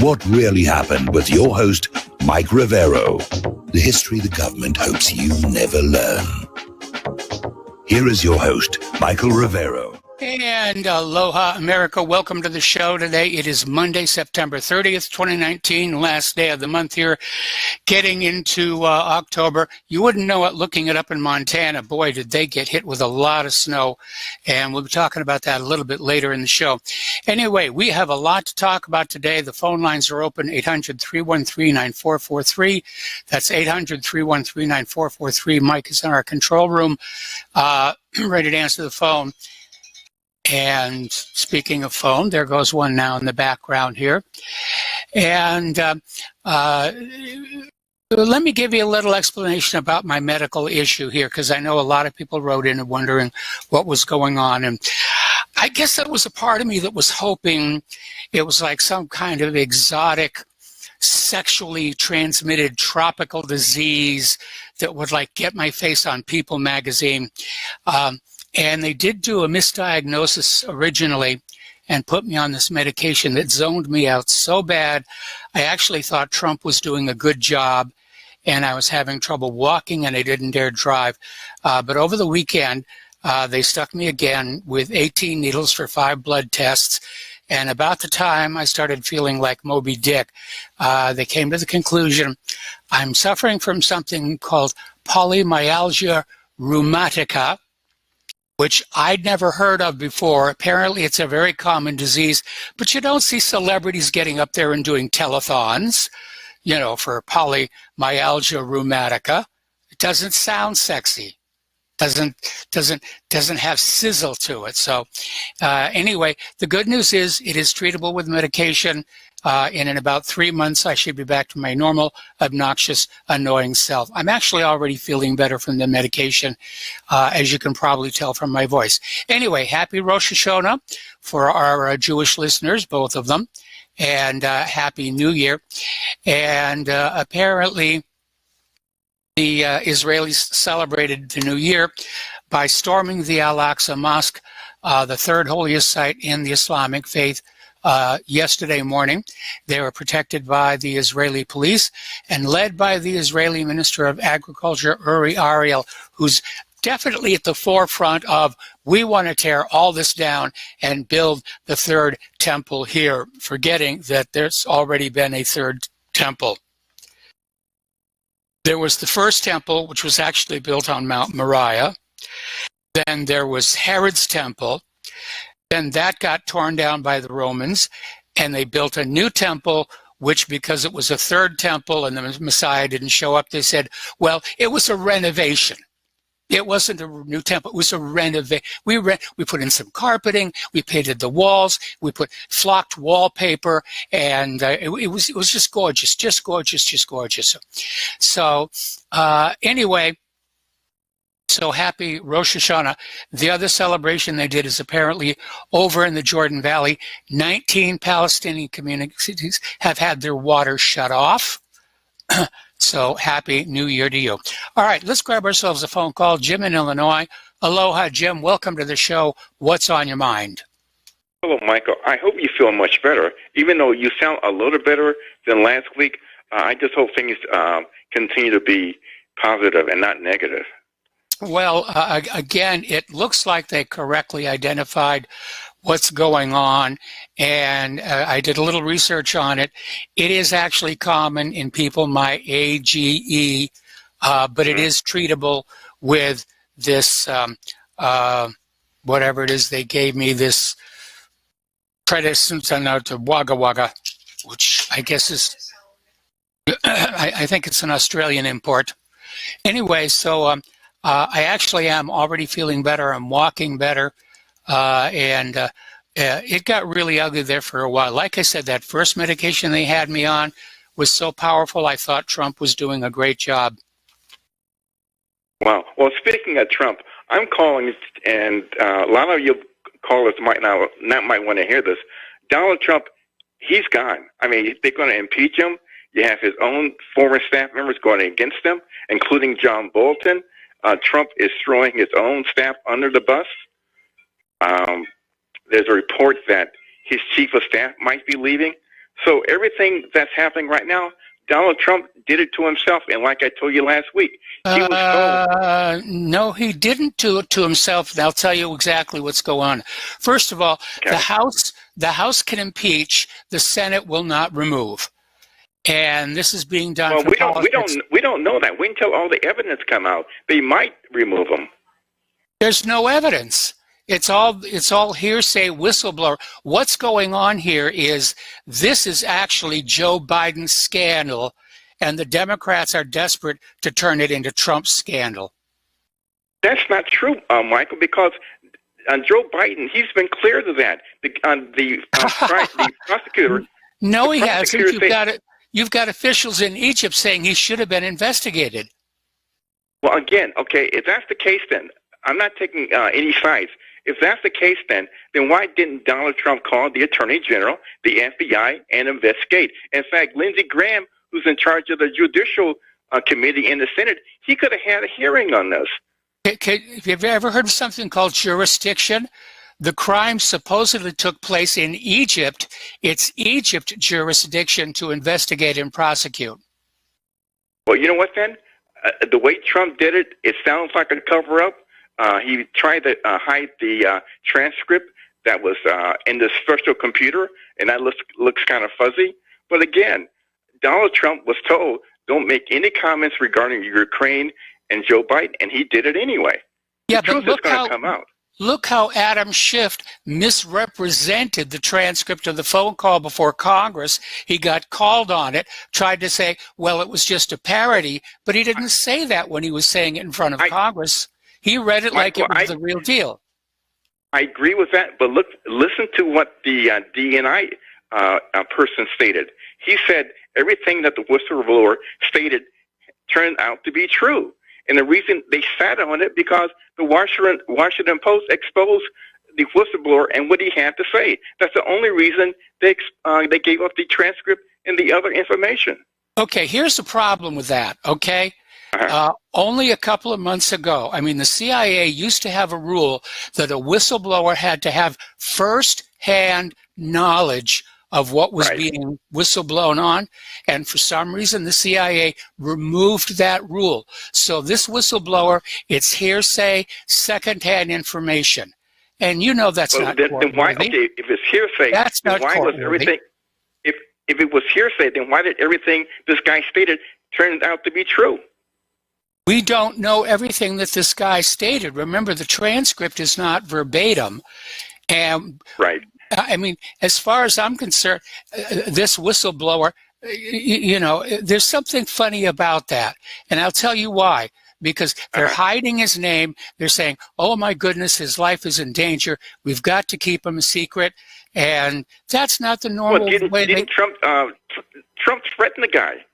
What really happened with your host, Mike Rivero, the history the government hopes you never learn. Here is your host, Michael Rivero. And aloha, America. Welcome to the show today. It is Monday, September 30th, 2019, last day of the month here, getting into October. You wouldn't know it looking it up in Montana. Boy, did they get hit with a lot of snow. And we'll be talking about that a little bit later in the show. Anyway, we have a lot to talk about today. The phone lines are open, 800-313-9443. That's 800-313-9443. Mike is in our control room, ready to answer the phone. And speaking of phone, there goes one now in the background here. And let me give you a little explanation about my medical issue here, because I know a lot of people wrote in and wondering what was going on. And I guess that was a part of me that was hoping it was like some kind of exotic, sexually transmitted tropical disease that would like get my face on People magazine. And they did do a misdiagnosis originally and put me on this medication that zoned me out so bad. I actually thought Trump was doing a good job, and I was having trouble walking, and I didn't dare drive. But over the weekend, they stuck me again with 18 needles for 5 blood tests. And about the time I started feeling like Moby Dick, they came to the conclusion I'm suffering from something called polymyalgia rheumatica, which I'd never heard of before. Apparently, it's a very common disease, but you don't see celebrities getting up there and doing telethons, you know, for polymyalgia rheumatica. It doesn't sound sexy. Doesn't have sizzle to it. So anyway, the good news is it is treatable with medication. And in about 3 months, I should be back to my normal, obnoxious, annoying self. I'm actually already feeling better from the medication, as you can probably tell from my voice. Anyway, happy Rosh Hashanah for our Jewish listeners, both of them, and Happy New Year. And apparently, the Israelis celebrated the New Year by storming the Al-Aqsa Mosque, the third holiest site in the Islamic faith, yesterday morning. They were protected by the Israeli police and led by the Israeli Minister of Agriculture, Uri Ariel, who's definitely at the forefront of, we want to tear all this down and build the third temple here, forgetting that there's already been a third temple. There was the first temple, which was actually built on Mount Moriah. Then there was Herod's temple. Then that got torn down by the Romans, and they built a new temple, which, because it was a third temple and the Messiah didn't show up, they said, well, it was a renovation. It wasn't a new temple. It was a renovation. We put in some carpeting. We painted the walls. We put flocked wallpaper, and it was just gorgeous, just gorgeous, just gorgeous. So anyway, so happy Rosh Hashanah. The other celebration they did is apparently over in the Jordan Valley. 19 Palestinian communities have had their water shut off. So happy New Year to you. All right, let's grab ourselves a phone call. Jim in Illinois. Aloha, Jim. Welcome to the show. What's on your mind? Hello, Michael. I hope you feel much better. Even though you sound a little better than last week, I just hope things continue to be positive and not negative. Well, again, it looks like they correctly identified what's going on, and I did a little research on it. It is actually common in people my AGE, but it is treatable with this, whatever it is they gave me, this prednisone to Wagga Wagga, which I guess is, I think it's an Australian import. Anyway, so I actually am already feeling better. I'm walking better. And it got really ugly there for a while. Like I said, that first medication they had me on was so powerful, I thought Trump was doing a great job. Wow. Well, speaking of Trump, I'm calling, and a lot of you callers might want to hear this. Donald Trump, he's gone. I mean, they're going to impeach him. You have his own former staff members going against him, including John Bolton. Trump is throwing his own staff under the bus. There's a report that his chief of staff might be leaving. So everything that's happening right now, Donald Trump did it to himself. And like I told you last week, he was told. No, he didn't do it to himself. And I'll tell you exactly what's going on. First of all, Okay. the House can impeach, the Senate will not remove. And this is being done. Well, for we politics. don't know that. Wait until all the evidence come out. They might remove him. There's no evidence. It's all hearsay, whistleblower. What's going on here is this is actually Joe Biden's scandal, and the Democrats are desperate to turn it into Trump's scandal. That's not true, Michael, because Joe Biden, he's been clear to that. The prosecutor. No, he hasn't. You've got officials in Egypt saying he should have been investigated. Well, again, okay, if that's the case, then I'm not taking any sides. If that's the case, then why didn't Donald Trump call the Attorney General, the FBI, and investigate? In fact, Lindsey Graham, who's in charge of the Judicial Committee in the Senate, he could have had a hearing on this. Have you ever heard of something called jurisdiction? The crime supposedly took place in Egypt. It's Egypt jurisdiction to investigate and prosecute. Well, you know what, then? The way Trump did it, it sounds like a cover-up. He tried to hide the transcript that was in the special computer, and that looks kind of fuzzy. But again, Donald Trump was told, don't make any comments regarding Ukraine and Joe Biden, and he did it anyway. Yeah, the truth is going to come out. Look how Adam Schiff misrepresented the transcript of the phone call before Congress. He got called on it, tried to say, well, it was just a parody, but he didn't say that when he was saying it in front of Congress. He read it like it was the real deal. I agree with that, but listen to what the DNI person stated. He said everything that the whistleblower stated turned out to be true. And the reason they sat on it because the Washington Post exposed the whistleblower and what he had to say. That's the only reason they gave up the transcript and the other information. Okay, here's the problem with that, okay? Only a couple of months ago, the CIA used to have a rule that a whistleblower had to have first-hand knowledge of what was being whistleblown on, and for some reason the CIA removed that rule. So this whistleblower, it's hearsay, second-hand information, and you know that's not court-worthy. Then why? Okay, if it's hearsay, that's not why was everything? If it was hearsay, then why did everything this guy stated turn out to be true? We don't know everything that this guy stated. Remember, the transcript is not verbatim, and as far as I'm concerned, this whistleblower, there's something funny about that. And I'll tell you why. Because they're hiding his name. They're saying, oh, my goodness, his life is in danger. We've got to keep him a secret. And that's not the normal way. Didn't Trump threaten the guy?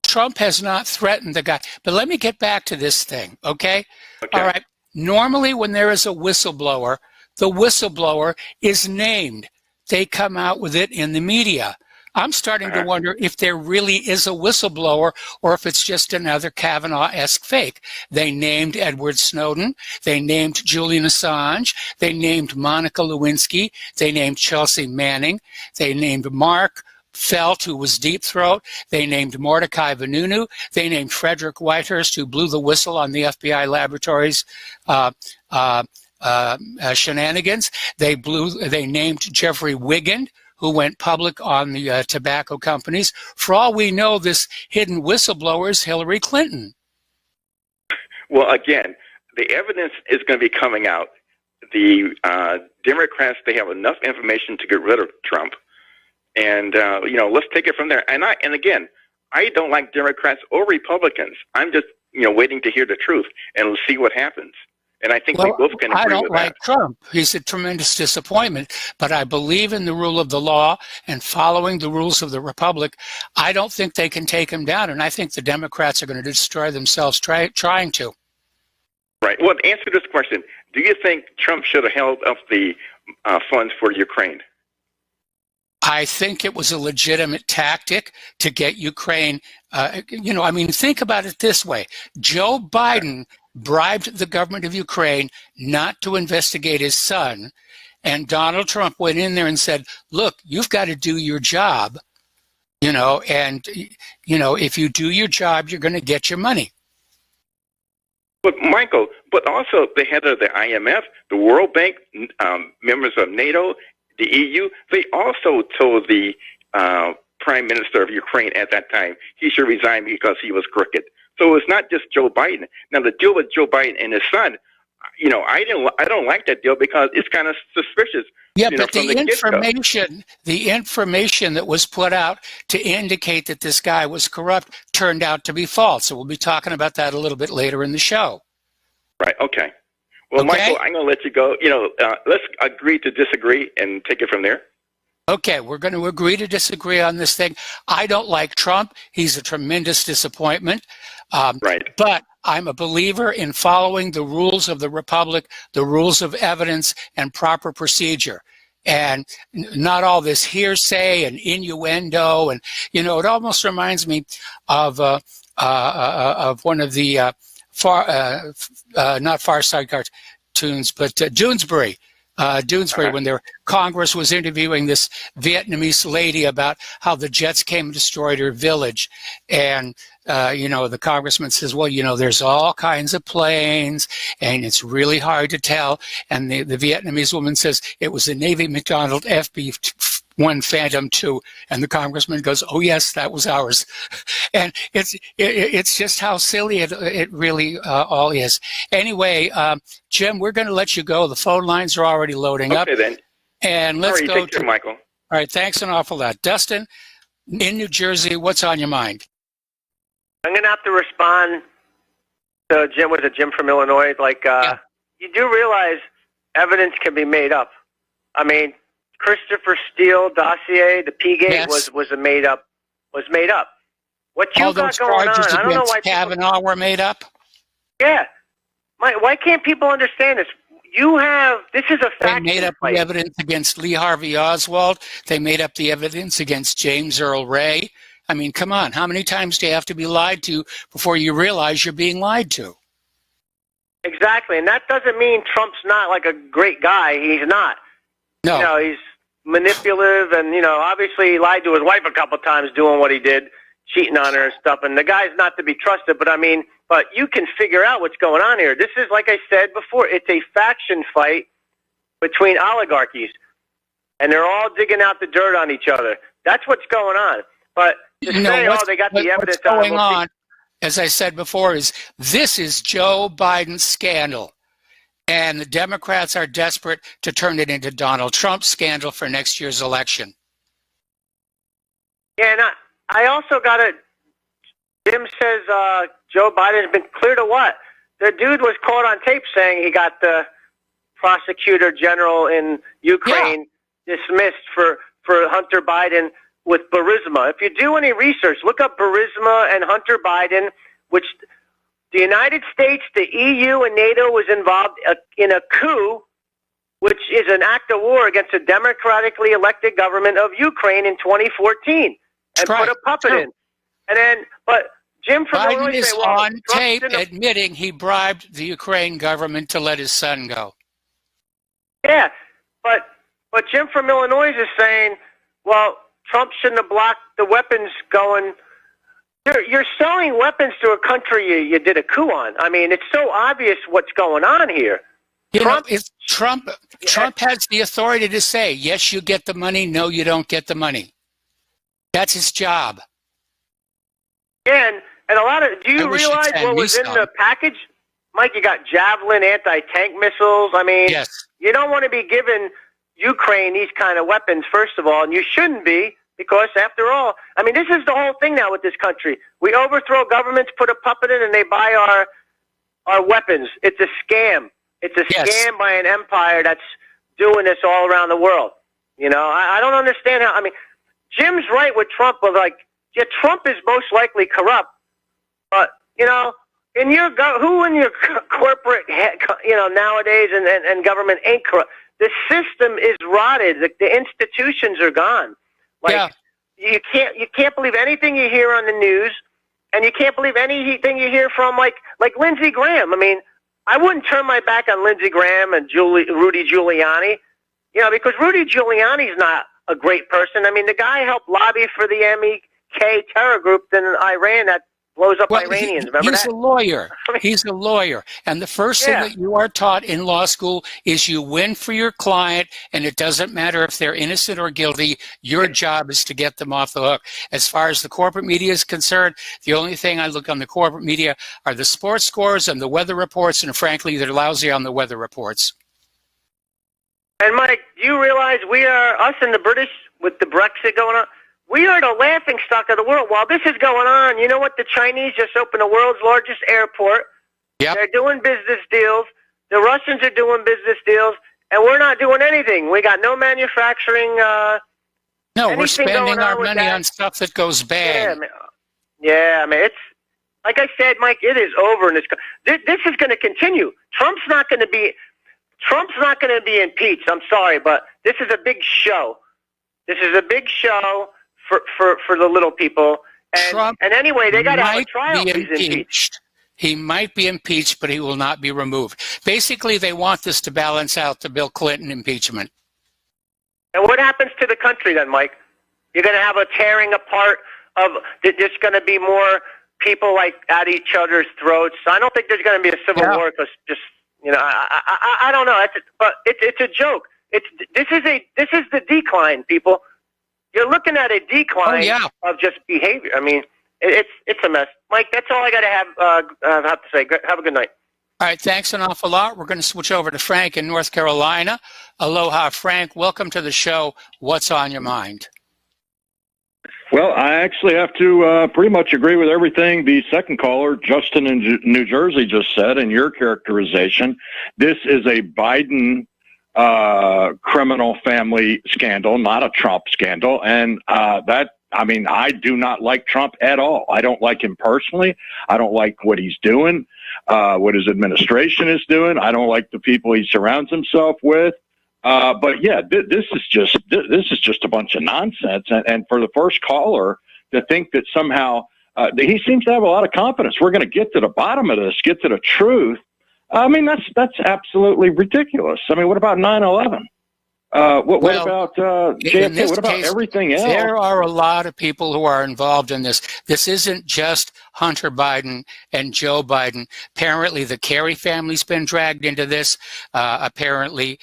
Trump has not threatened the guy. But let me get back to this thing, okay? All right. Normally, when there is a whistleblower, the whistleblower is named. They come out with it in the media. I'm starting to wonder if there really is a whistleblower or if it's just another Kavanaugh-esque fake. They named Edward Snowden. They named Julian Assange. They named Monica Lewinsky. They named Chelsea Manning. They named Mark Felt, who was Deep Throat. They named Mordecai Vanunu. They named Frederick Whitehurst, who blew the whistle on the FBI laboratories shenanigans. They named Jeffrey Wigand, who went public on the tobacco companies. For all we know, this hidden whistleblower is Hillary Clinton. Well, again, the evidence is going to be coming out. The Democrats, they have enough information to get rid of Trump. And, let's take it from there. And again, I don't like Democrats or Republicans. I'm just, waiting to hear the truth and we'll see what happens. And I think we both can agree with that. I don't like Trump. He's a tremendous disappointment, but I believe in the rule of the law and following the rules of the Republic. I don't think they can take him down, and I think the Democrats are going to destroy themselves trying to. Right. Well, to answer this question, do you think Trump should have held up the funds for Ukraine? I think it was a legitimate tactic to get Ukraine. Think about it this way. Joe Biden bribed the government of Ukraine not to investigate his son. And Donald Trump went in there and said, look, you've got to do your job, and, if you do your job, you're going to get your money. But Michael, but also the head of the IMF, the World Bank, members of NATO, the EU, they also told the Prime Minister of Ukraine at that time he should resign because he was crooked. So it's not just Joe Biden. Now the deal with Joe Biden and his son, I don't like that deal because it's kind of suspicious. Yeah, but the information that was put out to indicate that this guy was corrupt turned out to be false. So we'll be talking about that a little bit later in the show. Right. Okay. Well, okay. Michael, I'm going to let you go. Let's agree to disagree and take it from there. Okay, we're going to agree to disagree on this thing. I don't like Trump. He's a tremendous disappointment. Right. But I'm a believer in following the rules of the Republic, the rules of evidence and proper procedure. And not all this hearsay and innuendo. And, it almost reminds me of one of the not Far Side cartoons, but Doonesbury. When their Congress was interviewing this Vietnamese lady about how the jets came and destroyed her village. And, the congressman says, well, there's all kinds of planes and it's really hard to tell. And the Vietnamese woman says it was a Navy McDonnell FB-1 Phantom II. And the congressman goes, oh, yes, that was ours. And it's just how silly it really all is. Anyway, Jim, we're going to let you go. The phone lines are already loading up. Okay, then. And let's go to Michael. All right, thanks an awful lot. Dustin, in New Jersey, what's on your mind? I'm going to have to respond to Jim. Was it Jim from Illinois? Yeah. You do realize evidence can be made up. I mean, Christopher Steele dossier, the P-gate was made up. What you got going on? I don't know why Kavanaugh were made up. Yeah, why can't people understand this? This is a fact. They made up the evidence against Lee Harvey Oswald. They made up the evidence against James Earl Ray. I mean, come on. How many times do you have to be lied to before you realize you're being lied to? Exactly. And that doesn't mean Trump's not like a great guy. He's not. No. He's manipulative and, obviously he lied to his wife a couple times doing what he did, cheating on her and stuff. And the guy's not to be trusted. But you can figure out what's going on here. This is, like I said before, it's a faction fight between oligarchies. And they're all digging out the dirt on each other. That's what's going on. But to say, they got the evidence going on, as I said before, this is Joe Biden's scandal. And the Democrats are desperate to turn it into Donald Trump's scandal for next year's election. Yeah, and I also got Jim says Joe Biden's been clear to what? The dude was caught on tape saying he got the prosecutor general in Ukraine dismissed for Hunter Biden with Burisma. If you do any research, look up Burisma and Hunter Biden, which the United States, the EU, and NATO was involved in a coup, which is an act of war against a democratically elected government of Ukraine in 2014, and put a puppet in. And then, but Jim from Biden is on tape admitting he bribed the Ukraine government to let his son go. Yeah, but Jim from Illinois is saying, well, Trump shouldn't have blocked the weapons going. You're selling weapons to a country you did a coup on. I mean, it's so obvious what's going on here. Trump has the authority to say, yes, you get the money, no, you don't get the money. That's his job. And a lot of, do you realize what was in the package? Mike, you got Javelin anti-tank missiles. I mean, yes. You don't want to be giving Ukraine these kind of weapons, first of all, and you shouldn't be, because after all, I mean, this is the whole thing now with this country. We overthrow governments, put a puppet in, and they buy our weapons. It's a scam. It's a scam by an empire that's doing this all around the world. I don't understand how, Jim's right with Trump, but Trump is most likely corrupt, but, who in your corporate, nowadays and government ain't corrupt? The system is rotted. The institutions are gone. You can't believe anything you hear on the news, And you can't believe anything you hear from like Lindsey Graham. I mean, I wouldn't turn my back on Lindsey Graham and Rudy Giuliani, because Rudy Giuliani's not a great person. I mean, the guy helped lobby for the MEK terror group in Iran that blows up Iranians. Remember he's that? a lawyer. He's a lawyer. And the first thing that you are taught in law school is you win for your client, and it doesn't matter if they're innocent or guilty. Your job is to get them off the hook. As far as the corporate media is concerned, the only thing I look on the corporate media are the sports scores and the weather reports, and frankly, they're lousy on the weather reports. And Mike, do you realize us and the British, with the Brexit going on, we are the laughing stock of the world. While this is going on, you know what? The Chinese just opened the world's largest airport. Yep. They're doing business deals. The Russians are doing business deals, and we're not doing anything. We got no manufacturing. No, we're spending our money on stuff that goes bad. I mean, it's like I said, Mike. It is over, and this is going to continue. Trump's not going to be impeached. I'm sorry, but this is a big show. This is a big show for the little people. And anyway, they got to have a trial if he's impeached. He might be impeached, but he will not be removed. Basically, they want this to balance out the Bill Clinton impeachment. And what happens to the country then, Mike? You're going to have a tearing apart of. There's going to be more people like at each other's throats. I don't think there's going to be a civil war because I don't know. But it's a joke. This is the decline, people. You're looking at a decline of just behavior. I mean, it's a mess. Mike, that's all I got to have to say. Have a good night. All right, thanks an awful lot. We're going to switch over to Frank in North Carolina. Aloha, Frank. Welcome to the show. What's on your mind? Well, I actually have to pretty much agree with everything the second caller, Justin in New Jersey, just said, and your characterization. This is a Biden criminal family scandal, not a Trump scandal. And I do not like Trump at all. I don't like him personally. I don't like what he's doing, what his administration is doing. I don't like the people he surrounds himself with. But yeah, this is just a bunch of nonsense. And for the first caller to think that somehow he seems to have a lot of confidence. We're going to get to the bottom of this, get to the truth. I mean, that's absolutely ridiculous. I mean, what about 9/11? What about JFK? What about everything else? There are a lot of people who are involved in this. This isn't just Hunter Biden and Joe Biden. Apparently, the Kerry family's been dragged into this. Apparently,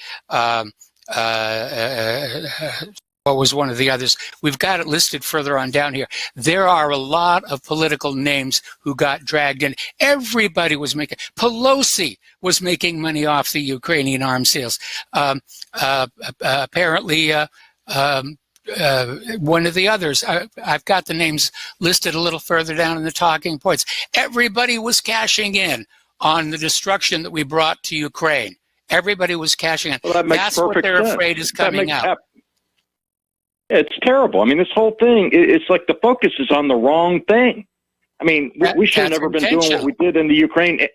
what was one of the others? We've got it listed further on down here. There are a lot of political names who got dragged in. Everybody was making. Pelosi was making money off the Ukrainian arms sales. Apparently, one of the others. I've got the names listed a little further down in the talking points. Everybody was cashing in on the destruction that we brought to Ukraine. Everybody was cashing in. Well, that makes That's what they're sense. afraid is coming out. It's terrible. I mean, this whole thing, it's like the focus is on the wrong thing. I mean, we should have never been doing what we did in the Ukraine.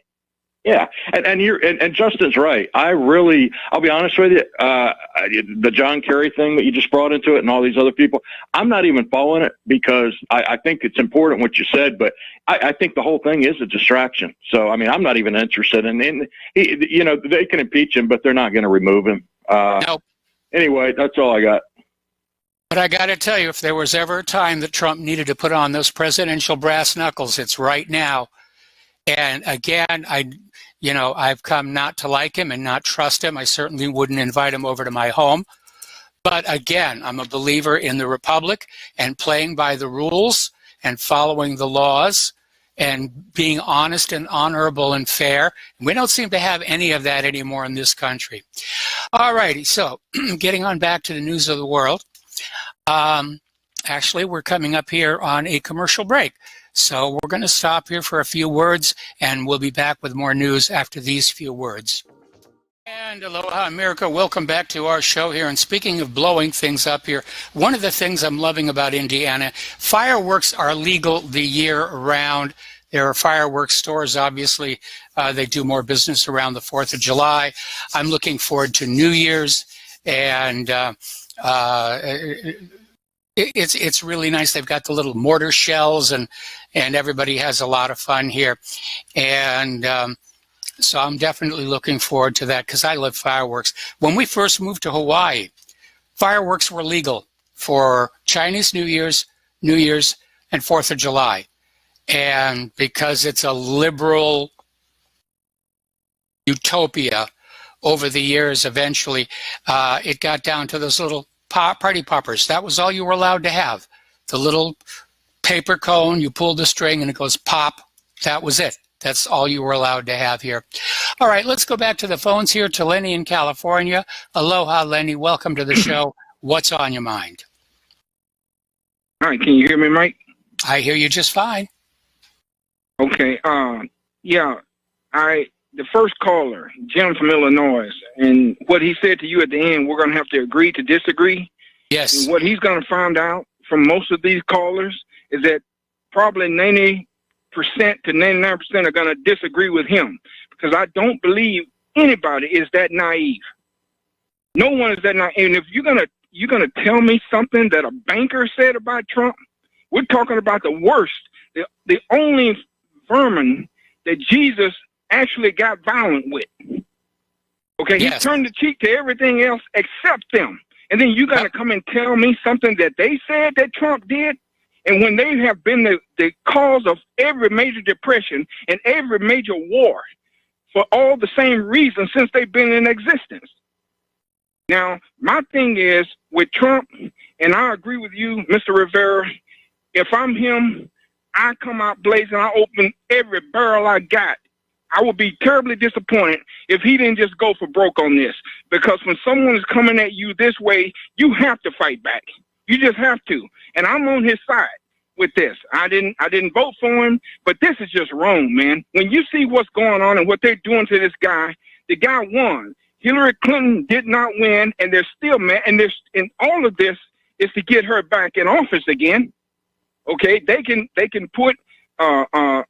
Yeah, and Justin's right. I'll be honest with you, the John Kerry thing that you just brought into it and all these other people, I'm not even following it because I think it's important what you said, but I think the whole thing is a distraction. So, I mean, I'm not even interested in they can impeach him, but they're not going to remove him. Nope. Anyway, that's all I got. But I got to tell you, if there was ever a time that Trump needed to put on those presidential brass knuckles, it's right now. And again, I've come not to like him and not trust him. I certainly wouldn't invite him over to my home. But again, I'm a believer in the Republic and playing by the rules and following the laws and being honest and honorable and fair. We don't seem to have any of that anymore in this country. All righty, so getting on back to the news of the world. Actually, we're coming up here on a commercial break. So we're going to stop here for a few words, and we'll be back with more news after these few words. And aloha, America. Welcome back to our show here. And speaking of blowing things up here, one of the things I'm loving about Indiana, fireworks are legal the year round. There are fireworks stores, obviously. They do more business around the 4th of July. I'm looking forward to New Year's. And It's really nice. They've got the little mortar shells, and everybody has a lot of fun here. And so I'm definitely looking forward to that because I love fireworks. When we first moved to Hawaii, fireworks were legal for Chinese New Year's, and 4th of July. And because it's a liberal utopia, over the years, eventually, it got down to those little party poppers. That was all you were allowed to have. The little paper cone, you pull the string and it goes pop. That was it. That's all you were allowed to have here. All right, let's go back to the phones here to Lenny in California. Aloha, Lenny. Welcome to the show. What's on your mind? All right, can you hear me, Mike? I hear you just fine. Okay. The first caller, Jim from Illinois, and what he said to you at the end, we're going to have to agree to disagree. Yes. And what he's going to find out from most of these callers is that probably 90% to 99% are going to disagree with him, because I don't believe anybody is that naive. No one is that naive. And if you're gonna tell me something that a banker said about Trump, we're talking about the worst, the only vermin that Jesus actually got violent with. Okay, yes. He turned the cheek to everything else except them. And then you got to come and tell me something that they said that Trump did? And when they have been the cause of every major depression and every major war for all the same reasons since they've been in existence. Now, my thing is with Trump, and I agree with you, Mr. Rivera, if I'm him, I come out blazing, I open every barrel I got. I would be terribly disappointed if he didn't just go for broke on this. Because when someone is coming at you this way, you have to fight back. You just have to. And I'm on his side with this. I didn't vote for him, but this is just wrong, man. When you see what's going on and what they're doing to this guy, the guy won. Hillary Clinton did not win, and they're still mad. And all of this is to get her back in office again. Okay, they can put a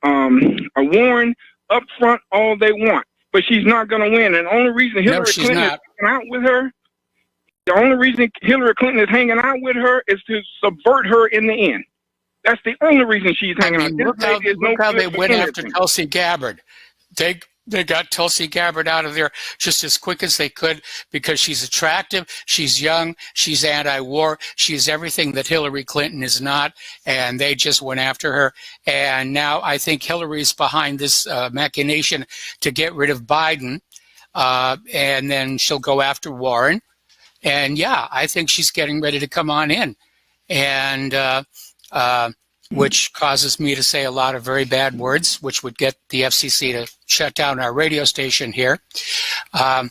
Warren up front all they want, but she's not going to win. And the only reason Hillary Clinton is hanging out with her, the only reason Hillary Clinton is hanging out with her is to subvert her in the end. That's the only reason she's hanging out. Look how they went after Tulsi Gabbard. They got Tulsi Gabbard out of there just as quick as they could because she's attractive, she's young, she's anti-war, she's everything that Hillary Clinton is not, and they just went after her. And now I think Hillary's behind this machination to get rid of Biden, and then she'll go after Warren. And yeah, I think she's getting ready to come on in, and which causes me to say a lot of very bad words, which would get the FCC to shut down our radio station here. I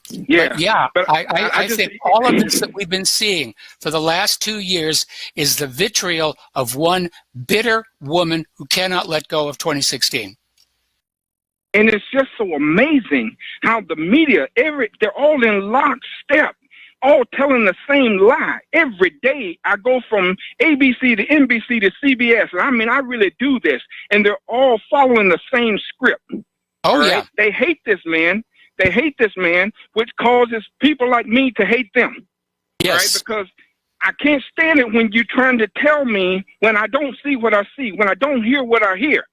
think all of this that we've been seeing for the last 2 years is the vitriol of one bitter woman who cannot let go of 2016. And it's just so amazing how the media, they're all in lockstep, all telling the same lie. Every day I go from ABC to NBC to CBS, and I mean, I really do this, and they're all following the same script. Oh, yeah. They hate this man. They hate this man, which causes people like me to hate them. Yes. Right? Because I can't stand it when you're trying to tell me when I don't see what I see, when I don't hear what I hear.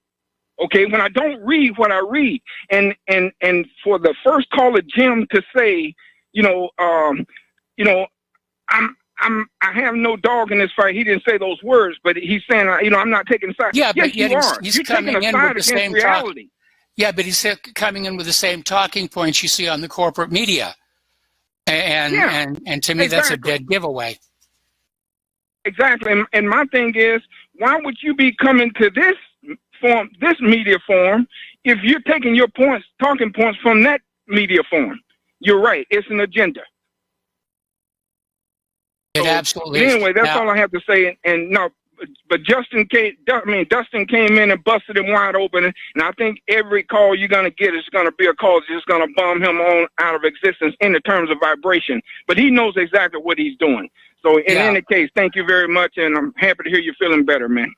Okay, when I don't read what I read. And for the first caller, Jim, to say, I have no dog in this fight. He didn't say those words, but he's saying, I'm not taking a side. Yeah, yes, but yet he's coming in with the same reality. Yeah, but he's coming in with the same talking points you see on the corporate media, and to me that's a dead giveaway. Exactly, and my thing is, why would you be coming to this media forum, if you're taking your talking points from that media forum? You're right. It's an agenda. It absolutely is. Anyway, that's all I have to say. And no, but Dustin came in and busted him wide open. And I think every call you're going to get is going to be a call that's just going to bomb him on out of existence in the terms of vibration. But he knows exactly what he's doing. So in any case, thank you very much. And I'm happy to hear you feeling better, man.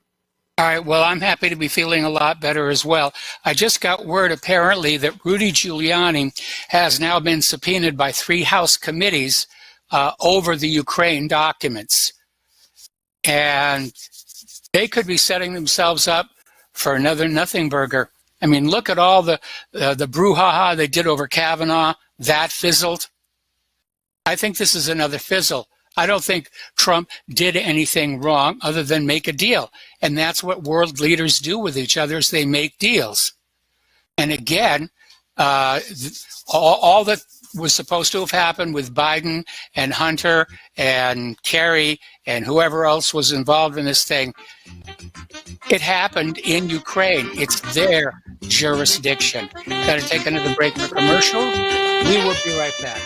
All right. Well, I'm happy to be feeling a lot better as well. I just got word, apparently, that Rudy Giuliani has now been subpoenaed by 3 House committees over the Ukraine documents. and they could be setting themselves up for another nothing burger. I mean, look at all the brouhaha they did over Kavanaugh. That fizzled. I think this is another fizzle. I don't think Trump did anything wrong other than make a deal. And that's what world leaders do with each other, is they make deals. And again, all that was supposed to have happened with Biden and Hunter and Kerry and whoever else was involved in this thing, it happened in Ukraine. It's their jurisdiction. Got to take another break for commercial. We will be right back.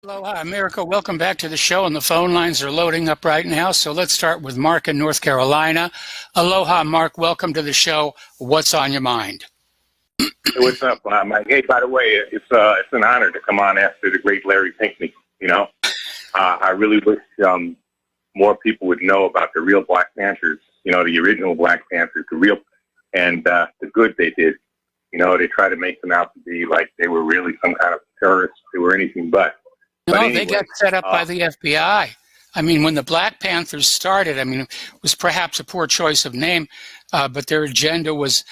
Aloha, America. Welcome back to the show, and the phone lines are loading up right now. So let's start with Mark in North Carolina. Aloha, Mark. Welcome to the show. What's on your mind? Hey, what's up, Mike? Hey, by the way, it's an honor to come on after the great Larry Pinkney. You know, I really wish more people would know about the real Black Panthers. You know, the original Black Panthers, the real, and the good they did. You know, they try to make them out to be like they were really some kind of terrorists. They were anything but. No, anyway, they got set up by the FBI. I mean, when the Black Panthers started, I mean, it was perhaps a poor choice of name, but their agenda was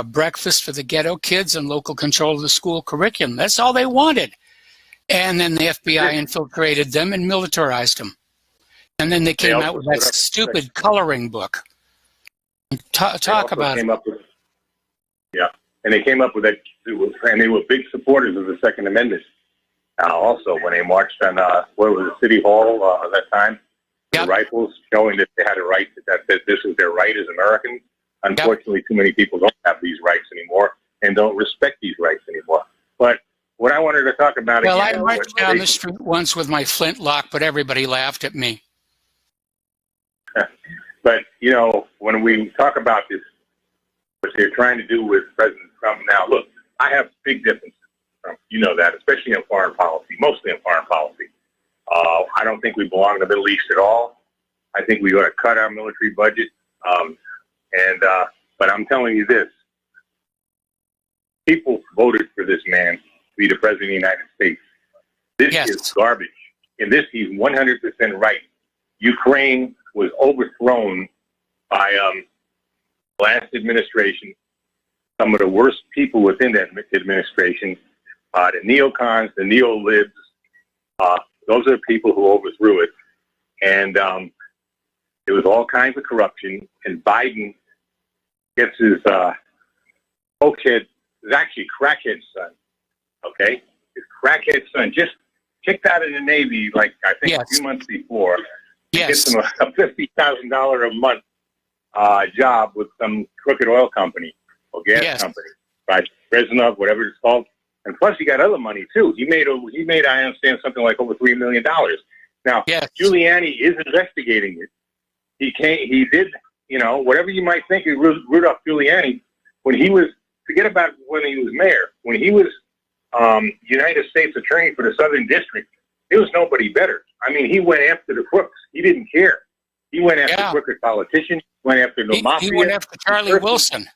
breakfast for the ghetto kids and local control of the school curriculum. That's all they wanted. And then the FBI infiltrated them and militarized them. And then they came out with that stupid coloring book. Talk about it. Yeah, and they came up with that, and they were big supporters of the Second Amendment. Also, when they marched on, what was it, City Hall at that time, the rifles, showing that they had a right, that this was their right as Americans. Unfortunately, too many people don't have these rights anymore and don't respect these rights anymore. But what I wanted to talk about Well, I marched down the street once with my flintlock, but everybody laughed at me. But, you know, when we talk about this, what they're trying to do with President Trump now, look, I have big differences. You know that, especially in foreign policy, mostly in foreign policy. I don't think we belong in the Middle East at all. I think we ought to cut our military budget. But I'm telling you this, people voted for this man to be the president of the United States. This is garbage. In this, he's 100% right. Ukraine was overthrown by last administration. Some of the worst people within that administration, the neocons, the neo-libs, those are the people who overthrew it. And there was all kinds of corruption. And Biden gets his cokehead, his actually crackhead son, okay? His crackhead son just kicked out of the Navy, like I think a few months before. Gets him a $50,000 a month job with some crooked oil company or gas company, right? Reznov, whatever it's called. And plus, he got other money too. He made, I understand, something like over $3 million. Now, Giuliani is investigating it. He did, you know, whatever you might think of Rudolph Giuliani, when he was, forget about when he was mayor, when he was United States Attorney for the Southern District, there was nobody better. I mean, he went after the crooks. He didn't care. He went after crooked politicians. He went after the mafia. He went after Charlie Wilson.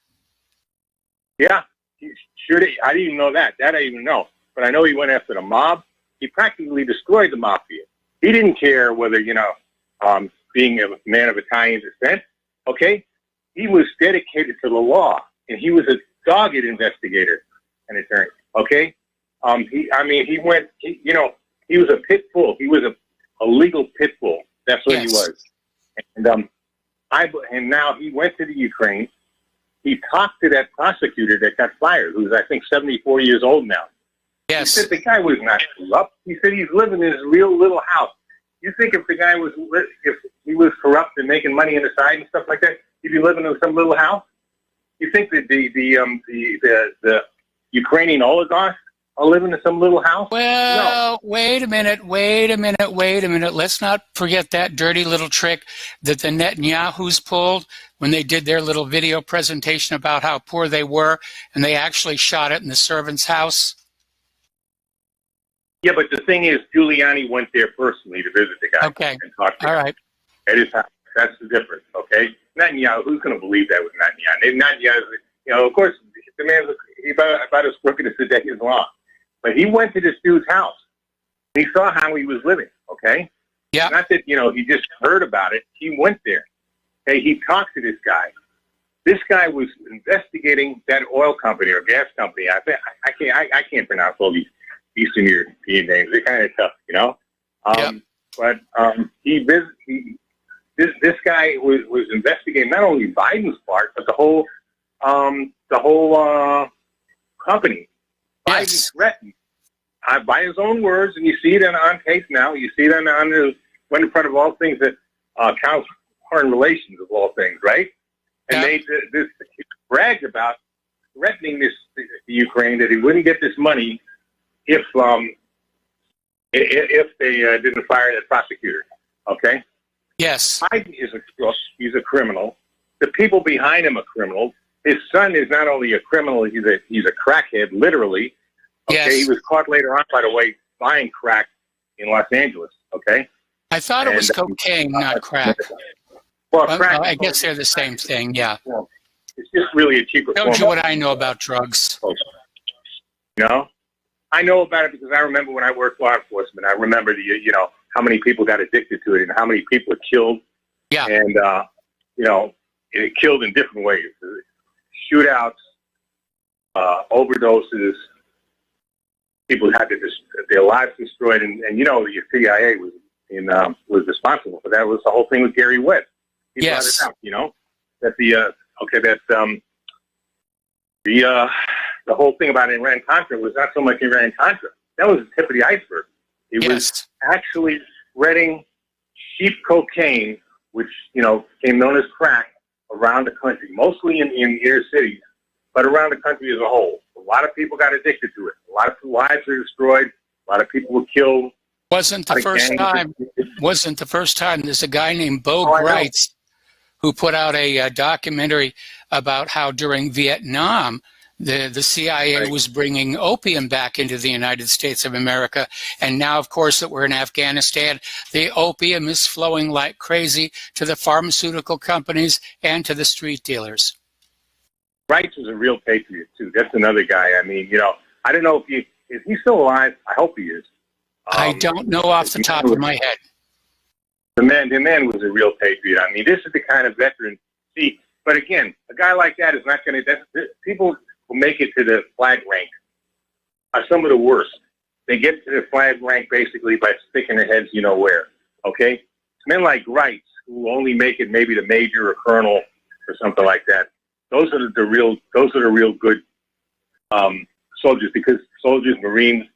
Yeah, he sure did. I didn't even know that. That I didn't even know. But I know he went after the mob. He practically destroyed the mafia. He didn't care whether, you know, being a man of Italian descent, okay? He was dedicated to the law, and he was a dogged investigator and attorney, okay? He was a pit bull. He was a legal pit bull. That's what he was. And now he went to the Ukraine. He talked to that prosecutor that got fired, who's, I think, 74 years old now. He said the guy was not corrupt. He said he's living in his real little house. You think if the guy was, if he was corrupt and making money on the side and stuff like that, he'd be living in some little house? You think that the Ukrainian oligarchs are living in some little house? Well, no. Wait a minute. Let's not forget that dirty little trick that the Netanyahus pulled when they did their little video presentation about how poor they were, and they actually shot it in the servant's house. Yeah, but the thing is, Giuliani went there personally to visit the guy and talk to him at his house. That's the difference, okay? Netanyahu, who's going to believe that was Netanyahu? Netanyahu, you know, of course, the man's about as crooked as the day is long. But he went to this dude's house. He saw how he was living, okay? Yeah. Not that, you know, he just heard about it. He went there. Okay, he talked to this guy. This guy was investigating that oil company or gas company. I can't pronounce all these Eastern European names. They're kind of tough, you know. But this guy was investigating not only Biden's part, but the whole company. Biden threatened, by his own words, and you see it on tape now. You see it on went in front of all things that counts foreign relations of all things, right? And they bragged about threatening the Ukraine that he wouldn't get this money if they didn't fire that prosecutor. Okay. Yes. Biden is a crook. He's a criminal. The people behind him are criminals. His son is not only a criminal, he's a crackhead, literally. Okay. Yes. He was caught later on, by the way, buying crack in Los Angeles. Okay. I thought it was cocaine, not crack. Well, crack. I guess they're the same thing. Yeah. Well, it's just really a cheaper form. Tells you what I know about drugs. You know, I know about it because I remember when I worked law enforcement. I remember how many people got addicted to it and how many people it killed. Yeah. And it killed in different ways: shootouts, overdoses. People had their lives destroyed, and the CIA was responsible for that. It was the whole thing with Gary Webb. He brought it out, that the whole thing about Iran-Contra was not so much Iran-Contra. That was the tip of the iceberg. It was actually spreading cheap cocaine, which, became known as crack, around the country, mostly in inner cities, but around the country as a whole. A lot of people got addicted to it. A lot of lives were destroyed. A lot of people were killed. Wasn't the first time. There's a guy named Bo Greitz who put out a documentary about how during Vietnam, the CIA was bringing opium back into the United States of America. And now, of course, that we're in Afghanistan, the opium is flowing like crazy to the pharmaceutical companies and to the street dealers. Greitz is a real patriot, too. That's another guy. I mean, I don't know if he's still alive. I hope he is. I don't know off the top of my head. The man was a real patriot. I mean, this is the kind of veteran. See, but again, a guy like that is not going to. People who make it to the flag rank are some of the worst. They get to the flag rank basically by sticking their heads, where. Okay, men like Greitz who only make it maybe to major or colonel or something like that. Those are the real good soldiers, because soldiers, Marines,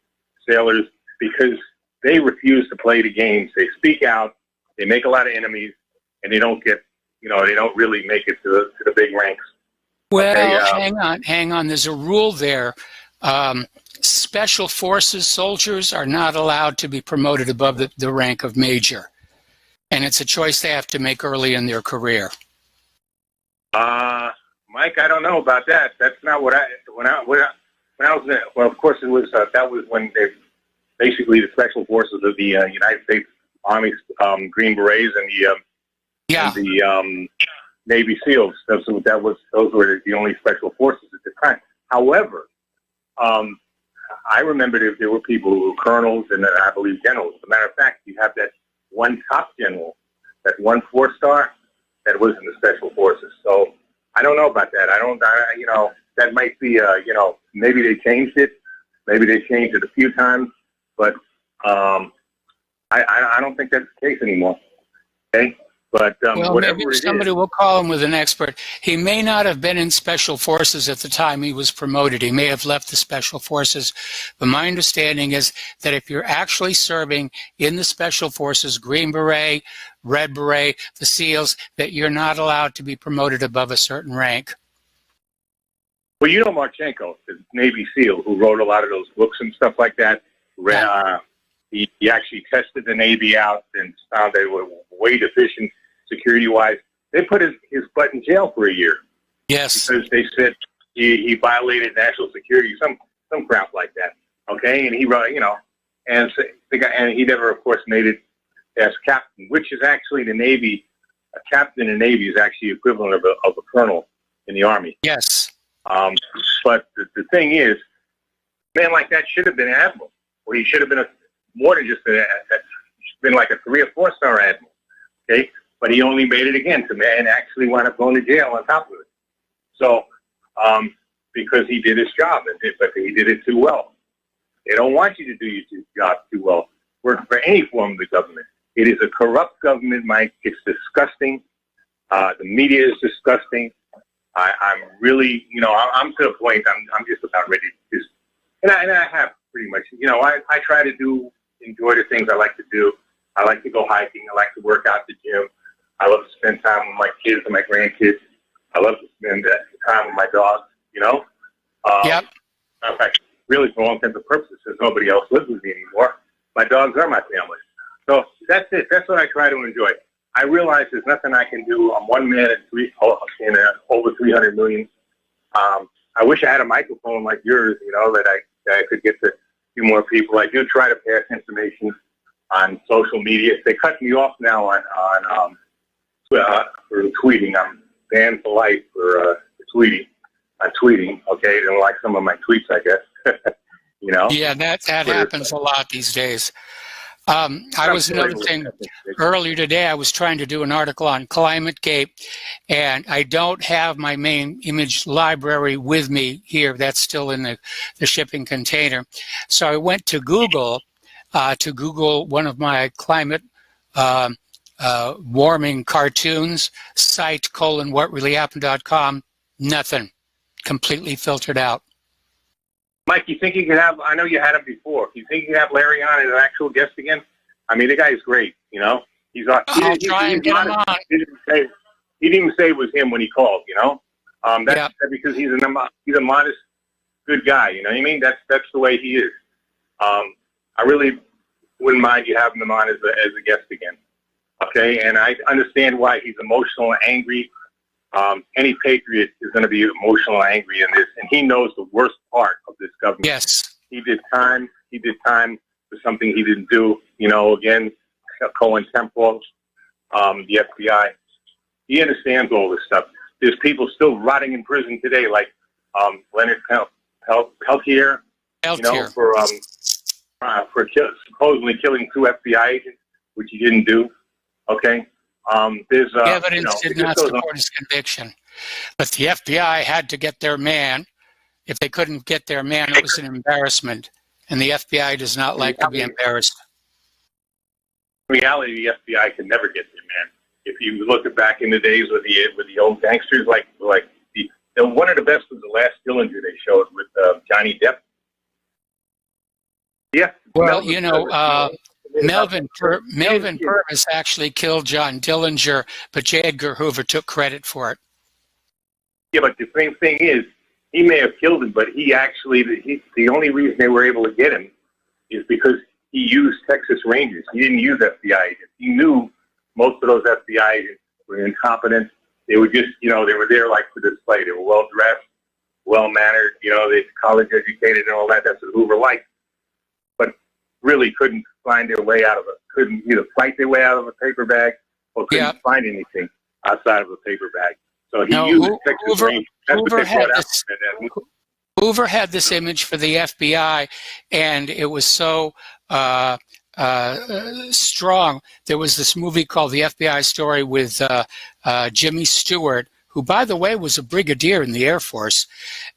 sailors, because they refuse to play the games. They speak out. They make a lot of enemies, and they don't get, they don't really make it to the big ranks. Well, hang on. There's a rule there. Special forces soldiers are not allowed to be promoted above the rank of major, and it's a choice they have to make early in their career. Mike, I don't know about that. That's not when I was there. Well, of course, it was that was when they basically the special forces of the United States Army, Green Berets, and the Navy SEALs. Those were the only special forces at the time. However, I remember there were people who were colonels and I believe generals. As a matter of fact, you have that one top general, that one 4-star, that was in the special forces. So I don't know about that. That might be, maybe they changed it. Maybe they changed it a few times, but I don't think that's the case anymore. Okay. But maybe somebody will call him with an expert. He may not have been in special forces at the time he was promoted. He may have left the special forces. But my understanding is that if you're actually serving in the special forces, Green Beret, Red Beret, the SEALs, that you're not allowed to be promoted above a certain rank. Well, Marchenko, the Navy SEAL, who wrote a lot of those books and stuff like that. He actually tested the Navy out and found they were way deficient security-wise. They put his butt in jail for a year. Yes. Because they said he violated national security, some crap like that. Okay, and he and he never, of course, made it as captain, which is actually the Navy. A captain in the Navy is actually equivalent of a colonel in the Army. Yes. But the thing is, a man like that should have been an admiral, or he should have been more than just been like a 3 or 4-star admiral. Okay, but he only made it again and actually wound up going to jail on top of it. So, because he did his job, but he did it too well. They don't want you to do your job too well. Work for any form of the government. It is a corrupt government, Mike. It's disgusting. The media is disgusting. I'm really, I'm to the point. I'm just about ready to just, and I have pretty much, I try to enjoy the things I like to do. I like to go hiking. I like to work out at the gym. I love to spend time with my kids and my grandkids. I love to spend time with my dogs. Yep. In fact, really, for all intents and purposes, since nobody else lives with me anymore, my dogs are my family. So that's it. That's what I try to enjoy. I realize there's nothing I can do. I'm one man in over 300 million. I wish I had a microphone like yours, that I could get to a few more people. I do try to pass information on social media. They cut me off now for tweeting. I'm banned for life for tweeting. I'm tweeting. Okay, they don't like some of my tweets, I guess. Yeah, that happens a lot these days. I was noticing earlier today, I was trying to do an article on ClimateGate, and I don't have my main image library with me here. That's still in the shipping container. So I went to Google one of my climate warming cartoons, site:/whatreallyhappened.com, nothing. Completely filtered out. Mike, you think you could have, I know you had him before, you think you could have Larry on as an actual guest again? I mean, the guy is great, He's on. I'll try and get him on. He didn't even say it was him when he called, That's because he's a modest, good guy, you know what I mean? That's the way he is. I really wouldn't mind you having him on as a guest again, okay? And I understand why he's emotional and angry. Any patriot is going to be emotional and angry in this, and he knows the worst part of this government. Yes. He did time for something he didn't do. Again, COINTELPRO, the FBI. He understands all this stuff. There's people still rotting in prison today, like Leonard Peltier, for supposedly killing 2 FBI agents, which he didn't do. Okay. There's evidence did not support his conviction, but the FBI had to get their man. If they couldn't get their man, it was an embarrassment, and the FBI does not like to be embarrassed. In reality, the FBI can never get their man. If you look back in the days with the old gangsters, like one of the best was the last Dillinger they showed with Johnny Depp. Yeah. Well, Melvin Purvis actually killed John Dillinger, but J. Edgar Hoover took credit for it. Yeah, but the same thing is, he may have killed him, but the only reason they were able to get him is because he used Texas Rangers. He didn't use FBI agents. He knew most of those FBI agents were incompetent. They were just, they were there like for display. They were well-dressed, well-mannered, they college educated and all that. That's what Hoover liked. But really couldn't find their way out of it. Couldn't either fight their way out of a paper bag or couldn't find anything outside of a paper bag. So he used Texas Rangers. Hoover had this image for the FBI, and it was so strong. There was this movie called The FBI Story with Jimmy Stewart, who, by the way, was a brigadier in the Air Force.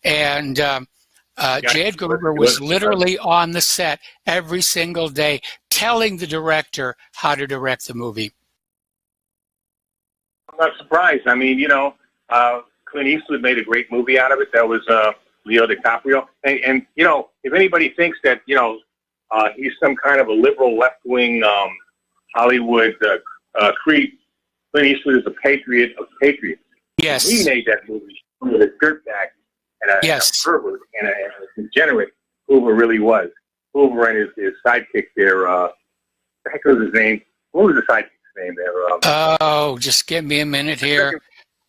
And J. Edgar Hoover was literally on the set every single day telling the director how to direct the movie. I'm not surprised. I mean, Clint Eastwood made a great movie out of it. That was Leo DiCaprio. And if anybody thinks that, he's some kind of a liberal left-wing Hollywood creep, Clint Eastwood is a patriot of patriots. Yes. He made that movie with a dirtbag and a pervert and a degenerate. Hoover really was. Hoover and his sidekick there, what the heck was his name? What was the sidekick's name there? Just give me a minute here.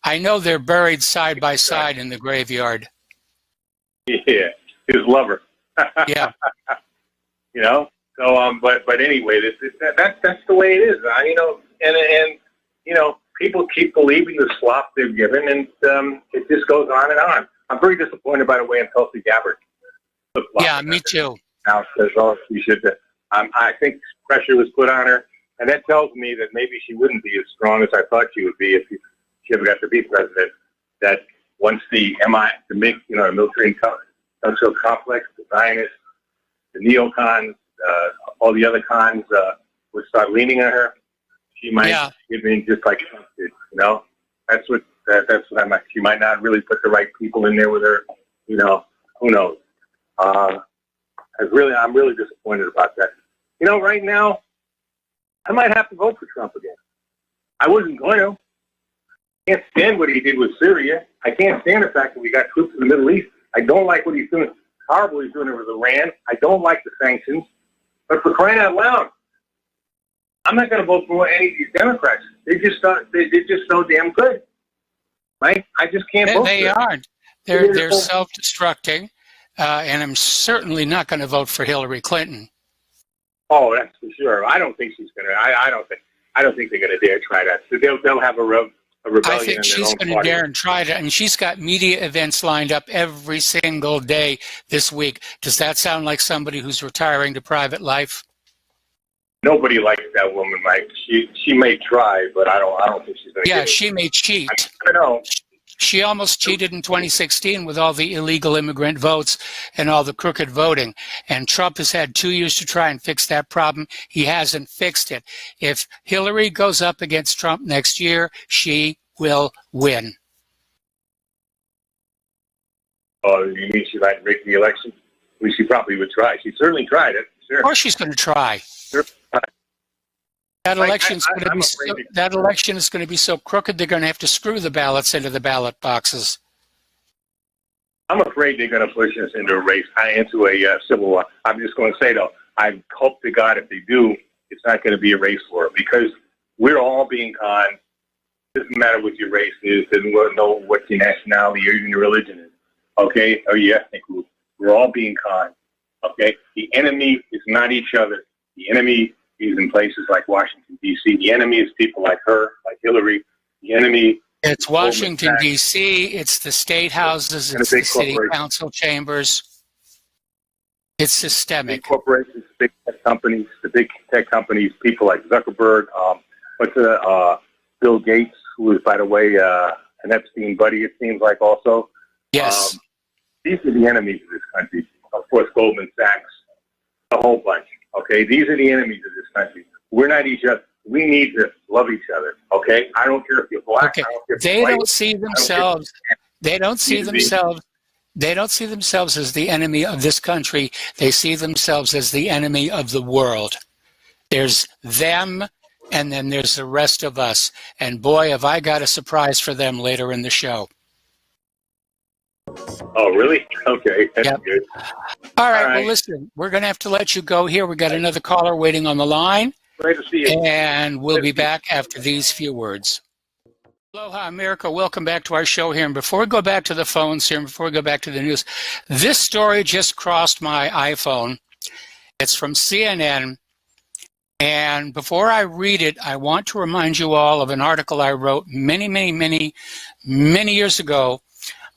I know they're buried side by side in the graveyard. Yeah, his lover. Yeah. So but anyway, that's the way it is. And people keep believing the slop they're given, and it just goes on and on. I'm very disappointed, by the way, in Tulsi Gabbard. Yeah, me too. Now says, she should. I think pressure was put on her. And that tells me that maybe she wouldn't be as strong as I thought she would be if she ever got to be president. That once the military industrial complex, the Zionists, the neocons, all the other cons would start leaning on her, she might give in just like Trump did. You know, that's what I might. She might not really put the right people in there with her. You know, who knows? I'm really disappointed about that. You know, right now, I might have to vote for Trump again. I wasn't going to. I can't stand what he did with Syria. I can't stand the fact that we got troops in the Middle East. I don't like what he's doing. Horrible he's doing it with Iran. I don't like the sanctions. But for crying out loud, I'm not going to vote for any of these Democrats. They're just so damn good. Right? I just can't vote for them. They aren't. They're self-destructing, and I'm certainly not going to vote for Hillary Clinton. Oh, that's for sure. I don't think she's going to. I don't think they're going to dare try that. So they'll have a rebellion. I think she's going to dare and try to, and she's got media events lined up every single day this week. Does that sound like somebody who's retiring to private life? Nobody likes that woman, Mike. She may try, but I don't think she's going to. Yeah, she may cheat. I know. She almost cheated in 2016 with all the illegal immigrant votes and all the crooked voting. And Trump has had 2 years to try and fix that problem. He hasn't fixed it. If Hillary goes up against Trump next year, she will win. Oh, you mean she might rig the election? Well, she probably would try. She certainly tried it. Sure. Of course she's going to try. Sure. That election is going to be so crooked they're going to have to screw the ballots into the ballot boxes. I'm afraid they're going to push us into a race, into a civil war. I'm just going to say, though, I hope to God if they do, it's not going to be a race war because we're all being conned. It doesn't matter what your race is, doesn't know what your nationality or even your religion is, okay, or your ethnic group. We're all being conned, okay? The enemy is not each other. The enemy is in places like Washington, D.C. The enemy is people like her, like Hillary. The enemy... It's Washington, D.C., it's the state houses, it's the city council chambers. It's systemic. Big corporations, big tech companies, people like Zuckerberg, Bill Gates, who is, by the way, an Epstein buddy, it seems like also. Yes. These are the enemies of this country. Of course, Goldman Sachs, a whole bunch. Okay, these are the enemies of this country. We're not each other. We need to love each other. Okay, I don't care if you're black. Okay. I don't care if they you're don't white. see themselves. They don't see themselves. They don't see themselves as the enemy of this country. They see themselves as the enemy of the world. There's them, and then there's the rest of us. And boy, have I got a surprise for them later in the show. Oh, really? Okay, that's good. All right, well, listen, we're going to have to let you go here. We got another caller waiting on the line. Great to see you. And we'll be back after these few words. Aloha, America. Welcome back to our show here. And before we go back to the phones here, and before we go back to the news, this story just crossed my iPhone. It's from CNN. And before I read it, I want to remind you all of an article I wrote many years ago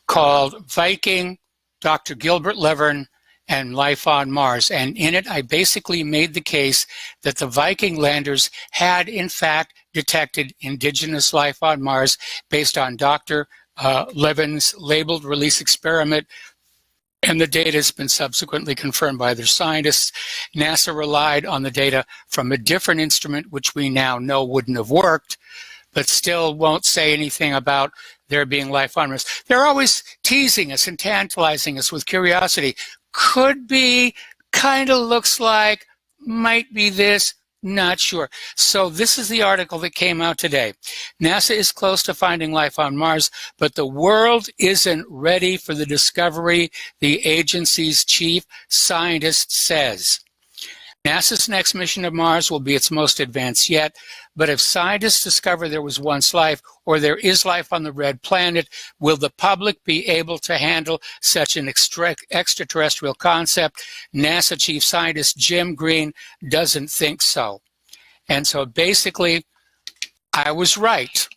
called Viking, Dr. Gilbert Levern, and Life on Mars. And in it, I basically made the case that the Viking landers had, in fact, detected indigenous life on Mars based on Dr. Levern's labeled release experiment. And the data has been subsequently confirmed by their scientists. NASA relied on the data from a different instrument, which we now know wouldn't have worked, but still won't say anything about there being life on Mars. They're always teasing us and tantalizing us with curiosity. Could be, kind of looks like, might be this, not sure. So this is the article that came out today. NASA is close to finding life on Mars, but the world isn't ready for the discovery, the agency's chief scientist says. NASA's next mission to Mars will be its most advanced yet, but if scientists discover there was once life or there is life on the red planet, will the public be able to handle such an extraterrestrial concept? NASA chief scientist Jim Green doesn't think so. And so basically, I was right.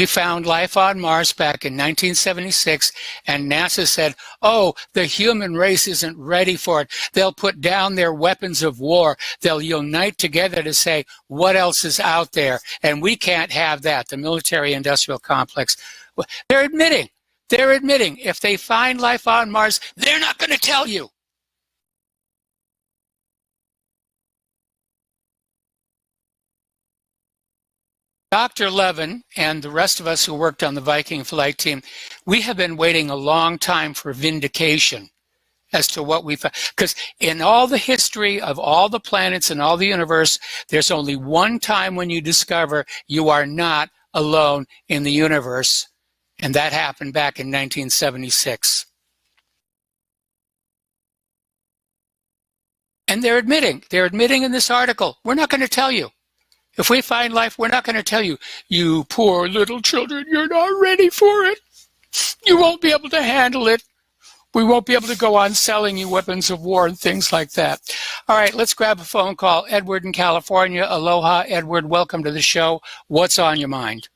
We found life on Mars back in 1976, and NASA said, oh, the human race isn't ready for it. They'll put down their weapons of war. They'll unite together to say, what else is out there? And we can't have that, the military-industrial complex. They're admitting if they find life on Mars, they're not going to tell you. Dr. Levin and the rest of us who worked on the Viking flight team, we have been waiting a long time for vindication as to what we found. Because in all the history of all the planets and all the universe, there's only one time when you discover you are not alone in the universe, and that happened back in 1976. And they're admitting in this article, we're not going to tell you. If we find life, we're not going to tell you, you poor little children, you're not ready for it. You won't be able to handle it. We won't be able to go on selling you weapons of war and things like that. All right, let's grab a phone call. Edward in California. Aloha, Edward. Welcome to the show. What's on your mind?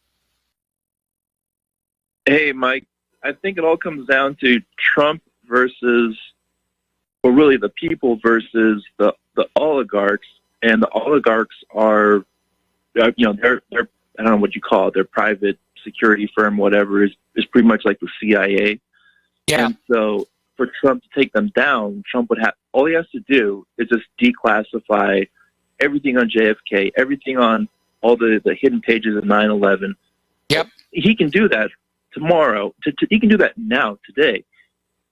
Hey, Mike. I think it all comes down to Trump versus, or really the people versus the oligarchs. And the oligarchs are, they're I don't know what you call it, their private security firm, whatever, is pretty much like the CIA. Yeah. And so for Trump to take them down, Trump would have, all he has to do is just declassify everything on JFK, everything on all the hidden pages of 9/11. Yep. He can do that tomorrow. He can do that now, today.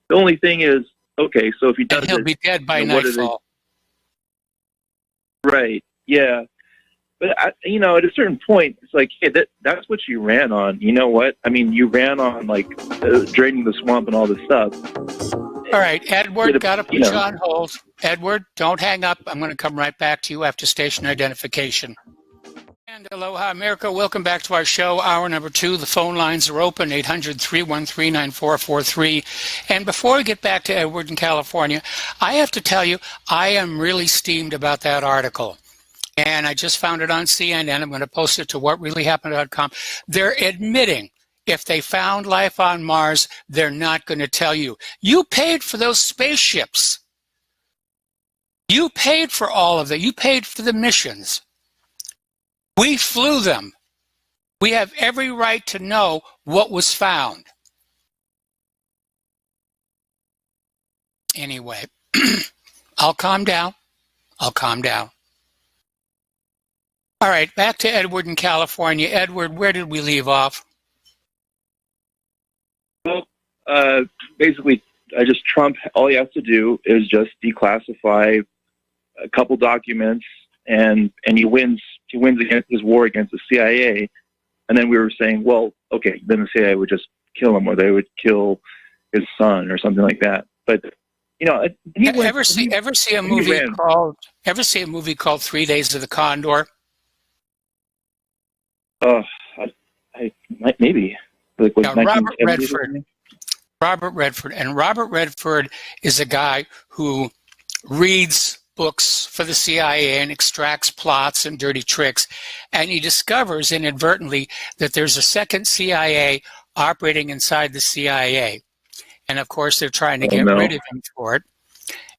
The only thing is, okay, so if he does and he'll be dead by nightfall. Right. Yeah. But, at a certain point, it's like, hey, that's what you ran on. You know what? I mean, you ran on, like, draining the swamp and all this stuff. All right, Edward, got to put you on hold. Edward, don't hang up. I'm going to come right back to you after station identification. And aloha, America. Welcome back to our show, hour number 2. The phone lines are open, 800-313-9443. And before we get back to Edward in California, I have to tell you, I am really steamed about that article. And I just found it on CNN. I'm going to post it to whatreallyhappened.com. They're admitting if they found life on Mars, they're not going to tell you. You paid for those spaceships. You paid for all of that. You paid for the missions. We flew them. We have every right to know what was found. Anyway, I'll calm down. All right, back to Edward in California. Edward, where did we leave off? Well, basically, Trump, all he has to do is just declassify a couple documents, and he wins against his war against the CIA. And then we were saying, well, okay, then the CIA would just kill him, or they would kill his son, or something like that. But ever see a movie called 3 Days of the Condor? Maybe. Like Robert Redford. And Robert Redford is a guy who reads books for the CIA and extracts plots and dirty tricks, and he discovers inadvertently that there's a second CIA operating inside the CIA. And of course, they're trying to get rid of him for it.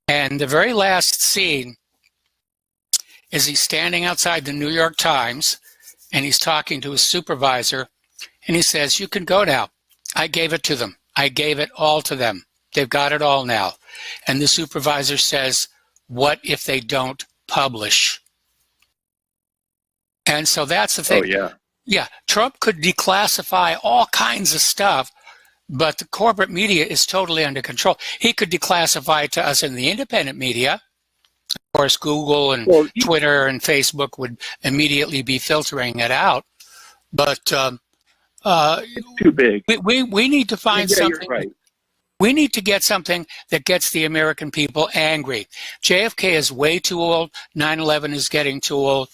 And the very last scene is he's standing outside the New York Times, and he's talking to his supervisor, and he says, you can go now. I gave it to them. I gave it all to them. They've got it all now. And the supervisor says, what if they don't publish? And so that's the thing. Oh, yeah. Yeah, Trump could declassify all kinds of stuff, but the corporate media is totally under control. He could declassify to us in the independent media. Of course, Google and Twitter and Facebook would immediately be filtering it out. But it's too big. We need to find something. You're right. We need to get something that gets the American people angry. JFK is way too old. 9/11 is getting too old.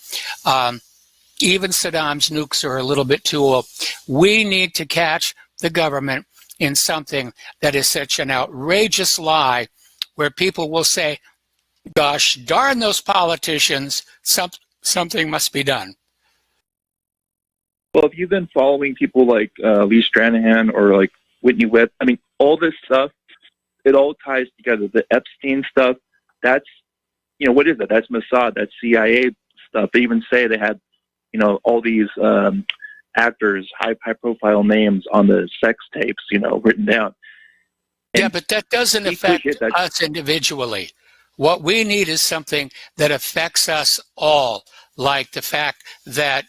Even Saddam's nukes are a little bit too old. We need to catch the government in something that is such an outrageous lie where people will say, gosh darn those politicians, something must be done. Well, if you've been following people like Lee Stranahan or like Whitney Webb, I mean, all this stuff, it all ties together. The Epstein stuff, that's, what is that? That's Mossad, that's CIA stuff. They even say they had, all these actors, high profile names on the sex tapes, written down. And yeah, but that doesn't affect us individually. What we need is something that affects us all, like the fact that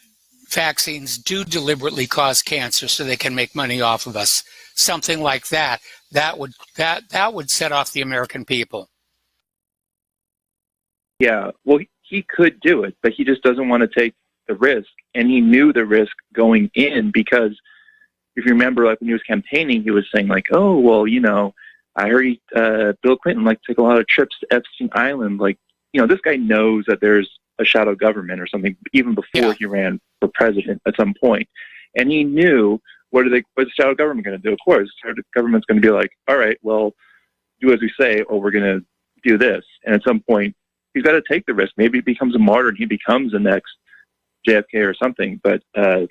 vaccines do deliberately cause cancer so they can make money off of us. Something like that. That would set off the American people. Yeah, well, he could do it, but he just doesn't want to take the risk. And he knew the risk going in because if you remember, like when he was campaigning, he was saying like, oh, well, I heard Bill Clinton took a lot of trips to Epstein Island. This guy knows that there's a shadow government or something even before he ran for president at some point. And he knew what's the shadow government going to do? Of course, the shadow government's going to be like, all right, well, do as we say, or we're going to do this. And at some point, he's got to take the risk. Maybe he becomes a martyr and he becomes the next JFK or something. But I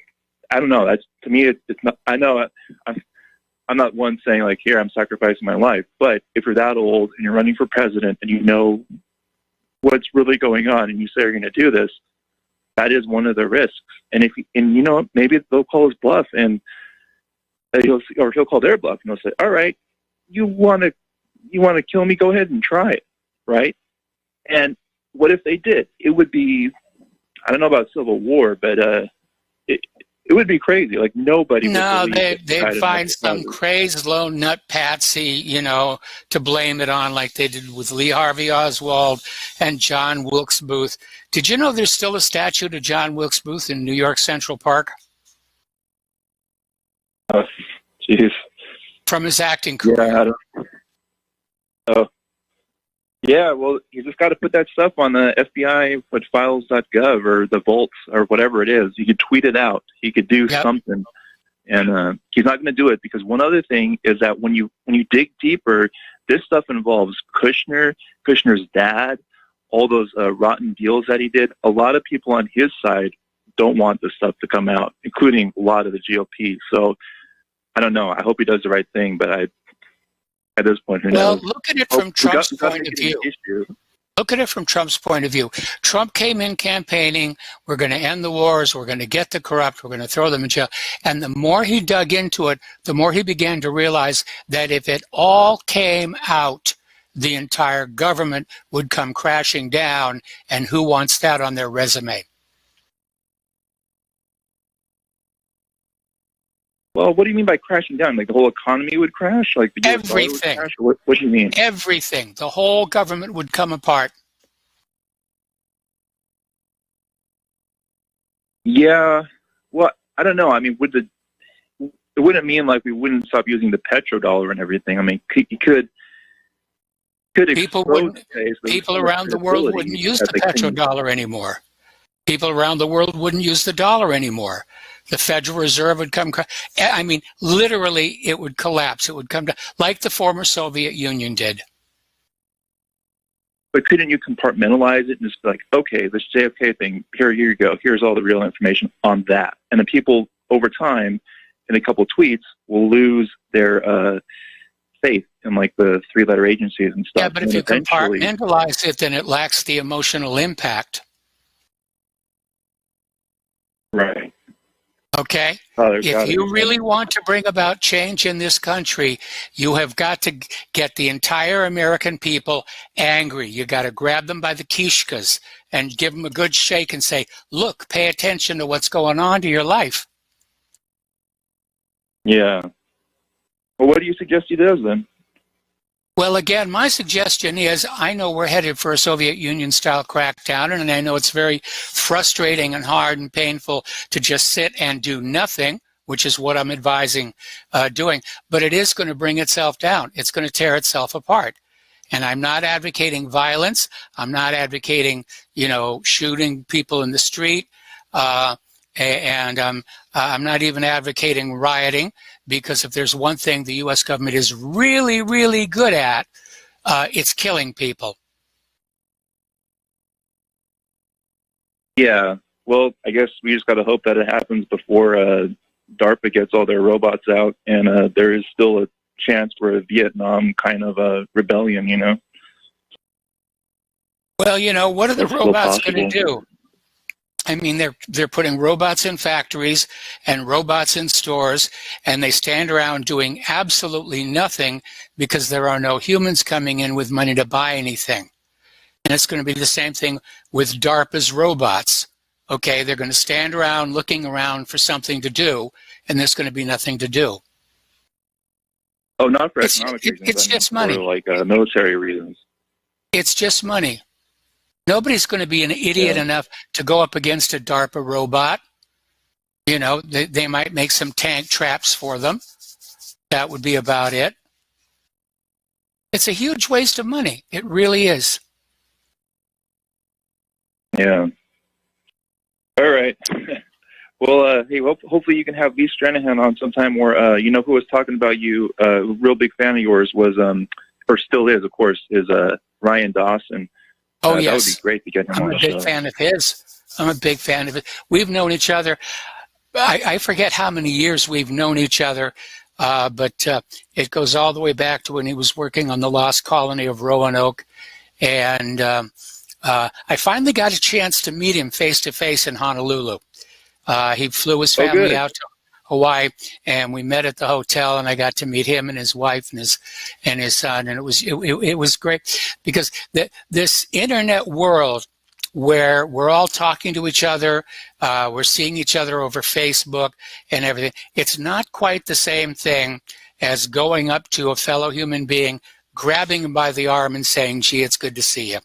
don't know. That's, to me, it's not. I know I'm not one saying like, here, I'm sacrificing my life. But if you're that old and you're running for president and you know what's really going on and you say you're going to do this, that is one of the risks. And maybe they'll call his bluff and he'll call their bluff and he'll say, all right, you want to kill me? Go ahead and try it. Right. And what if they did? It would be, I don't know about civil war, but it would be crazy. Like nobody. No, they'd find some crazed lone nut patsy, to blame it on, like they did with Lee Harvey Oswald and John Wilkes Booth. Did you know there's still a statue to John Wilkes Booth in New York Central Park? Oh, jeez. From his acting career. Yeah, I don't. Oh. Yeah, well, you just got to put that stuff on the FBI, files.gov or the vaults or whatever it is. You could tweet it out. He could do something. And he's not going to do it because one other thing is that when you dig deeper, this stuff involves Kushner's dad, all those rotten deals that he did. A lot of people on his side don't want this stuff to come out, including a lot of the GOP. So I don't know. I hope he does the right thing, but at this point, who knows? Look at it from Trump's point of view. Look at it from Trump's point of view. Trump came in campaigning, we're going to end the wars, we're going to get the corrupt, we're going to throw them in jail. And the more he dug into it, the more he began to realize that if it all came out, the entire government would come crashing down. And who wants that on their resume? Well, what do you mean by crashing down? Like the whole economy would crash? Like the US dollar would crash? What do you mean? Everything. The whole government would come apart. Yeah. Well, I don't know. I mean, it wouldn't mean like we wouldn't stop using the petrodollar and everything. I mean, you could people around the world wouldn't use the petrodollar anymore. People around the world wouldn't use the dollar anymore. The Federal Reserve would come. I mean, literally, it would collapse. It would come down like the former Soviet Union did. But couldn't you compartmentalize it and just be like, okay, this JFK thing, here you go. Here's all the real information on that. And then people over time, in a couple of tweets, will lose their faith in like the three-letter agencies and stuff. Yeah, but if you compartmentalize it, then it lacks the emotional impact. Right. Okay? If you really want to bring about change in this country, you have got to get the entire American people angry. You got to grab them by the kishkas and give them a good shake and say, look, pay attention to what's going on to your life. Yeah. Well, what do you suggest he does then? Well, again, my suggestion is I know we're headed for a Soviet Union-style crackdown, and I know it's very frustrating and hard and painful to just sit and do nothing, which is what I'm advising doing. But it is going to bring itself down. It's going to tear itself apart. And I'm not advocating violence. I'm not advocating, shooting people in the street. And I'm not even advocating rioting, because if there's one thing the U.S. government is really, really good at, it's killing people. Yeah. Well, I guess we just got to hope that it happens before DARPA gets all their robots out, and there is still a chance for a Vietnam kind of a rebellion, you know? Well, you know, what are the That's still robots going possible. to do? I mean, they're putting robots in factories and robots in stores, and they stand around doing absolutely nothing because there are no humans coming in with money to buy anything. And it's going to be the same thing with DARPA's robots. Okay, they're going to stand around looking around for something to do, and there's going to be nothing to do. Oh, not for economic reasons. It's just money. For like military reasons. It's just money. Nobody's going to be an idiot enough to go up against a DARPA robot. You know, they might make some tank traps for them. That would be about it. It's a huge waste of money. It really is. Yeah. All right. Well, hey, hopefully you can have Lee Stranahan on sometime, or you know who was talking about you, a real big fan of yours was, or still is, of course, is Ryan Dawson. Oh, yes. That would be great to get him on the show. I'm a big fan of his. I'm a big fan of it. We've known each other. I forget how many years we've known each other, but it goes all the way back to when he was working on the Lost Colony of Roanoke. And I finally got a chance to meet him face-to-face in Honolulu. He flew his family out to Hawaii, and we met at the hotel, and I got to meet him and his wife and his son, and it was great because this internet world where we're all talking to each other, we're seeing each other over Facebook and everything. It's not quite the same thing as going up to a fellow human being, grabbing him by the arm and saying, "Gee, it's good to see you."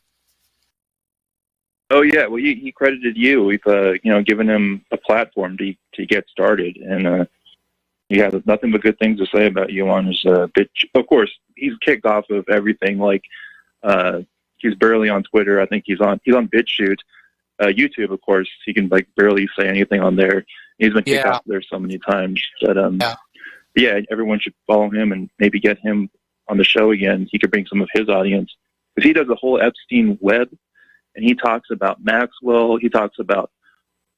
Oh yeah, well he credited you. We've given him a platform to get started, and he has nothing but good things to say about you on his bitch. Of course, he's kicked off of everything. Like he's barely on Twitter. I think he's on BitChute, YouTube. Of course, he can like barely say anything on there. He's been kicked off there so many times. But yeah, everyone should follow him and maybe get him on the show again. He could bring some of his audience because he does the whole Epstein web. And he talks about Maxwell. He talks about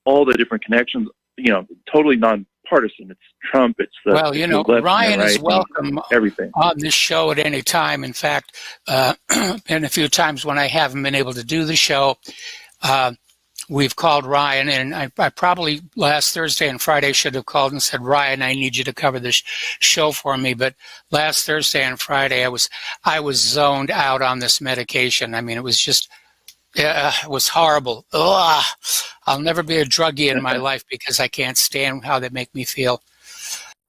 all the different connections, you know, totally nonpartisan. It's Trump. It's the well, you know, Ryan is welcome everything on this show at any time. In fact, and a few times when I haven't been able to do the show, we've called Ryan, and I probably last Thursday and Friday should have called and said, "Ryan, I need you to cover this show for me." But last Thursday and Friday, I was zoned out on this medication. I mean, it was just. It was horrible. Ugh. I'll never be a druggie in my life because I can't stand how they make me feel.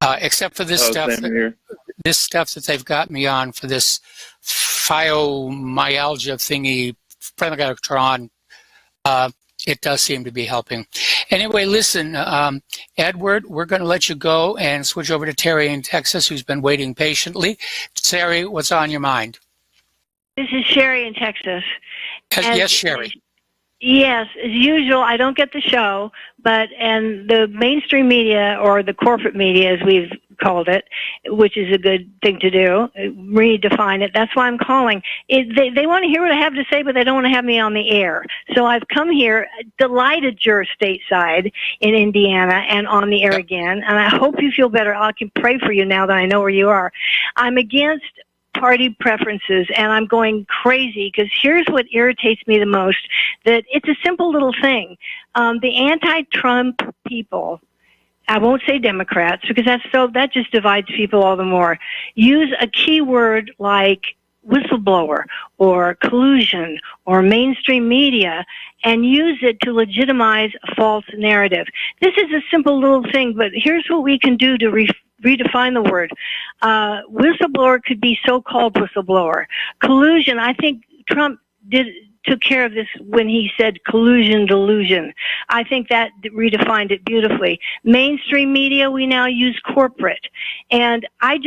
Except for this stuff that they've got me on for this fibromyalgia thingy, Phenyletron. It does seem to be helping. Anyway, listen, Edward, we're going to let you go and switch over to Terry in Texas, who's been waiting patiently. Terry, what's on your mind? This is Sherry in Texas. Yes, Sherry. Yes, as usual, I don't get the show, and the mainstream media, or the corporate media as we've called it, which is a good thing to do, redefine it. That's why I'm calling. They want to hear what I have to say, but they don't want to have me on the air. So I've come here, delighted you're stateside in Indiana and on the air again, and I hope you feel better. I can pray for you now that I know where you are. I'm against party preferences, and I'm going crazy because here's what irritates me the most, that it's a simple little thing. The anti-Trump people, I won't say Democrats because that just divides people all the more, use a keyword like whistleblower or collusion or mainstream media and use it to legitimize a false narrative. This is a simple little thing, but here's what we can do to redefine the word. Whistleblower could be so-called whistleblower. Collusion, I think Trump took care of this when he said collusion delusion. I think that redefined it beautifully. Mainstream media, we now use corporate. And I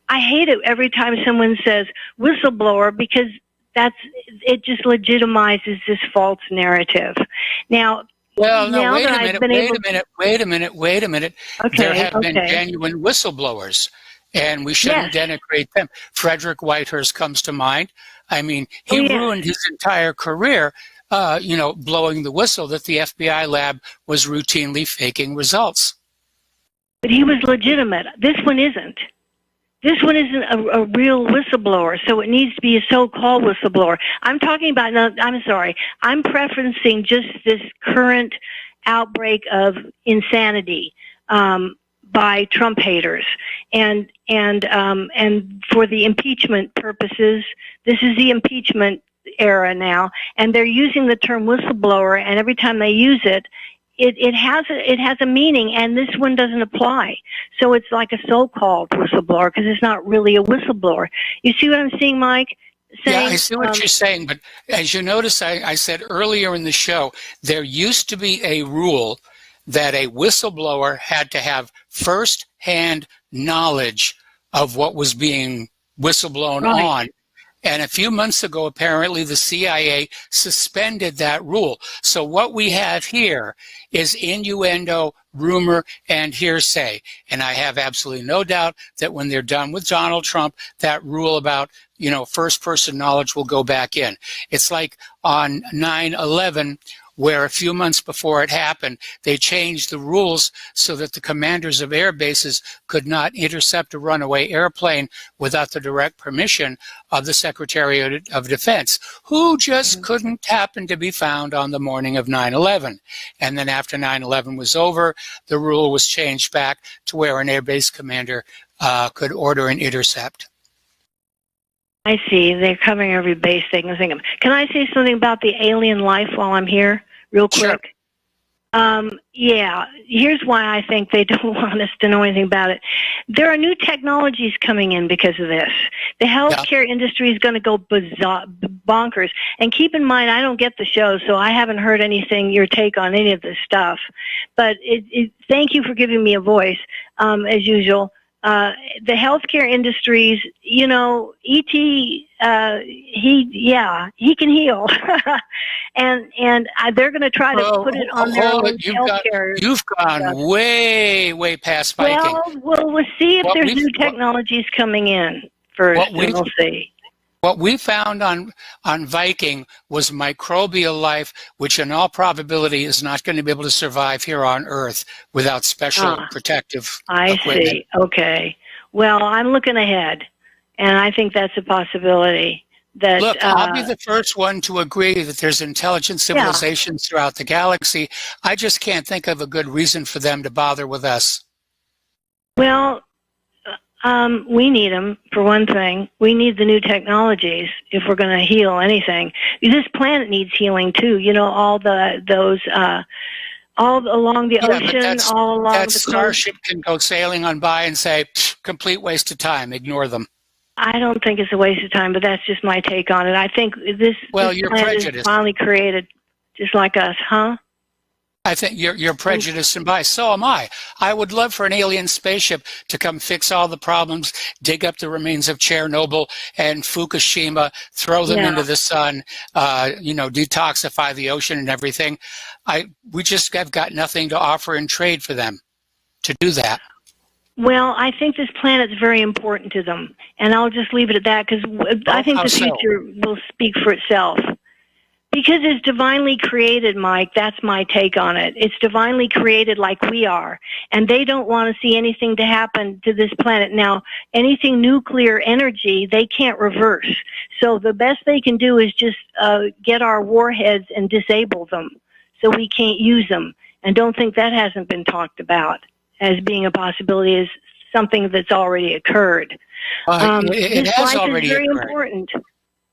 hate it every time someone says whistleblower because it just legitimizes this false narrative. Now, well, no, wait a minute. Okay, there have been genuine whistleblowers, and we shouldn't denigrate them. Frederick Whitehurst comes to mind. I mean, he ruined his entire career blowing the whistle that the FBI lab was routinely faking results. But he was legitimate. This one isn't. This one isn't a real whistleblower, so it needs to be a so-called whistleblower. I'm talking about, no, I'm sorry, I'm preferencing just this current outbreak of insanity by Trump haters. And for the impeachment purposes, this is the impeachment era now, and they're using the term whistleblower, and every time they use it, it has a meaning, and this one doesn't apply. So it's like a so-called whistleblower because it's not really a whistleblower. You see what I'm seeing, Mike? Yeah, I see what you're saying, but as you notice, I said earlier in the show, there used to be a rule that a whistleblower had to have first-hand knowledge of what was being whistleblown on. And a few months ago, apparently, the CIA suspended that rule. So what we have here is innuendo, rumor, and hearsay. And I have absolutely no doubt that when they're done with Donald Trump, that rule about, first-person knowledge will go back in. It's like on 9/11, where a few months before it happened, they changed the rules so that the commanders of air bases could not intercept a runaway airplane without the direct permission of the Secretary of Defense, who just couldn't happen to be found on the morning of 9/11. And then after 9/11 was over, the rule was changed back to where an air base commander could order an intercept. I see. They're covering every base they can think of. Can I say something about the alien life while I'm here, real quick? Sure. Yeah, here's why I think they don't want us to know anything about it. There are new technologies coming in because of this. The healthcare industry is going to go bonkers. And keep in mind, I don't get the show, so I haven't heard anything, your take on any of this stuff. But thank you for giving me a voice, as usual. The healthcare industries, E.T., he can heal. and they're going to try to put it on their own healthcare. You've gone way past Viking. Well, we'll see if there's new technologies coming in first, and we'll see. What we found on Viking was microbial life, which in all probability is not going to be able to survive here on Earth without special protective equipment. I see. Okay. Well, I'm looking ahead, and I think that's a possibility. Look, I'll be the first one to agree that there's intelligent civilizations throughout the galaxy. I just can't think of a good reason for them to bother with us. Well, we need them, for one thing. We need the new technologies if we're going to heal anything. This planet needs healing, too. All along the ocean, all along the coast. That starship can go sailing on by and say, complete waste of time, ignore them. I don't think it's a waste of time, but that's just my take on it. I think this planet is finally created just like us, huh? I think you're prejudiced and biased. So am I. I would love for an alien spaceship to come fix all the problems, dig up the remains of Chernobyl and Fukushima, throw them into the sun, detoxify the ocean and everything. We just have got nothing to offer in trade for them to do that. Well, I think this planet's very important to them, and I'll just leave it at that because I think the future will speak for itself. Because it's divinely created, Mike, that's my take on it. It's divinely created like we are, and they don't want to see anything to happen to this planet. Now, anything nuclear energy, they can't reverse. So the best they can do is just get our warheads and disable them so we can't use them. And don't think that hasn't been talked about as being a possibility, as something that's already occurred. It has already very occurred. Important.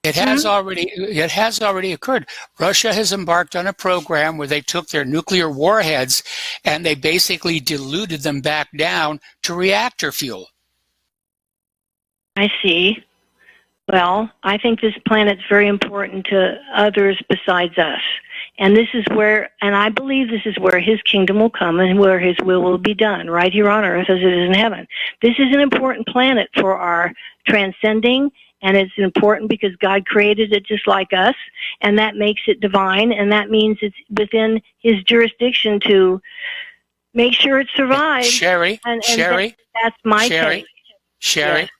It has already occurred. Russia has embarked on a program where they took their nuclear warheads and they basically diluted them back down to reactor fuel. I see. Well, I think this planet's very important to others besides us. And this is where, and I believe this is where his kingdom will come and where his will be done, right here on earth as it is in heaven. This is an important planet for our transcending, and it's important because God created it just like us, and that makes it divine, and that means it's within his jurisdiction to make sure it survives. Sherry, that's my take. Sherry, yes.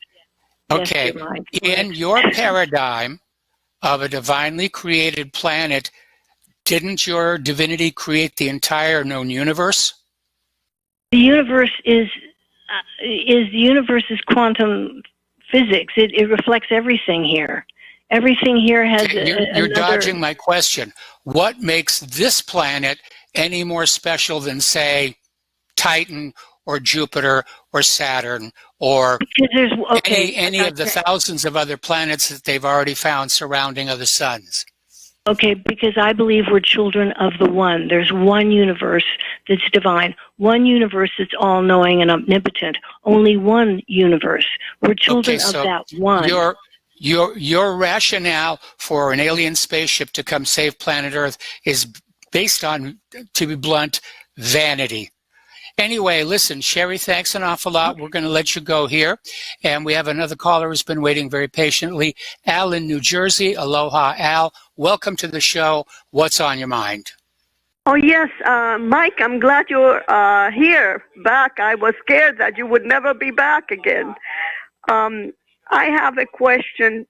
Okay, yes, in your paradigm of a divinely created planet Didn't your divinity create the entire known universe? The universe is the universe's quantum physics. It reflects everything here. Everything here has You're dodging my question. What makes this planet any more special than, say, Titan or Jupiter or Saturn or any of the thousands of other planets that they've already found surrounding other suns? Okay, because I believe we're children of the one. There's one universe that's divine, one universe that's all-knowing and omnipotent, only one universe. We're children of that one. Your rationale for an alien spaceship to come save planet Earth is based on, to be blunt, vanity. Anyway, listen, Sherry, thanks an awful lot. We're going to let you go here. And we have another caller who's been waiting very patiently. Al in New Jersey. Aloha, Al. Welcome to the show. What's on your mind? Oh, yes, Mike, I'm glad you're here, back. I was scared that you would never be back again. I have a question.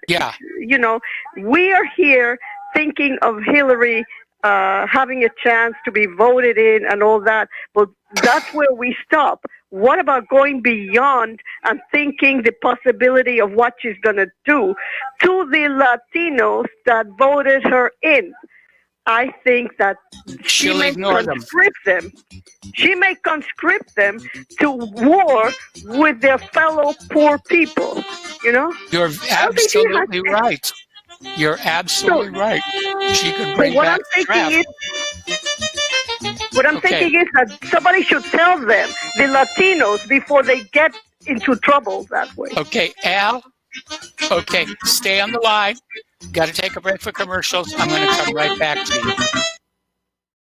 Yeah. You know, we are here thinking of Hillary having a chance to be voted in and all that, but that's where we stop. What about going beyond and thinking the possibility of what she's going to do to the Latinos that voted her in? I think that she may conscript them. She may conscript them to war with their fellow poor people, you know? You're absolutely right. You're absolutely right. She could bring back the draft. What I'm thinking is that somebody should tell them, the Latinos, before they get into trouble that way. Okay, Al. Okay, stay on the line. Got to take a break for commercials. I'm going to come right back to you.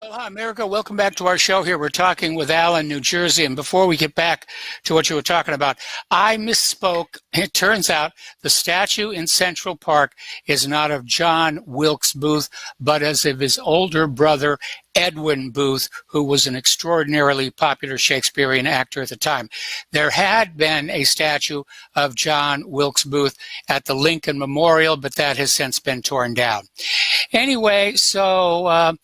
Aloha, America. Welcome back to our show here. We're talking with Al in New Jersey. And before we get back to what you were talking about, I misspoke. It turns out the statue in Central Park is not of John Wilkes Booth, but as of his older brother, Edwin Booth, who was an extraordinarily popular Shakespearean actor at the time. There had been a statue of John Wilkes Booth at the Lincoln Memorial, but that has since been torn down. Anyway, so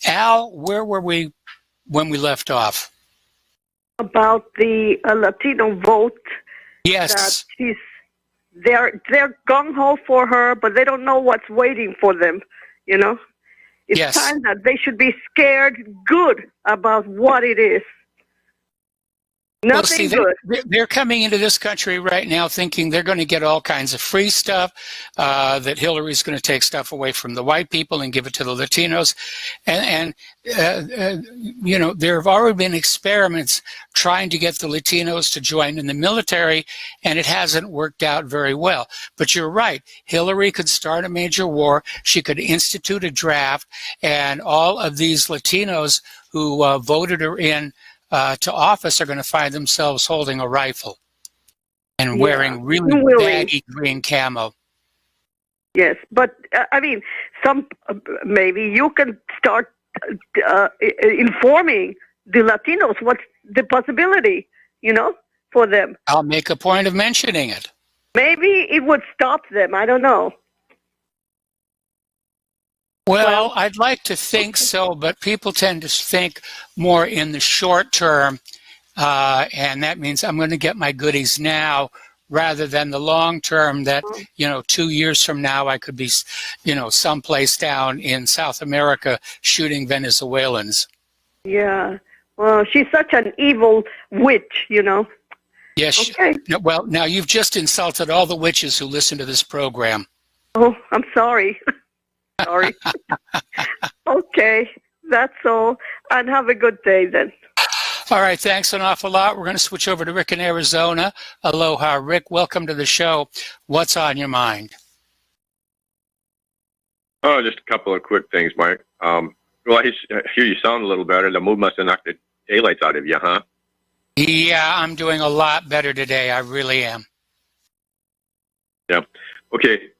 Al, where were we when we left off? About the Latino vote. Yes. That they're gung-ho for her, but they don't know what's waiting for them, you know? It's time that they should be scared good about what it is. Nothing good. They're coming into this country right now thinking they're going to get all kinds of free stuff, that Hillary's going to take stuff away from the white people and give it to the Latinos. And you know, there have already been experiments trying to get the Latinos to join in the military, and it hasn't worked out very well. But you're right. Hillary could start a major war. She could institute a draft, and all of these Latinos who voted her in to office are going to find themselves holding a rifle and wearing really baggy green camo. Yes, but I mean, maybe you can start informing the Latinos what's the possibility, you know, for them. I'll make a point of mentioning it. Maybe it would stop them. I don't know. Well, I'd like to think so, but people tend to think more in the short term, and that means I'm going to get my goodies now rather than the long term that, you know, 2 years from now I could be, you know, someplace down in South America shooting Venezuelans. Yeah. Well, she's such an evil witch, you know. Yes. Okay. Well, now you've just insulted all the witches who listen to this program. Oh, I'm sorry. Sorry. Okay, that's all. And have a good day then. All right, thanks an awful lot. We're going to switch over to Rick in Arizona. Aloha, Rick. Welcome to the show. What's on your mind? Oh, just a couple of quick things, Mike. Well, I hear you sound a little better. The move must have knocked the daylights out of you, huh? Yeah, I'm doing a lot better today. I really am. Yeah. Okay.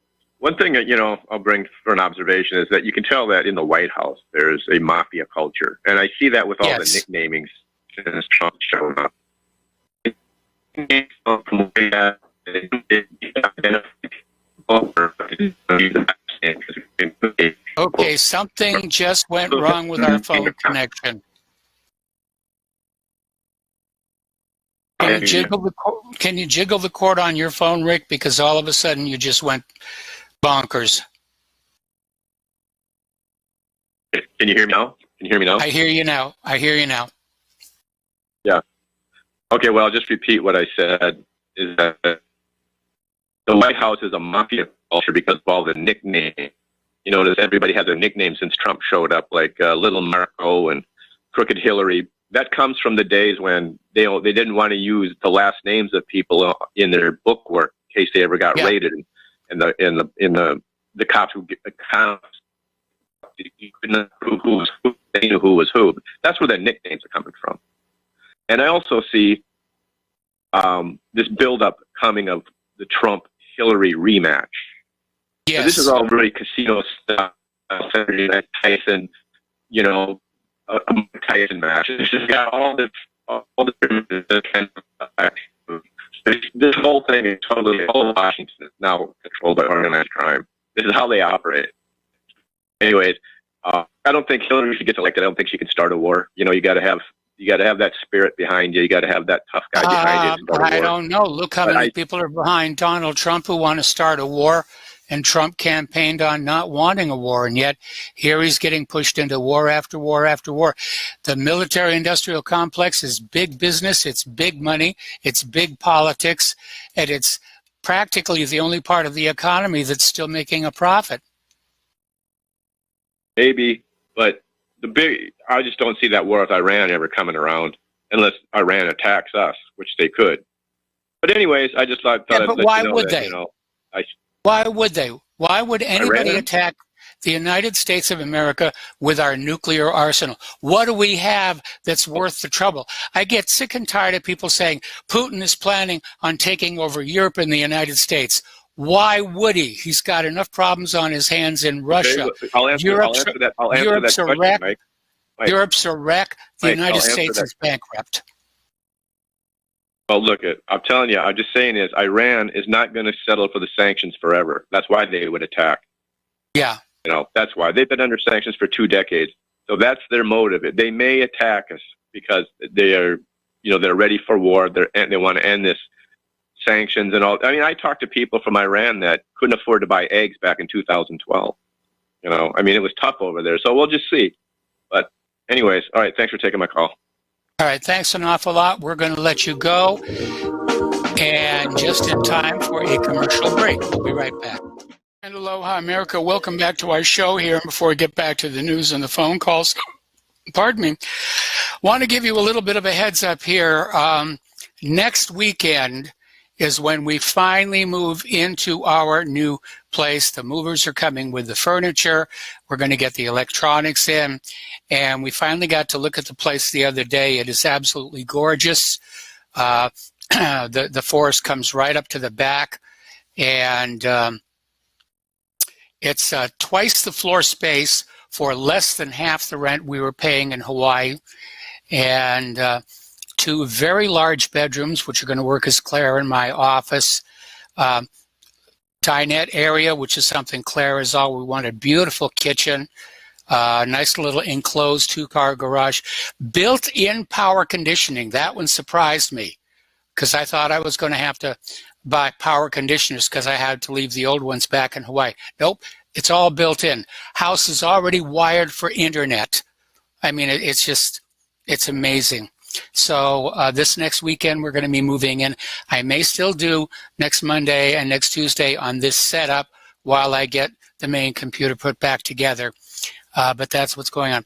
One thing that, you know, I'll bring for an observation is that you can tell that in the White House there's a mafia culture. And I see that with all the nicknamings since Trump showed up. Okay, something just went wrong with our phone connection. Can you jiggle the cord on your phone, Rick? Because all of a sudden you just went bonkers. Can you hear me now? Can you hear me now? I hear you now. I hear you now. Yeah. Okay, well, I'll just repeat what I said, is that the White House is a mafia culture because of all the nicknames. You notice everybody has a nickname since Trump showed up, like Little Marco and Crooked Hillary. That comes from the days when they didn't want to use the last names of people in their book work in case they ever got raided, and the cops who get the cops, you couldn't prove who was who. They knew who was who. That's where the nicknames are coming from. And I also see this buildup coming of the Trump-Hillary rematch. Yes. So this is all really casino stuff. Tyson, you know, a Tyson match. It's just got all the kind of this whole thing is totally, all of Washington is now controlled by organized crime. This is how they operate. Anyways, I don't think Hillary should get elected. I don't think she can start a war. You know, you got to have that spirit behind you. You got to have that tough guy behind you. I don't know. Look how many people are behind Donald Trump who want to start a war, and Trump campaigned on not wanting a war, and yet here he's getting pushed into war after war after war. The military-industrial complex is big business. It's big money. It's big politics, and it's practically the only part of the economy that's still making a profit. Maybe, but I just don't see that war with Iran ever coming around unless Iran attacks us, which they could. But anyways, I just thought I'd let why you know would that, they? you know, Why would they? Why would anybody Iran? attack the United States of America with our nuclear arsenal? What do we have that's worth the trouble? I get sick and tired of people saying Putin is planning on taking over Europe and the United States. Why would he? He's got enough problems on his hands in Russia. Okay, I'll answer that question, Mike. Europe's a wreck. The United States is bankrupt. Well, look, I'm telling you, I'm just saying is Iran is not going to settle for the sanctions forever. That's why they would attack. Yeah. You know, that's why. They've been under sanctions for 2 decades. So that's their motive. They may attack us because they are, you know, they're ready for war. They want to end this sanctions and all. I mean, I talked to people from Iran that couldn't afford to buy eggs back in 2012. You know, I mean, it was tough over there. So we'll just see. But anyways, all right, thanks for taking my call. All right, thanks an awful lot. We're going to let you go. And just in time for a commercial break. We'll be right back. And aloha, America. Welcome back to our show here. Before we get back to the news and the phone calls, pardon me, want to give you a little bit of a heads up here. Next weekend is when we finally move into our new place. The movers are coming with the furniture. We're going to get the electronics in. And we finally got to look at the place the other day. It is absolutely gorgeous. The forest comes right up to the back. And it's twice the floor space for less than half the rent we were paying in Hawaii. And 2 very large bedrooms, which are going to work as Claire and my office. Dinette area, which is something Claire is all. We wanted. Beautiful kitchen. Nice little enclosed 2-car garage. Built-in power conditioning. That one surprised me because I thought I was going to have to buy power conditioners because I had to leave the old ones back in Hawaii. Nope, it's all built in. House is already wired for internet. I mean, it's amazing. So this next weekend, we're going to be moving in. I may still do next Monday and next Tuesday on this setup while I get the main computer put back together. But that's what's going on.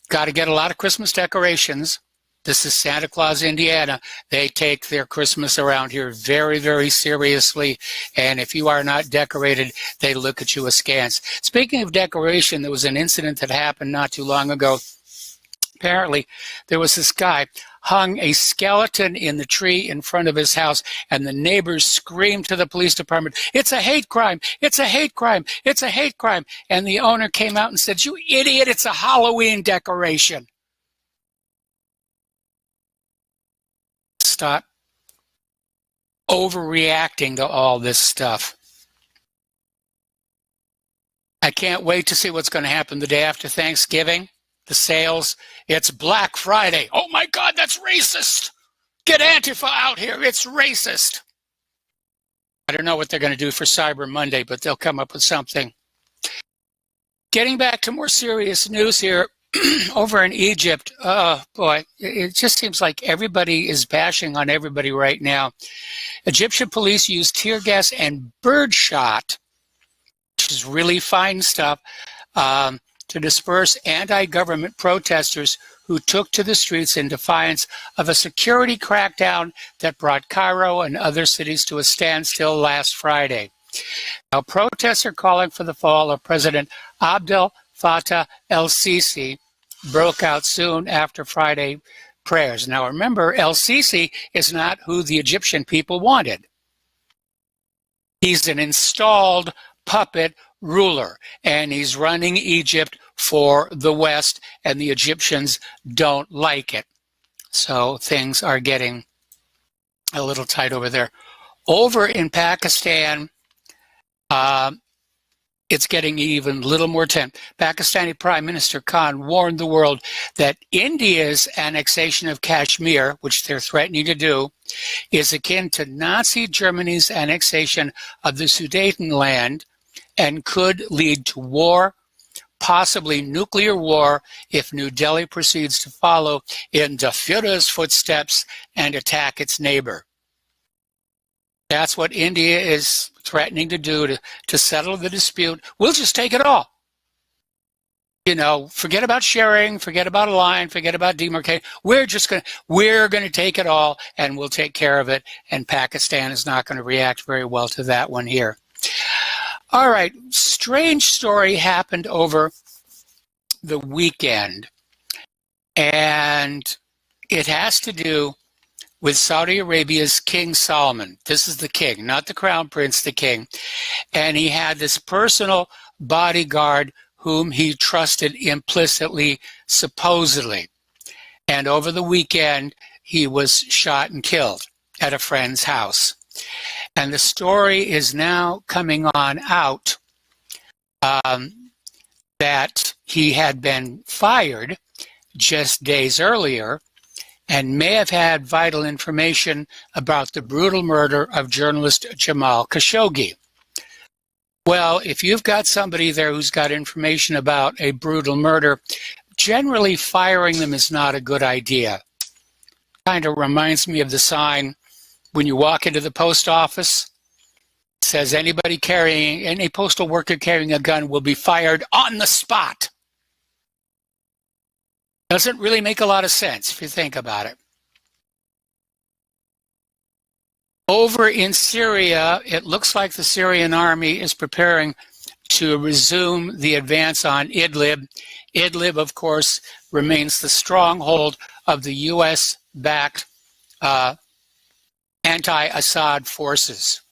Got to get a lot of Christmas decorations. This is Santa Claus, Indiana. They take their Christmas around here very, very seriously. And if you are not decorated, they look at you askance. Speaking of decoration, there was an incident that happened not too long ago. Apparently, there was this guy hung a skeleton in the tree in front of his house, and the neighbors screamed to the police department, "It's a hate crime! It's a hate crime! It's a hate crime!" And the owner came out and said, "You idiot, it's a Halloween decoration." Stop overreacting to all this stuff. I can't wait to see what's going to happen the day after Thanksgiving. The sales. It's Black Friday. Oh my God, that's racist. Get Antifa out here. It's racist. I don't know what they're going to do for Cyber Monday, but they'll come up with something. Getting back to more serious news here, over in Egypt, oh boy, it just seems like everybody is bashing on everybody right now. Egyptian police used tear gas and birdshot, which is really fine stuff, to disperse anti-government protesters who took to the streets in defiance of a security crackdown that brought Cairo and other cities to a standstill last Friday. Now, protests are calling for the fall of President Abdel Fattah el-Sisi broke out soon after Friday prayers. Now, remember, el-Sisi is not who the Egyptian people wanted. He's an installed puppet ruler, and he's running Egypt for the West, and the Egyptians don't like it. So things are getting a little tight over there. Over in Pakistan, it's getting even a little more tense. Pakistani Prime Minister Khan warned the world that India's annexation of Kashmir, which they're threatening to do, is akin to Nazi Germany's annexation of the Sudetenland and could lead to war, possibly nuclear war, if New Delhi proceeds to follow in the Führer's footsteps and attack its neighbor. That's what India is threatening to do to settle the dispute. We'll just take it all. You know, forget about sharing, forget about a line, forget about demarcation. We're going to take it all, and we'll take care of it. And Pakistan is not going to react very well to that one here. All right, strange story happened over the weekend, and it has to do with Saudi Arabia's King Solomon. This is the king, not the crown prince, the king. And he had this personal bodyguard whom he trusted implicitly, supposedly. And over the weekend, he was shot and killed at a friend's house. And the story is now coming on out that he had been fired just days earlier and may have had vital information about the brutal murder of journalist Jamal Khashoggi. Well, if you've got somebody there who's got information about a brutal murder, generally firing them is not a good idea. Kind of reminds me of the sign when you walk into the post office. It says any postal worker carrying a gun will be fired on the spot. Doesn't really make a lot of sense if you think about it. Over in Syria, it looks like the Syrian army is preparing to resume the advance on Idlib. Idlib, of course, remains the stronghold of the U.S.-backed anti-Assad forces.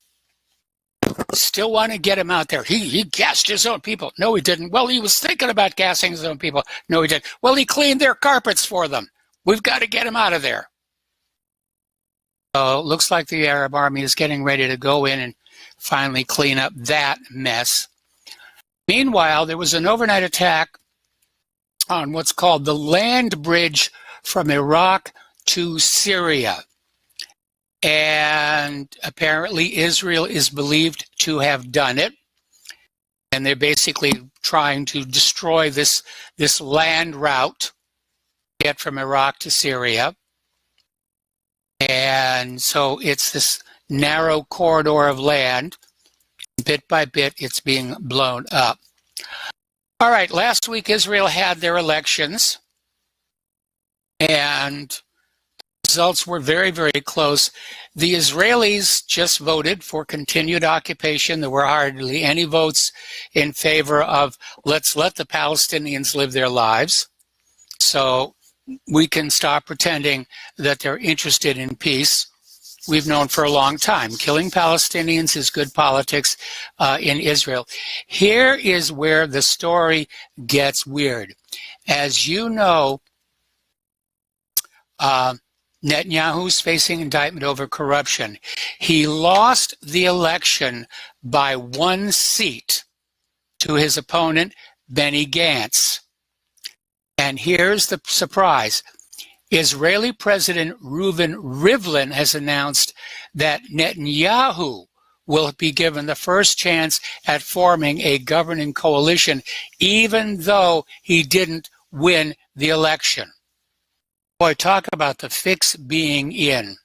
Still want to get him out there. He gassed his own people. No, he didn't. Well, he was thinking about gassing his own people. No, he didn't. Well, he cleaned their carpets for them. We've got to get him out of there. So it looks like the Arab army is getting ready to go in and finally clean up that mess. Meanwhile, there was an overnight attack on what's called the land bridge from Iraq to Syria. And apparently Israel is believed to have done it. And they're basically trying to destroy this land route, get from Iraq to Syria. And so it's this narrow corridor of land. Bit by bit, it's being blown up. All right, last week Israel had their elections. And results were very, very close. The Israelis just voted for continued occupation. There were hardly any votes in favor of let's let the Palestinians live their lives. So we can stop pretending that they're interested in peace. We've known for a long time killing Palestinians is good politics in Israel. Here is where the story gets weird. As you know, Netanyahu's facing indictment over corruption. He lost the election by 1 seat to his opponent, Benny Gantz. And here's the surprise. Israeli President Reuven Rivlin has announced that Netanyahu will be given the first chance at forming a governing coalition, even though he didn't win the election. Boy, talk about the fix being in.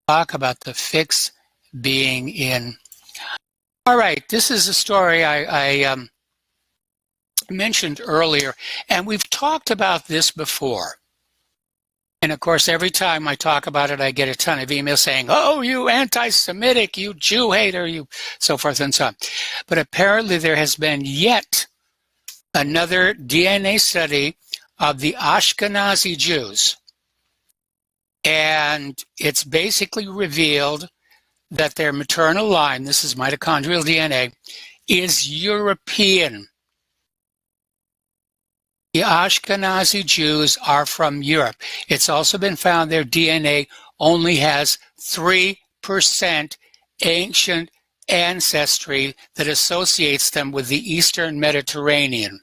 Talk about the fix being in. All right, this is a story I mentioned earlier, and we've talked about this before. And of course, every time I talk about it, I get a ton of emails saying, oh, you anti-Semitic, you Jew hater, you so forth and so on. But apparently there has been yet another DNA study of the Ashkenazi Jews. And it's basically revealed that their maternal line, this is mitochondrial DNA, is European. The Ashkenazi Jews are from Europe. It's also been found their DNA only has 3% ancient ancestry that associates them with the Eastern Mediterranean,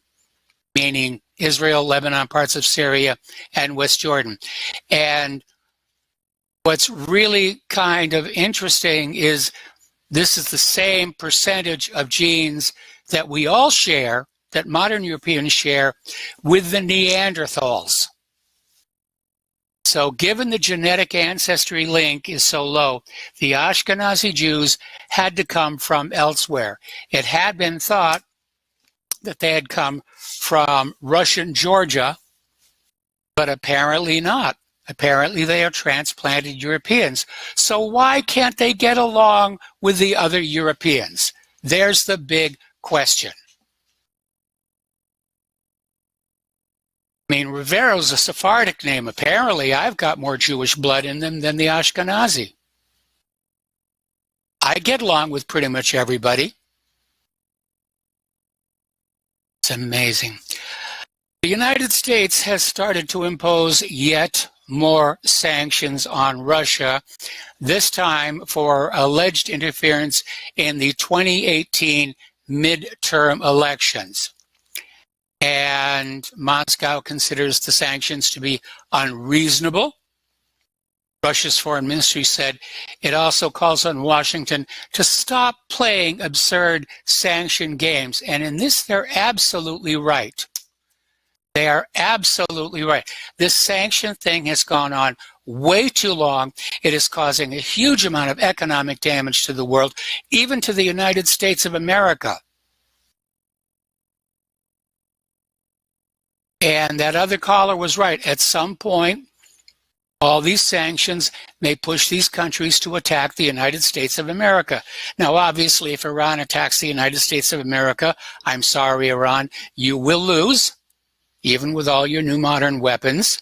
meaning Israel, Lebanon, parts of Syria, and West Jordan. And what's really kind of interesting is this is the same percentage of genes that we all share, that modern Europeans share, with the Neanderthals. So given the genetic ancestry link is so low, the Ashkenazi Jews had to come from elsewhere. It had been thought that they had come from Russian Georgia, but apparently not. Apparently they are transplanted Europeans. So why can't they get along with the other Europeans? There's the big question. I mean, Rivero's a Sephardic name. Apparently, I've got more Jewish blood in them than the Ashkenazi. I get along with pretty much everybody. It's amazing. The United States has started to impose yet more sanctions on Russia, this time for alleged interference in the 2018 midterm elections. And Moscow considers the sanctions to be unreasonable. Russia's foreign ministry said it also calls on Washington to stop playing absurd sanction games. And in this, they're absolutely right. They are absolutely right. This sanction thing has gone on way too long. It is causing a huge amount of economic damage to the world, even to the United States of America. And that other caller was right. At some point, all these sanctions may push these countries to attack the United States of America. Now, obviously, if Iran attacks the United States of America, I'm sorry, Iran, you will lose, even with all your new modern weapons.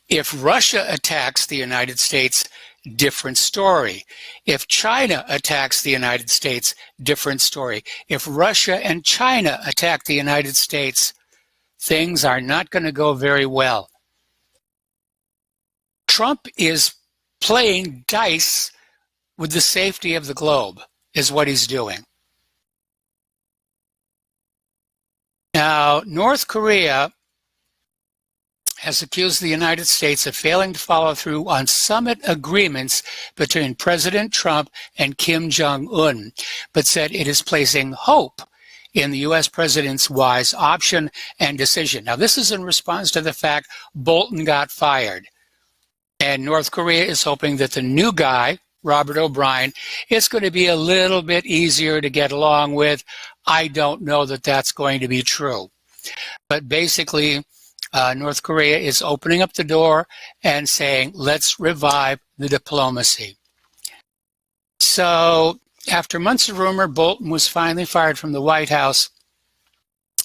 If Russia attacks the United States, different story. If China attacks the United States, different story. If Russia and China attack the United States, things are not going to go very well. Trump is playing dice with the safety of the globe, is what he's doing. Now, North Korea has accused the United States of failing to follow through on summit agreements between President Trump and Kim Jong-un, but said it is placing hope in the U.S. president's wise option and decision. Now, this is in response to the fact Bolton got fired. And North Korea is hoping that the new guy, Robert O'Brien, is going to be a little bit easier to get along with. I don't know that that's going to be true. But basically, North Korea is opening up the door and saying, let's revive the diplomacy. So after months of rumor, Bolton was finally fired from the White House.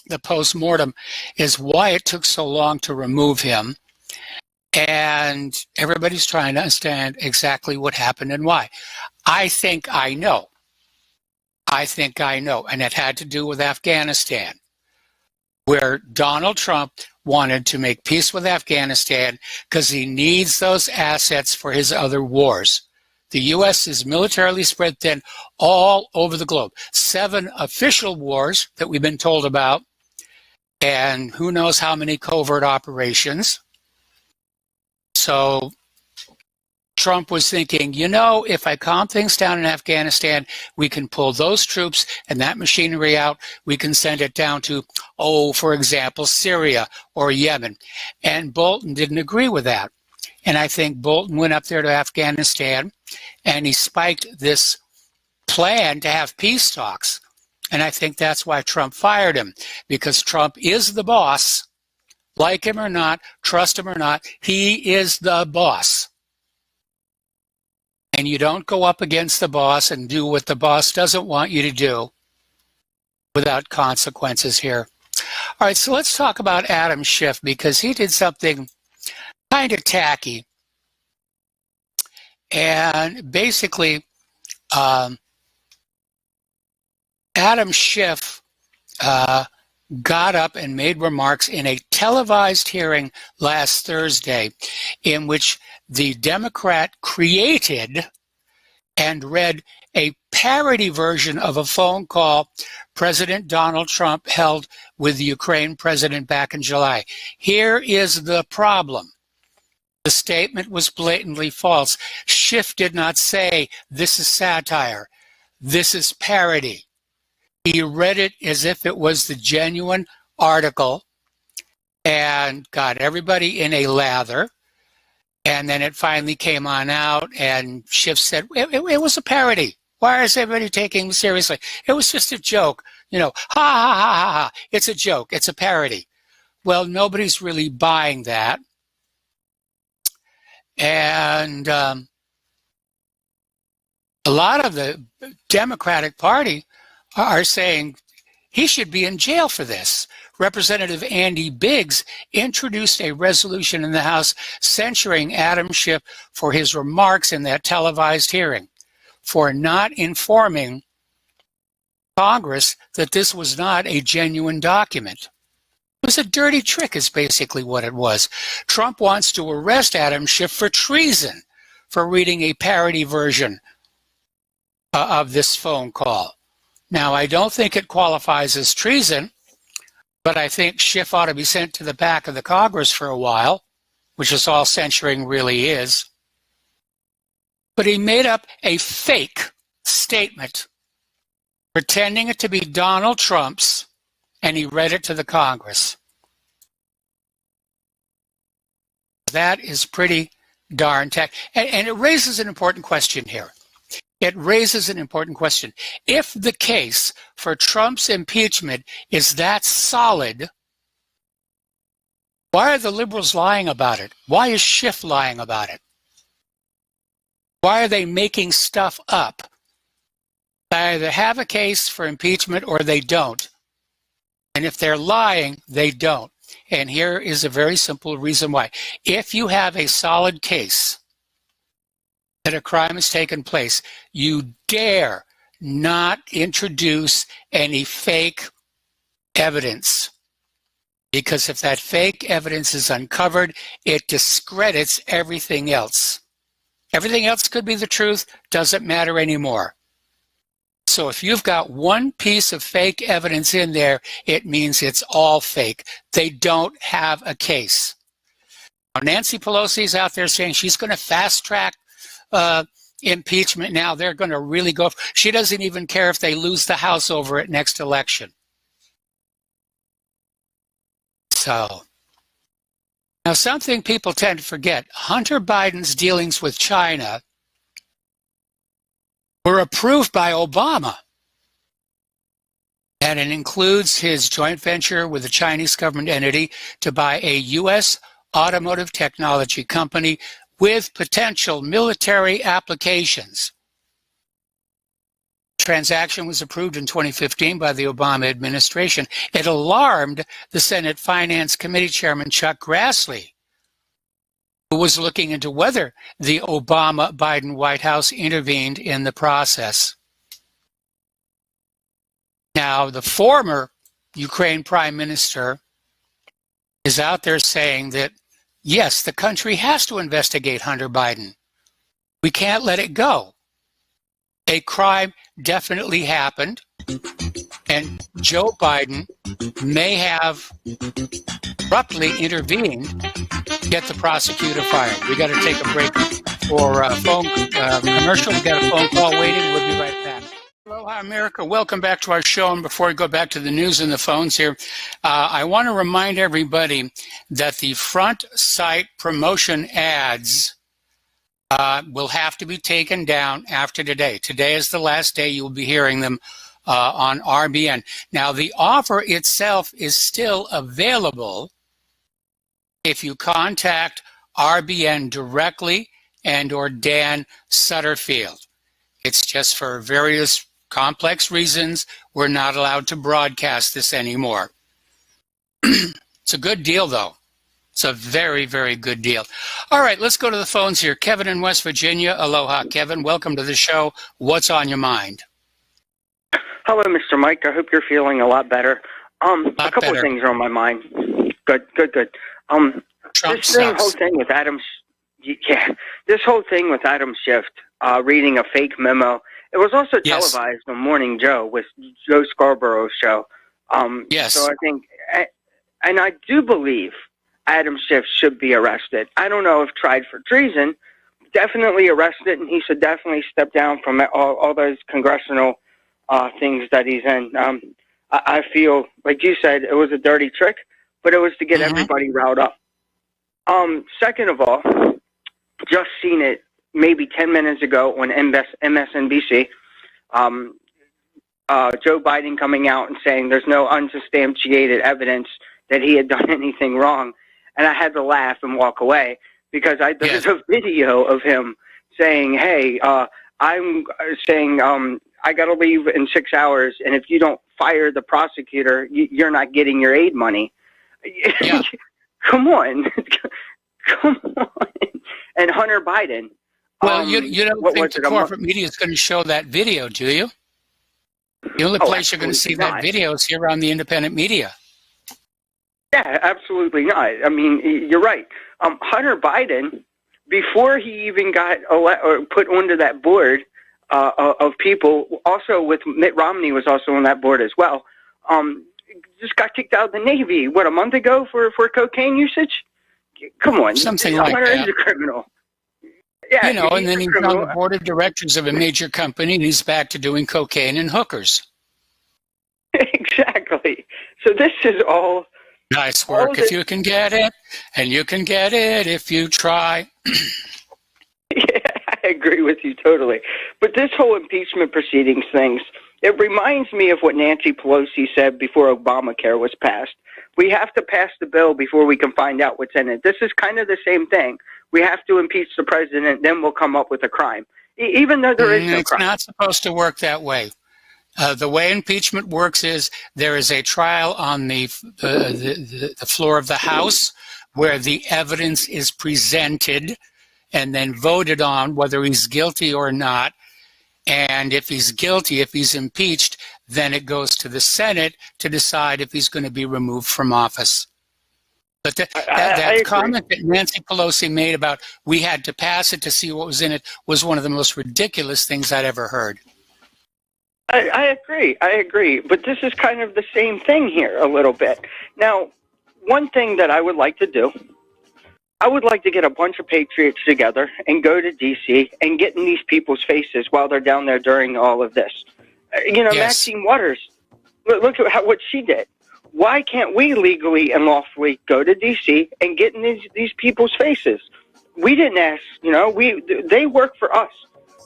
The post-mortem is why it took so long to remove him. And everybody's trying to understand exactly what happened and why. I think I know. And it had to do with Afghanistan, where Donald Trump wanted to make peace with Afghanistan because he needs those assets for his other wars. The U.S. is militarily spread thin all over the globe. 7 official wars that we've been told about, and who knows how many covert operations. So Trump was thinking, you know, if I calm things down in Afghanistan, we can pull those troops and that machinery out. We can send it down to, for example, Syria or Yemen. And Bolton didn't agree with that. And I think Bolton went up there to Afghanistan and he spiked this plan to have peace talks. And I think that's why Trump fired him, because Trump is the boss. Like him or not, trust him or not, he is the boss. And you don't go up against the boss and do what the boss doesn't want you to do without consequences here. All right, so let's talk about Adam Schiff, because he did something kind of tacky. And basically, Adam Schiff got up and made remarks in a televised hearing last Thursday in which the Democrat created and read a parody version of a phone call President Donald Trump held with the Ukraine president back in July. Here is the problem. The statement was blatantly false. Schiff did not say, this is satire, this is parody. He read it as if it was the genuine article and got everybody in a lather. And then it finally came on out and Schiff said, it was a parody. Why is everybody taking me seriously? It was just a joke. You know, ha, ha, ha, ha, ha. It's a joke. It's a parody. Well, nobody's really buying that. And a lot of the Democratic Party are saying he should be in jail for this. Representative Andy Biggs introduced a resolution in the House censuring Adam Schiff for his remarks in that televised hearing, for not informing Congress that this was not a genuine document. It was a dirty trick is basically what it was. Trump wants to arrest Adam Schiff for treason for reading a parody version of this phone call. Now, I don't think it qualifies as treason, but I think Schiff ought to be sent to the back of the Congress for a while, which is all censuring really is. But he made up a fake statement, pretending it to be Donald Trump's, and he read it to the Congress. That is pretty darn tech. And it raises an important question here. It raises an important question. If the case for Trump's impeachment is that solid, why are the liberals lying about it? Why is Schiff lying about it? Why are they making stuff up? They either have a case for impeachment or they don't. And if they're lying, they don't. And here is a very simple reason why. If you have a solid case that a crime has taken place, you dare not introduce any fake evidence. Because if that fake evidence is uncovered, it discredits everything else. Everything else could be the truth, doesn't matter anymore. So if you've got one piece of fake evidence in there, it means it's all fake. They don't have a case. Now, Nancy Pelosi is out there saying she's going to fast track impeachment now. They're going to really go. She doesn't even care if they lose the House over it next election. So, now something people tend to forget, Hunter Biden's dealings with China were approved by Obama. And it includes his joint venture with a Chinese government entity to buy a U.S. automotive technology company with potential military applications. The transaction was approved in 2015 by the Obama administration. It alarmed the Senate Finance Committee Chairman Chuck Grassley, who was looking into whether the Obama-Biden White House intervened in the process. Now, the former Ukraine Prime Minister is out there saying that, yes, the country has to investigate Hunter Biden. We can't let it go. A crime definitely happened, and Joe Biden may have abruptly intervened to get the prosecutor fired. We got to take a break for a phone commercial. We got a phone call waiting. We'll be right back. Aloha, America. Welcome back to our show. And before we go back to the news and the phones here, I want to remind everybody that the front site promotion ads will have to be taken down after today. Today is the last day you will be hearing them on RBN. Now, the offer itself is still available if you contact RBN directly and or Dan Sutterfield. It's just for various complex reasons we're not allowed to broadcast this anymore. It's a good deal, though. It's a very, very good deal. All right, let's go to the phones here. Kevin in West Virginia. Aloha, Kevin. Welcome to the show. What's on your mind? Hello, Mr. Mike. I hope you're feeling a lot better. A couple of things are on my mind. Good. Trump this whole thing with Adam Schiff reading a fake memo. It was also televised on Morning Joe with Joe Scarborough's show. Yes. So I think, and I do believe Adam Schiff should be arrested. I don't know if tried for treason, definitely arrested, and he should definitely step down from all those congressional things that he's in. I feel, like you said, it was a dirty trick, but it was to get everybody riled up. Second of all, just seen it maybe 10 minutes ago on MSNBC, Joe Biden coming out and saying there's no unsubstantiated evidence that he had done anything wrong. And I had to laugh and walk away because there's a video of him saying, hey, I'm saying I got to leave in 6 hours, and if you don't fire the prosecutor, you're not getting your aid money. Yeah. Come on. And Hunter Biden. Well, you don't think the corporate media is going to show that video, do you? The only place you're going to see that video is here on the independent media. Yeah, absolutely not. I mean, you're right. Hunter Biden, before he even got put onto that board of people, also with Mitt Romney was also on that board as well, just got kicked out of the Navy, a month ago for cocaine usage? Come on. Something like Hunter that. is a criminal. Yeah, and then he's on the board of directors of a major company, and he's back to doing cocaine and hookers. Exactly. So this is all... Nice work if you can get it, and you can get it if you try. Yeah, I agree with you totally. But this whole impeachment proceedings things, it reminds me of what Nancy Pelosi said before Obamacare was passed. We have to pass the bill before we can find out what's in it. This is kind of the same thing. We have to impeach the president, then we'll come up with a crime, even though there is no crime. It's not supposed to work that way. The way impeachment works is there is a trial on the floor of the House where the evidence is presented and then voted on whether he's guilty or not. And if he's guilty, if he's impeached, then it goes to the Senate to decide if he's going to be removed from office. But that comment that Nancy Pelosi made about we had to pass it to see what was in it was one of the most ridiculous things I'd ever heard. I agree. But this is kind of the same thing here a little bit. Now, one thing that I would like to do, I would like to get a bunch of patriots together and go to D.C. and get in these people's faces while they're down there during all of this. Maxine Waters, look at what she did. Why can't we legally and lawfully go to D.C. and get in these people's faces? We didn't ask, they work for us.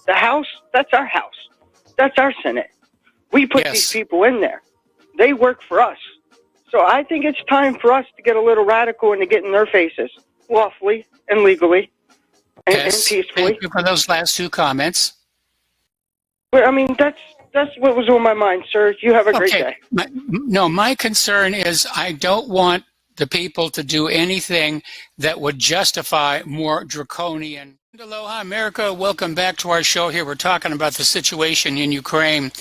The House, that's our House. That's our Senate. We put these people in there. They work for us. So I think it's time for us to get a little radical and to get in their faces, lawfully and legally and peacefully. Thank you for those last two comments. But, I mean, that's what was on my mind, sir. You have a great day. My concern is I don't want the people to do anything that would justify more draconian. Aloha, America. Welcome back to our show here. We're talking about the situation in Ukraine.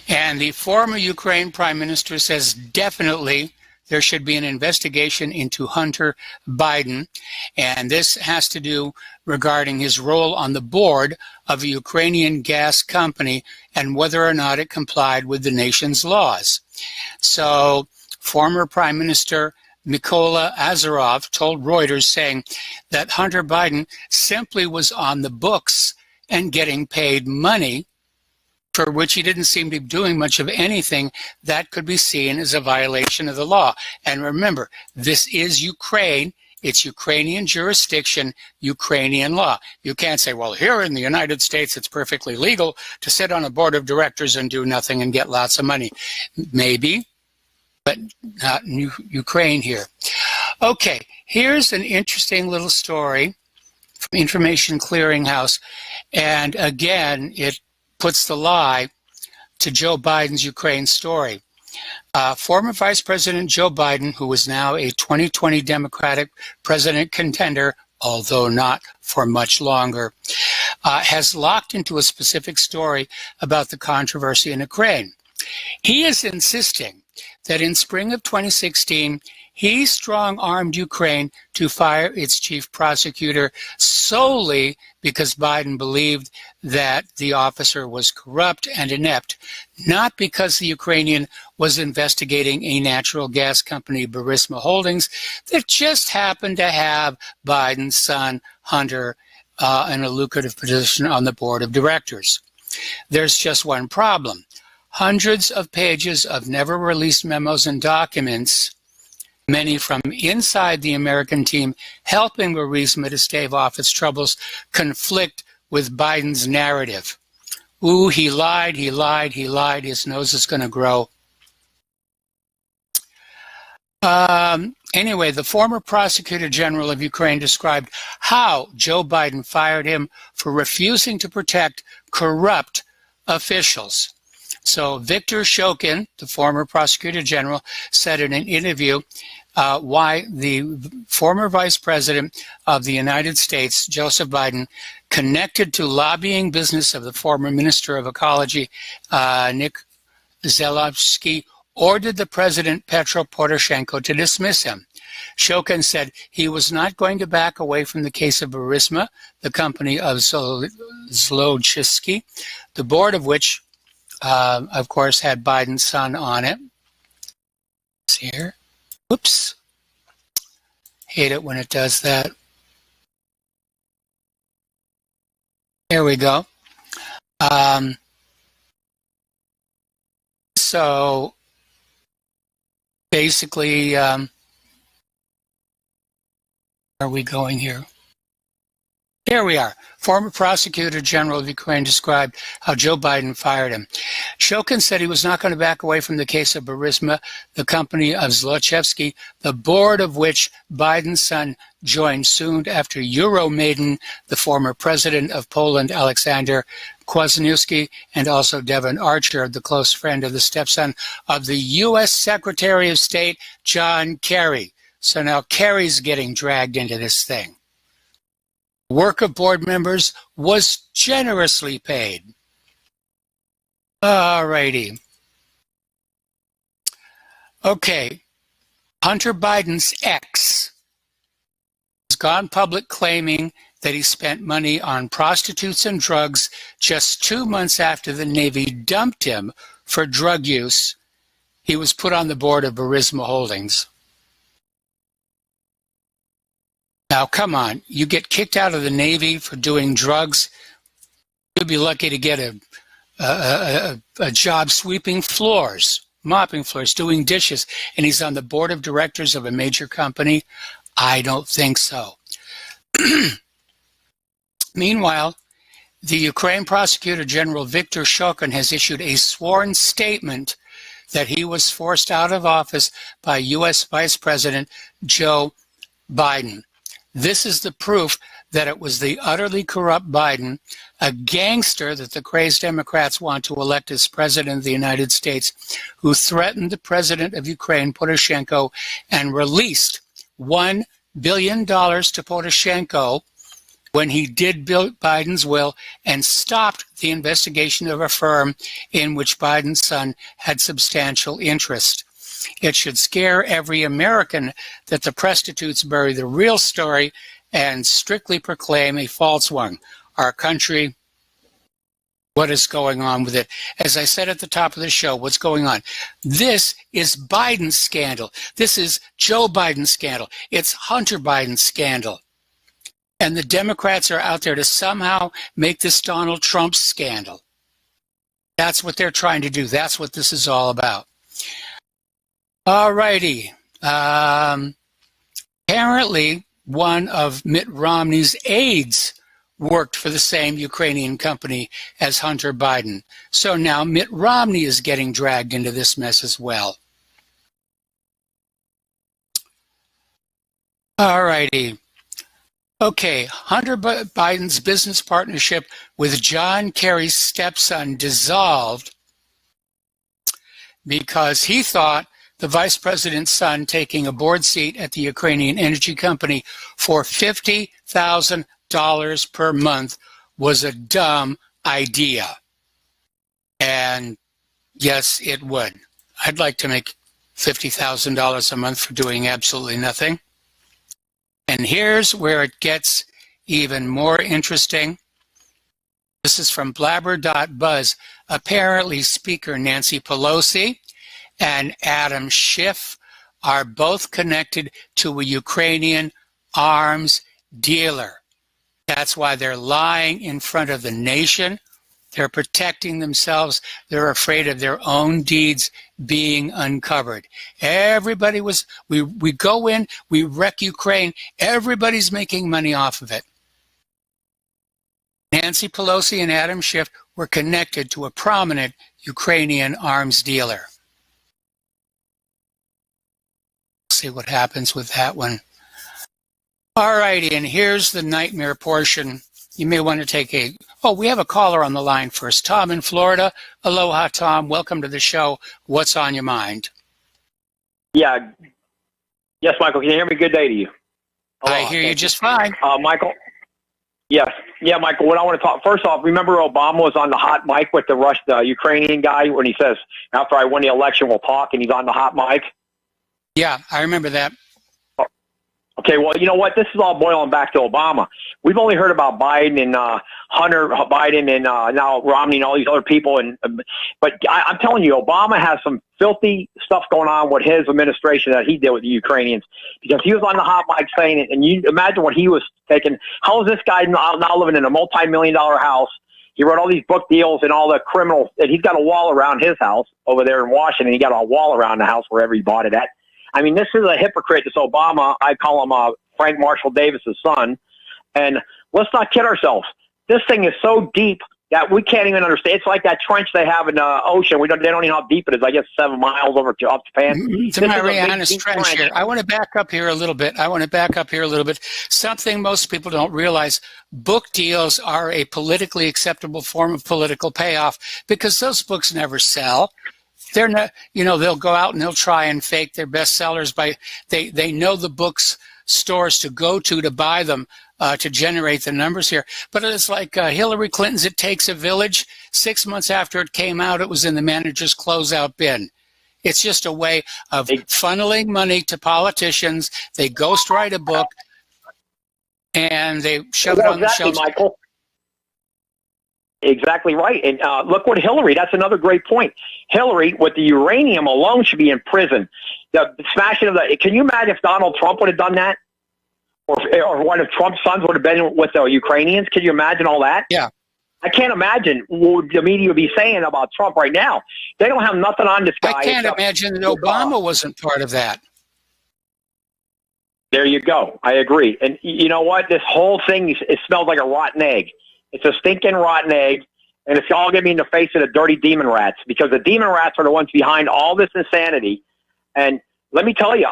And the former Ukraine Prime Minister says definitely there should be an investigation into Hunter Biden, and this has to do regarding his role on the board of a Ukrainian gas company and whether or not it complied with the nation's laws. So former Prime Minister Mykola Azarov told Reuters, saying that Hunter Biden simply was on the books and getting paid money, for which he didn't seem to be doing much of anything that could be seen as a violation of the law. And remember, this is Ukraine. It's Ukrainian jurisdiction, Ukrainian law. You can't say, well, here in the United States, it's perfectly legal to sit on a board of directors and do nothing and get lots of money. Maybe, but not in Ukraine here. Okay, here's an interesting little story from Information Clearinghouse. And again, it puts the lie to Joe Biden's Ukraine story. Former Vice President Joe Biden, who is now a 2020 Democratic president contender, although not for much longer, has locked into a specific story about the controversy in Ukraine. He is insisting that in spring of 2016, he strong-armed Ukraine to fire its chief prosecutor solely because Biden believed that the officer was corrupt and inept, not because the Ukrainian was investigating a natural gas company, Burisma Holdings, that just happened to have Biden's son, Hunter, in a lucrative position on the board of directors. There's just one problem. Hundreds of pages of never-released memos and documents, many from inside the American team helping Burisma to stave off its troubles, conflict with Biden's narrative. Ooh, he lied, he lied, he lied, his nose is going to grow. Anyway, the former prosecutor general of Ukraine described how Joe Biden fired him for refusing to protect corrupt officials. So Viktor Shokin, the former prosecutor general, said in an interview why the former vice president of the United States, Joseph Biden, connected to lobbying business of the former Minister of Ecology, Nick Zelensky, ordered the president, Petro Poroshenko, to dismiss him. Shokin said he was not going to back away from the case of Burisma, the company of Zlochevsky, the board of which, of course, had Biden's son on it. See here. Whoops. Hate it when it does that. There we go. So basically, where are we going here? Here we are. Former prosecutor general of Ukraine described how Joe Biden fired him. Shokin said he was not going to back away from the case of Burisma, the company of Zlochevsky, the board of which Biden's son joined soon after Euromaidan, the former president of Poland, Alexander Kwasniewski, and also Devon Archer, the close friend of the stepson of the U.S. Secretary of State, John Kerry. So now Kerry's getting dragged into this thing. Work of board members was generously paid. Alrighty. Okay. Hunter Biden's ex has gone public claiming that he spent money on prostitutes and drugs just 2 months after the Navy dumped him for drug use. He was put on the board of Burisma Holdings. Now, come on, you get kicked out of the Navy for doing drugs, you'll be lucky to get a job sweeping floors, mopping floors, doing dishes, and he's on the board of directors of a major company? I don't think so. Meanwhile, the Ukraine prosecutor general Viktor Shokin has issued a sworn statement that he was forced out of office by U.S. Vice President Joe Biden. This is the proof that it was the utterly corrupt Biden, a gangster that the crazed Democrats want to elect as president of the United States, who threatened the president of Ukraine, Poroshenko, and released $1 billion to Poroshenko when he did Biden's will and stopped the investigation of a firm in which Biden's son had substantial interest. It should scare every American that the prostitutes bury the real story and strictly proclaim a false one. Our country, what is going on with it? As I said at the top of the show, what's going on? This is Biden's scandal. This is Joe Biden's scandal. It's Hunter Biden's scandal. And the Democrats are out there to somehow make this Donald Trump scandal. That's what they're trying to do. That's what this is all about. All righty. Apparently, one of Mitt Romney's aides worked for the same Ukrainian company as Hunter Biden. So now Mitt Romney is getting dragged into this mess as well. All righty. Okay, Hunter Biden's business partnership with John Kerry's stepson dissolved because he thought the vice president's son taking a board seat at the Ukrainian energy company for $50,000 per month was a dumb idea. And yes, it would. I'd like to make $50,000 a month for doing absolutely nothing. And here's where it gets even more interesting. This is from blabber.buzz. Apparently, Speaker Nancy Pelosi and Adam Schiff are both connected to a Ukrainian arms dealer. That's why they're lying in front of the nation. They're protecting themselves. They're afraid of their own deeds being uncovered. Everybody was, we go in, we wreck Ukraine. Everybody's making money off of it. Nancy Pelosi and Adam Schiff were connected to a prominent Ukrainian arms dealer. See what happens with that one. All righty, and here's the nightmare portion. You may want to take a... Oh, we have a caller on the line first. Tom in Florida. Aloha, Tom. Welcome to the show. What's on your mind? Yeah. Yes, Michael. Can you hear me? Good day to you. Aloha. I hear you just fine. Michael? Yes. Yeah, Michael, what I want to talk... First off, remember Obama was on the hot mic with the Ukrainian guy when he says, after I win the election, we'll talk, and he's on the hot mic? Yeah, I remember that. Okay, well, you know what? This is all boiling back to Obama. We've only heard about Biden and Hunter Biden and now Romney and all these other people. But I'm telling you, Obama has some filthy stuff going on with his administration that he did with the Ukrainians, because he was on the hot mic saying it. And you imagine what he was taking. How is this guy now living in a multi-million-dollar house? He wrote all these book deals and all the criminals. And he's got a wall around his house over there in Washington. He got a wall around the house wherever he bought it at. I mean, this is a hypocrite, this Obama. I call him Frank Marshall Davis's son. And let's not kid ourselves. This thing is so deep that we can't even understand. It's like that trench they have in the ocean. They don't even know how deep it is. I guess 7 miles over to up Japan. It's a Marianas Trench here. I want to back up here a little bit. Something most people don't realize: book deals are a politically acceptable form of political payoff because those books never sell. They're not, they'll go out and they'll try and fake their bestsellers by they know the books stores to go to buy them to generate the numbers here. But it's like Hillary Clinton's It Takes a Village. 6 months after it came out, it was in the manager's closeout bin. It's just a way of funneling money to politicians. They ghostwrite a book and they shove it on the shelves. Michael. Exactly right. And look what Hillary, that's another great point. Hillary, with the uranium alone, should be in prison. The smashing of can you imagine if Donald Trump would have done that? Or one of Trump's sons would have been with the Ukrainians? Can you imagine all that? Yeah. I can't imagine what the media would be saying about Trump right now. They don't have nothing on this guy. I can't imagine that Obama wasn't part of that. There you go. I agree. And you know what? This whole thing, it smells like a rotten egg. It's a stinking rotten egg, and it's all going to be in the face of the dirty demon rats, because the demon rats are the ones behind all this insanity. And let me tell you,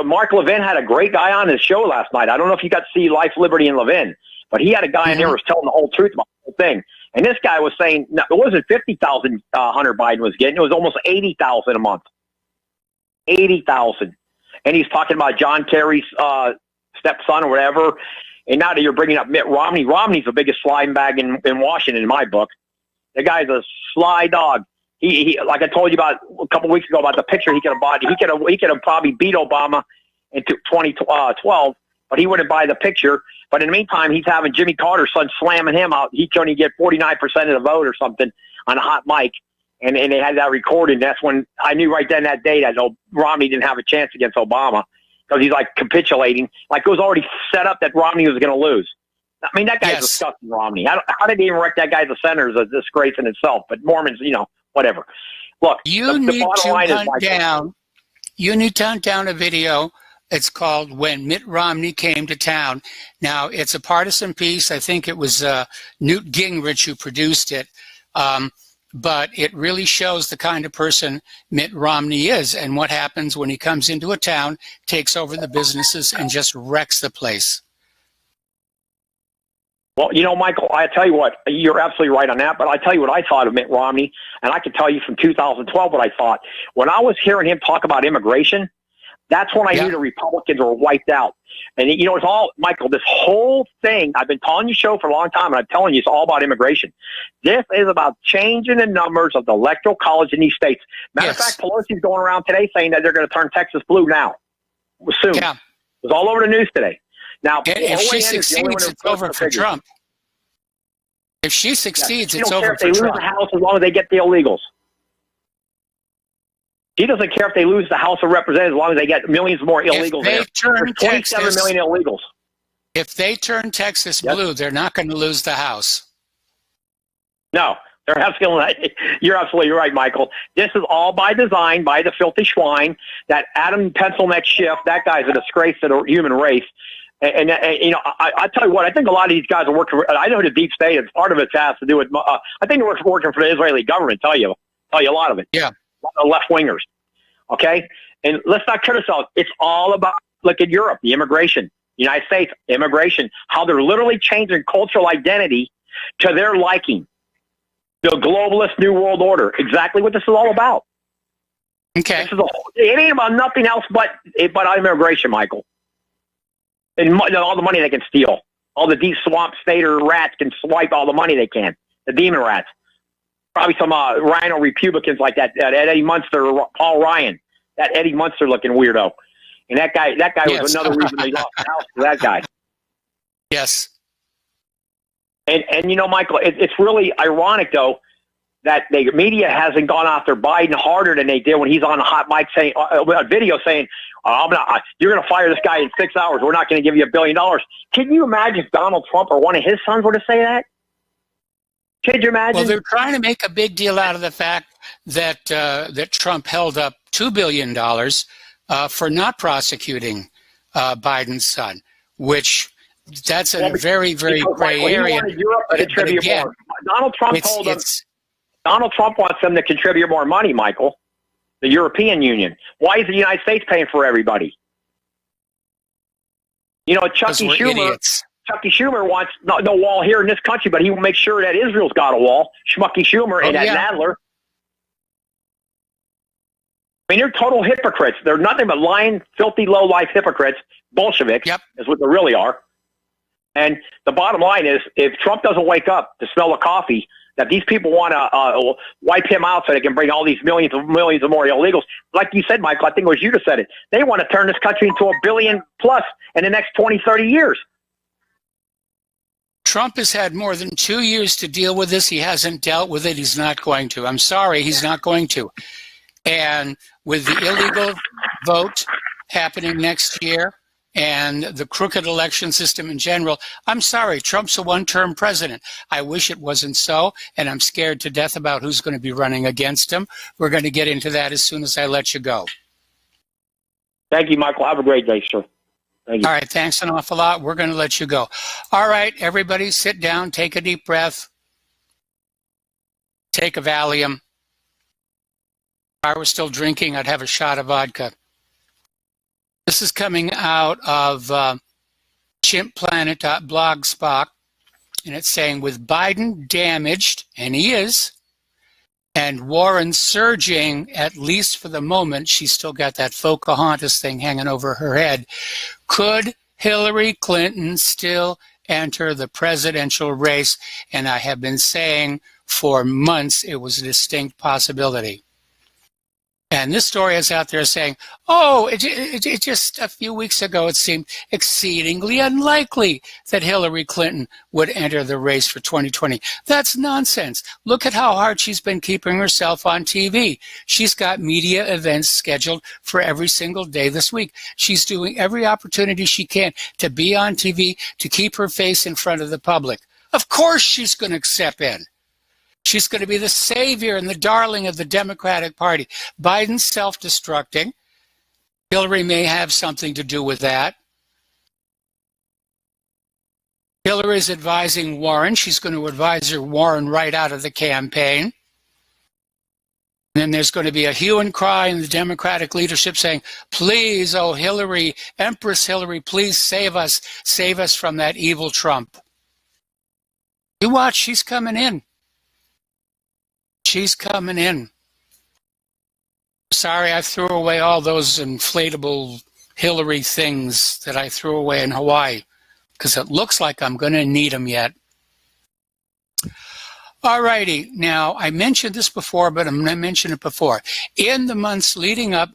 Mark Levin had a great guy on his show last night. I don't know if you got to see Life, Liberty, and Levin, but he had a guy in there who was telling the whole truth about the whole thing. And this guy was saying, no, it wasn't 50,000 Hunter Biden was getting. It was almost 80,000 a month. 80,000. And he's talking about John Kerry's stepson or whatever. And now that you're bringing up Mitt Romney, Romney's the biggest slime bag in Washington in my book. The guy's a sly dog. He like I told you about a couple weeks ago about the picture he could have bought. He could have probably beat Obama in 2012, but he wouldn't buy the picture. But in the meantime, he's having Jimmy Carter's son slamming him out. He can only get 49% of the vote or something on a hot mic. And they had that recorded. That's when I knew right then that day that Romney didn't have a chance against Obama because he's like capitulating. Like it was already set up that Romney was going to lose. I mean, that guy's disgusting, Romney. How did he even wreck that guy as a senator is a disgrace in itself. But Mormons, whatever. Look, you need to hunt down a video. It's called When Mitt Romney Came to Town. Now, it's a partisan piece. I think it was Newt Gingrich who produced it. But it really shows the kind of person Mitt Romney is and what happens when he comes into a town, takes over the businesses, and just wrecks the place. Well, Michael, I tell you what, you're absolutely right on that, but I tell you what I thought of Mitt Romney, and I can tell you from 2012 what I thought. When I was hearing him talk about immigration, that's when I knew the Republicans were wiped out. And, it's all, Michael, this whole thing, I've been calling you show for a long time, and I'm telling you it's all about immigration. This is about changing the numbers of the electoral college in these states. Matter of fact, Pelosi's going around today saying that they're going to turn Texas blue now, soon. Yeah. It was all over the news today. Now, if she succeeds, it's over for Trump. If she succeeds, it's over for Trump. They lose the House as long as they get the illegals. He doesn't care if they lose the House of Representatives as long as they get millions more illegals there. There's 27 million illegals. If they turn Texas blue, they're not going to lose the House. No, they're absolutely. You're absolutely right, Michael. This is all by design by the filthy swine. That Adam Pencilneck Schiff, that guy's a disgrace to the human race. And I tell you what, I think a lot of these guys are working for, I know the deep state, and part of it has to do with, I think they're working for the Israeli government, tell you a lot of it. Yeah. A lot of left-wingers. Okay? And let's not criticize. It's all about, look at Europe, the immigration. United States, immigration. How they're literally changing cultural identity to their liking. The globalist New World Order. Exactly what this is all about. Okay. It ain't about nothing else but immigration, Michael. And all the money they can steal. All the deep swamp stater rats can swipe all the money they can. The demon rats. Probably some rhino Republicans like that Eddie Munster or Paul Ryan. That Eddie Munster looking weirdo. And that guy was another reason they lost the House for that guy. Yes. And Michael, it's really ironic, though, that the media hasn't gone after Biden harder than they did when he's on a hot mic saying, a video saying, you're going to fire this guy in 6 hours. We're not going to give you $1 billion. Can you imagine if Donald Trump or one of his sons were to say that? Could you imagine? Well, they're trying to make a big deal out of the fact that that Trump held up $2 billion for not prosecuting Biden's son, which that's a very, very gray area. Donald Trump wants them to contribute more money, Michael. The European Union. Why is the United States paying for everybody? Chucky Schumer wants no wall here in this country, but he will make sure that Israel's got a wall. Schmucky Schumer and Nadler. I mean, they're total hypocrites. They're nothing but lying, filthy, low-life hypocrites. Bolsheviks is what they really are. And the bottom line is, if Trump doesn't wake up to smell the coffee, that these people want to wipe him out so they can bring all these millions of more illegals. Like you said, Michael, I think it was you that said it. They want to turn this country into $1 billion plus in the next 20, 30 years. Trump has had more than 2 years to deal with this. He hasn't dealt with it. He's not going to. I'm sorry, he's not going to. And with the illegal vote happening next year and the crooked election system in general, I'm sorry, Trump's a one-term president. I wish it wasn't so, and I'm scared to death about who's going to be running against him. We're going to get into that as soon as I let you go. Thank you, Michael. Have a great day, sir. Thank you. All right, thanks an awful lot. We're going to let you go. All right, everybody sit down, take a deep breath, take a Valium. If I were still drinking, I'd have a shot of vodka. This is coming out of chimpplanet.blogspot, and it's saying, with Biden damaged, and he is, and Warren surging, at least for the moment, she's still got that Pocahontas thing hanging over her head, could Hillary Clinton still enter the presidential race, and I have been saying for months it was a distinct possibility. And this story is out there saying, oh, it just a few weeks ago it seemed exceedingly unlikely that Hillary Clinton would enter the race for 2020. That's nonsense. Look at how hard she's been keeping herself on TV. She's got media events scheduled for every single day this week. She's doing every opportunity she can to be on TV, to keep her face in front of the public. Of course she's going to step in. She's going to be the savior and the darling of the Democratic Party. Biden's self-destructing. Hillary may have something to do with that. Hillary's advising Warren. She's going to advise Warren right out of the campaign. And then there's going to be a hue and cry in the Democratic leadership saying, please, oh, Hillary, Empress Hillary, please save us from that evil Trump. You watch, she's coming in. She's coming in. Sorry, I threw away all those inflatable Hillary things that I threw away in Hawaii because it looks like I'm going to need them yet. All righty. Now, I mentioned this before, but I'm going to mention it before. In the months leading up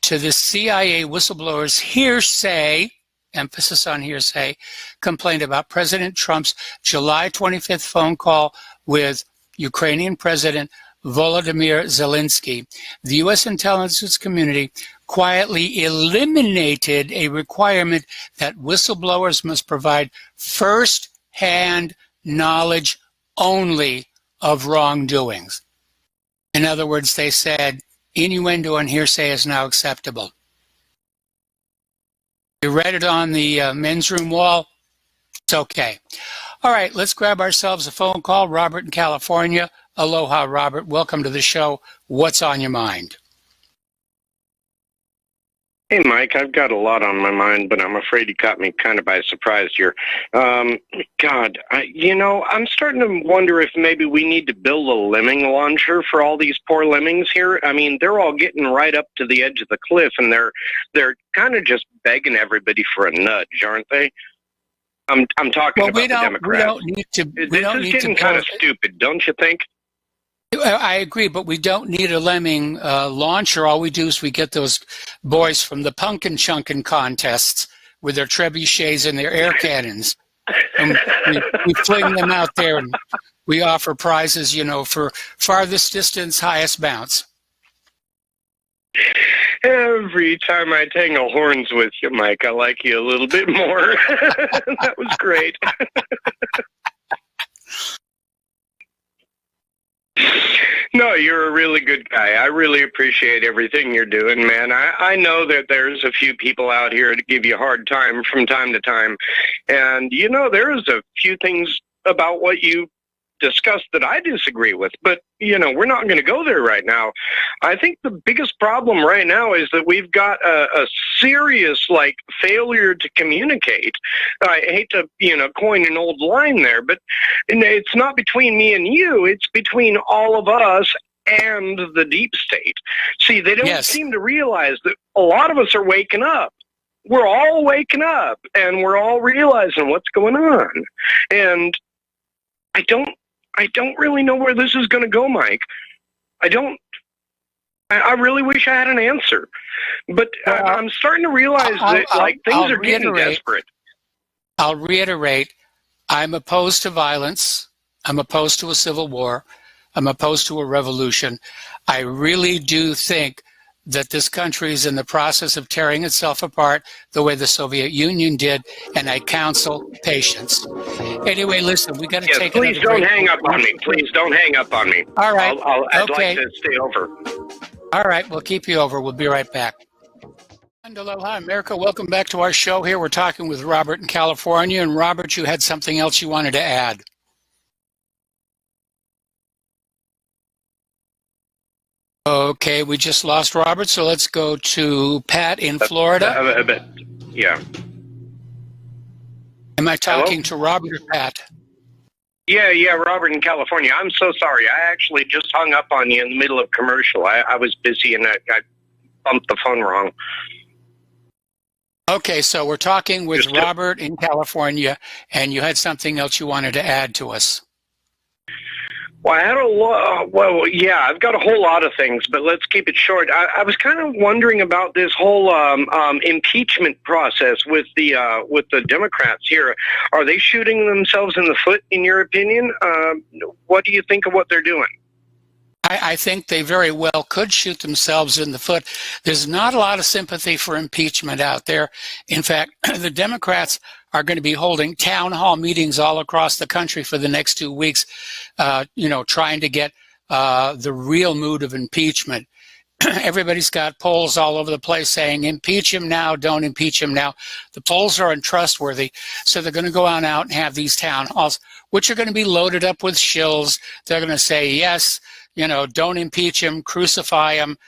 to the CIA whistleblowers' hearsay, emphasis on hearsay, complained about President Trump's July 25th phone call with Ukrainian President Volodymyr Zelensky, the U.S. intelligence community quietly eliminated a requirement that whistleblowers must provide first-hand knowledge only of wrongdoings. In other words, they said innuendo and hearsay is now acceptable. You read it on the men's room wall? It's okay. All right, let's grab ourselves a phone call. Robert in California. Aloha, Robert. Welcome to the show. What's on your mind? Hey, Mike, I've got a lot on my mind, but I'm afraid you caught me kind of by surprise here. I'm starting to wonder if maybe we need to build a lemming launcher for all these poor lemmings here. I mean, they're all getting right up to the edge of the cliff, and they're kind of just begging everybody for a nudge, aren't they? I'm talking about the Democrats. This is getting kind of stupid, don't you think? I agree, but we don't need a lemming launcher. All we do is we get those boys from the pumpkin chunkin contests with their trebuchets and their air cannons. And we fling them out there and we offer prizes, for farthest distance, highest bounce. Every time I tangle horns with you, Mike, I like you a little bit more. That was great. No, you're a really good guy. I really appreciate everything you're doing, man. I know that there's a few people out here to give you a hard time from time to time. And, there's a few things about what you discussed that I disagree with. But, we're not going to go there right now. I think the biggest problem right now is that we've got a serious, failure to communicate. I hate to, coin an old line there, but it's not between me and you. It's between all of us and the deep state. See, they don't seem to realize that a lot of us are waking up. We're all waking up, and we're all realizing what's going on. And I don't really know where this is going to go, Mike. I really wish I had an answer. But I'm starting to realize that things are getting desperate. I'll reiterate, I'm opposed to violence. I'm opposed to a civil war. I'm opposed to a revolution. I really do think that this country is in the process of tearing itself apart the way the Soviet Union did, and I counsel patience. Anyway, listen, we got to take it. Please don't hang up on me. Please don't hang up on me. All right. I'd like to stay over. All right, we'll keep you over. We'll be right back. And aloha, America. Welcome back to our show here. We're talking with Robert in California. And Robert, you had something else you wanted to add. Okay, we just lost Robert, so let's go to Pat in Florida. Yeah. Am I talking to Robert or Pat? Yeah, Robert in California. I'm so sorry. I actually just hung up on you in the middle of commercial. I was busy and I bumped the phone wrong. Okay, so we're talking with Robert in California, and you had something else you wanted to add to us. Well, I had a lot. Well, yeah, I've got a whole lot of things, but let's keep it short. I was kind of wondering about this whole impeachment process with the Democrats here. Are they shooting themselves in the foot, in your opinion? What do you think of what they're doing? I think they very well could shoot themselves in the foot. There's not a lot of sympathy for impeachment out there. In fact, the Democrats are going to be holding town hall meetings all across the country for the next 2 weeks, trying to get the real mood of impeachment. Everybody's got polls all over the place saying, impeach him now, don't impeach him now. The polls are untrustworthy, so they're going to go on out and have these town halls, which are going to be loaded up with shills. They're going to say, yes, don't impeach him, crucify him,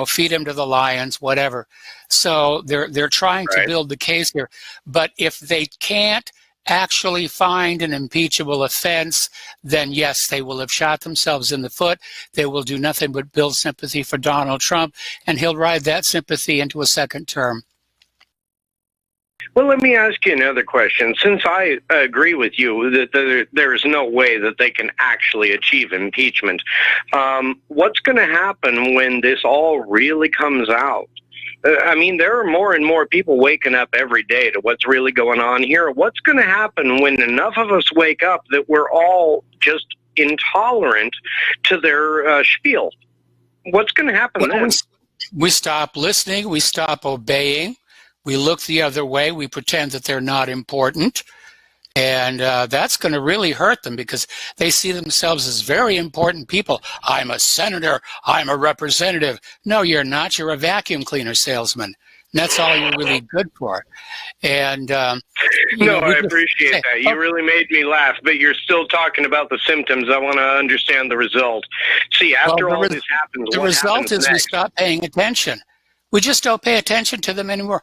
feed him to the lions, whatever. So they're trying to build the case here. But if they can't actually find an impeachable offense, then yes, they will have shot themselves in the foot. They will do nothing but build sympathy for Donald Trump, and he'll ride that sympathy into a second term. Well, let me ask you another question. Since I agree with you that there is no way that they can actually achieve impeachment, what's going to happen when this all really comes out? I mean, there are more and more people waking up every day to what's really going on here. What's going to happen when enough of us wake up that we're all just intolerant to their spiel? What's going to happen then? We stop listening. We stop obeying. We look the other way. We pretend that they're not important. And that's going to really hurt them because they see themselves as very important people. I'm a senator. I'm a representative. No, you're not. You're a vacuum cleaner salesman. And that's all you're really good for. And I appreciate that. You really made me laugh, but you're still talking about the symptoms. I want to understand the result. See, after all this happens, the result is we stop paying attention. We just don't pay attention to them anymore.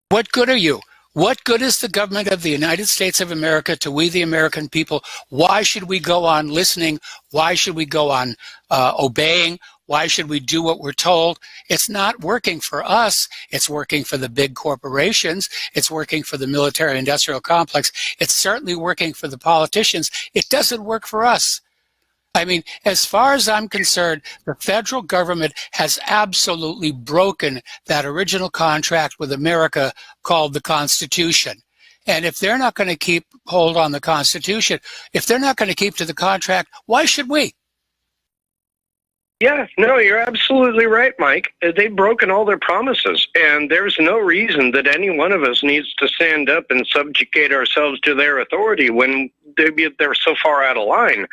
What good are you? What good is the government of the United States of America to we, the American people? Why should we go on listening? Why should we go on obeying? Why should we do what we're told? It's not working for us. It's working for the big corporations. It's working for the military-industrial complex. It's certainly working for the politicians. It doesn't work for us. I mean, as far as I'm concerned, the federal government has absolutely broken that original contract with America called the Constitution. And if they're not going to keep hold on the Constitution, if they're not going to keep to the contract, why should we? Yeah, no, you're absolutely right, Mike. They've broken all their promises, and there's no reason that any one of us needs to stand up and subjugate ourselves to their authority when they're so far out of line.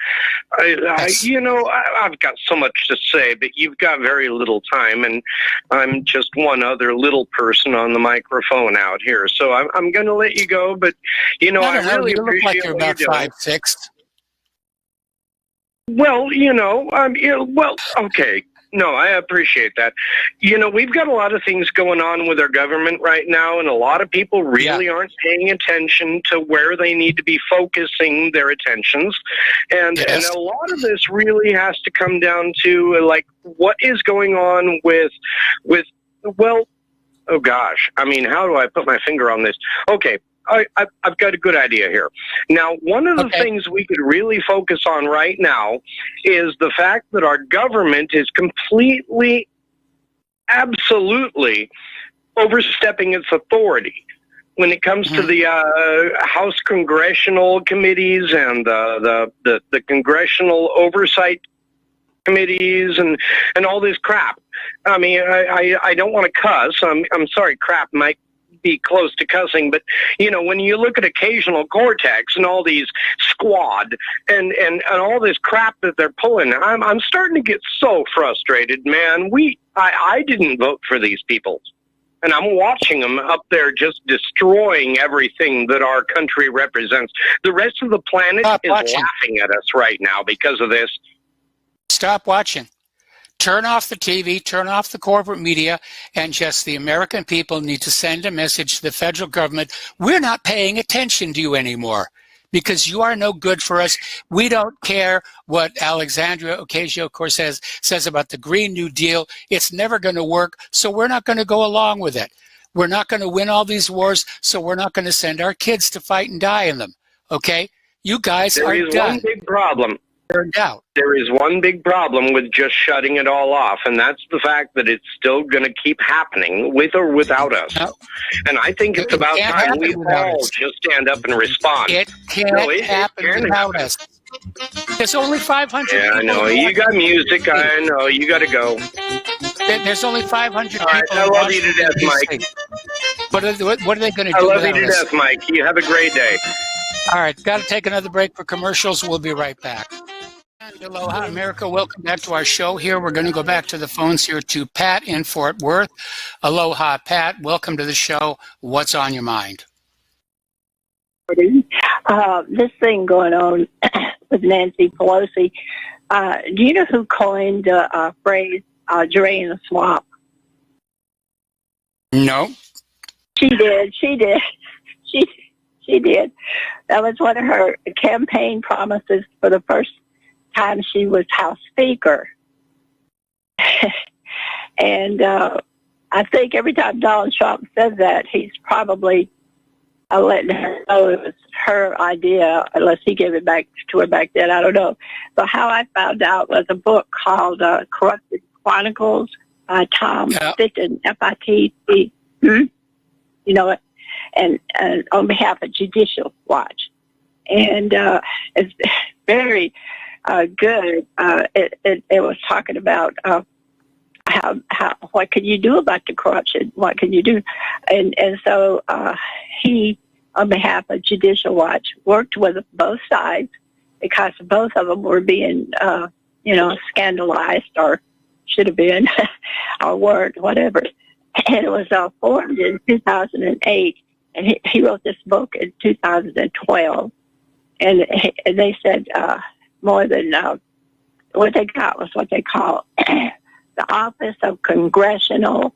I've got so much to say, but you've got very little time, and I'm just one other little person on the microphone out here. So I'm going to let you go, but, I really you appreciate look like you're about 5'6". Well, okay. No, I appreciate that. We've got a lot of things going on with our government right now, and a lot of people really aren't paying attention to where they need to be focusing their attentions. And a lot of this really has to come down to, what is going on with oh gosh. I mean, how do I put my finger on this? Okay. I've got a good idea here. Now, one of the things we could really focus on right now is the fact that our government is completely, absolutely overstepping its authority when it comes to the House congressional committees and the congressional oversight committees and all this crap. I mean, I don't want to cuss. I'm sorry, crap might be close to cussing, but when you look at occasional Cortex and all these squad and all this crap that they're pulling, I'm starting to get so frustrated, man. I didn't vote for these people, and I'm watching them up there just destroying everything that our country represents. The rest of the planet is laughing at us right now because of this. Stop watching. Turn off the TV, turn off the corporate media, and just the American people need to send a message to the federal government. We're not paying attention to you anymore. because you are no good for us. We don't care what Alexandria Ocasio-Cortez says about the Green New Deal. It's never going to work, so we're not going to go along with it. We're not going to win all these wars, so we're not going to send our kids to fight and die in them. Okay? You guys are done. There is one big problem. Out. There is one big problem with just shutting it all off, and that's the fact that it's still going to keep happening with or without us. No. And I think it's about time we all just stand up and respond. It can't happen without us. There's only 500 people. Yeah, I know. You got music. I know. You got to go. There's only 500 people. Right, I love you to death, Mike. What are they going to do? I love you to death, Mike. You have a great day. All right, got to take another break for commercials. We'll be right back. Aloha, America. Welcome back to our show here. We're going to go back to the phones here to Pat in Fort Worth. Aloha, Pat. Welcome to the show. What's on your mind? This thing going on with Nancy Pelosi. Do you know who coined the phrase drain the swamp? No. She did. She did. That was one of her campaign promises for the first time she was House Speaker. And I think every time Donald Trump says that, he's probably letting her know it was her idea, unless he gave it back to her back then. I don't know. So how I found out was a book called Corrupted Chronicles by Tom Fitton, F-I-T-T. You know it? And on behalf of Judicial Watch. And it's very good. It was talking about how what can you do about the corruption? What can you do? And so he, on behalf of Judicial Watch, worked with both sides because both of them were being, scandalized or should have been or weren't, whatever. And it was formed in 2008, and he wrote this book in 2012. And they said more than what they got was what they call the Office of Congressional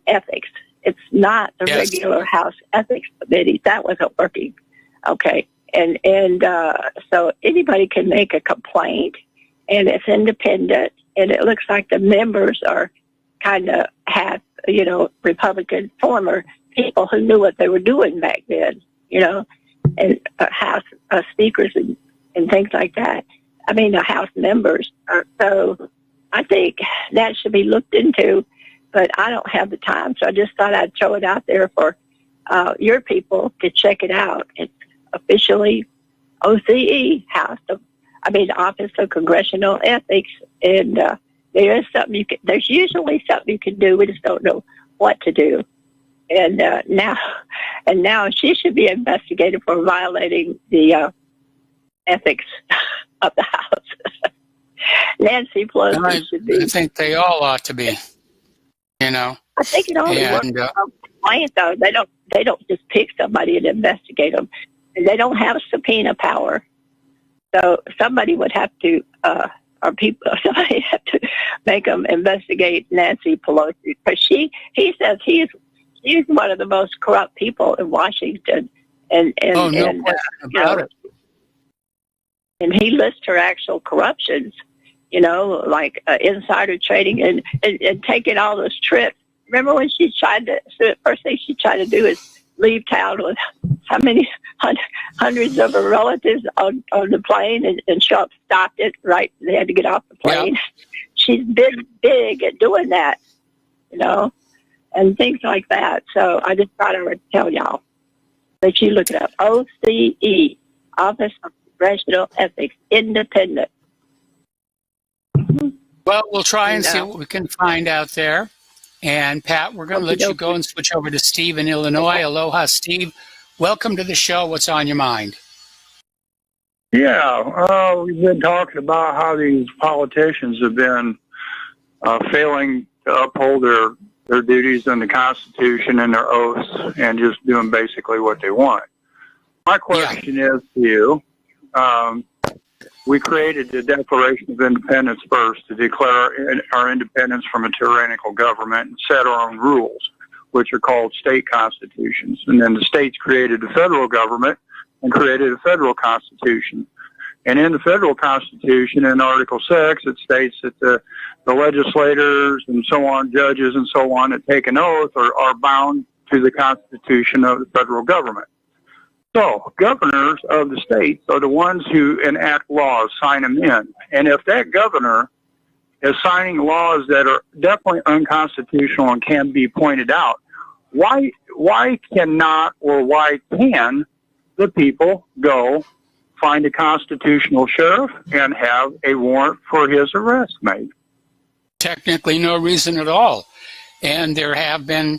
Ethics. It's not the regular House Ethics Committee. That wasn't working. Okay. And so anybody can make a complaint, and it's independent, and it looks like the members are kind of half, Republican former people who knew what they were doing back then, and House speakers and things like that. I mean, the House members. So I think that should be looked into, but I don't have the time, so I just thought I'd throw it out there for your people to check it out. It's officially OCE, Office of Congressional Ethics, and there is something there's usually something you can do. We just don't know what to do. And now she should be investigated for violating the ethics of the House. Nancy Pelosi should be. I think they all ought to be. I think it only works on complaint, though. They don't just pick somebody and investigate them. And they don't have subpoena power. So somebody would have to, somebody have to make them investigate Nancy Pelosi, because he says he's one of the most corrupt people in Washington, and he lists her actual corruptions, like insider trading and taking all those trips. Remember when the first thing she tried to do is leave town with how many hundreds of her relatives on the plane, and Trump stopped it, right? They had to get off the plane. Yeah. She's big at doing that, and things like that. So I just thought I would tell y'all that you look it up. OCE, Office of Congressional Ethics, independent. Well, we'll try and see what we can find out there. And Pat, we're going to let you go and switch over to Steve in Illinois. Aloha, Steve. Welcome to the show. What's on your mind? Yeah, we've been talking about how these politicians have been failing to uphold their duties and the Constitution and their oaths, and just doing basically what they want. My question is to you, we created the Declaration of Independence first to declare our independence from a tyrannical government and set our own rules, which are called state constitutions. And then the states created the federal government, and created a federal constitution. And in the federal constitution, in Article 6, it states that the legislators and so on, judges and so on that take an oath are bound to the constitution of the federal government. So governors of the states are the ones who enact laws, sign them in. And if that governor is signing laws that are definitely unconstitutional and can be pointed out, why cannot or why can the people go find a constitutional sheriff and have a warrant for his arrest made? Technically, no reason at all. And there have been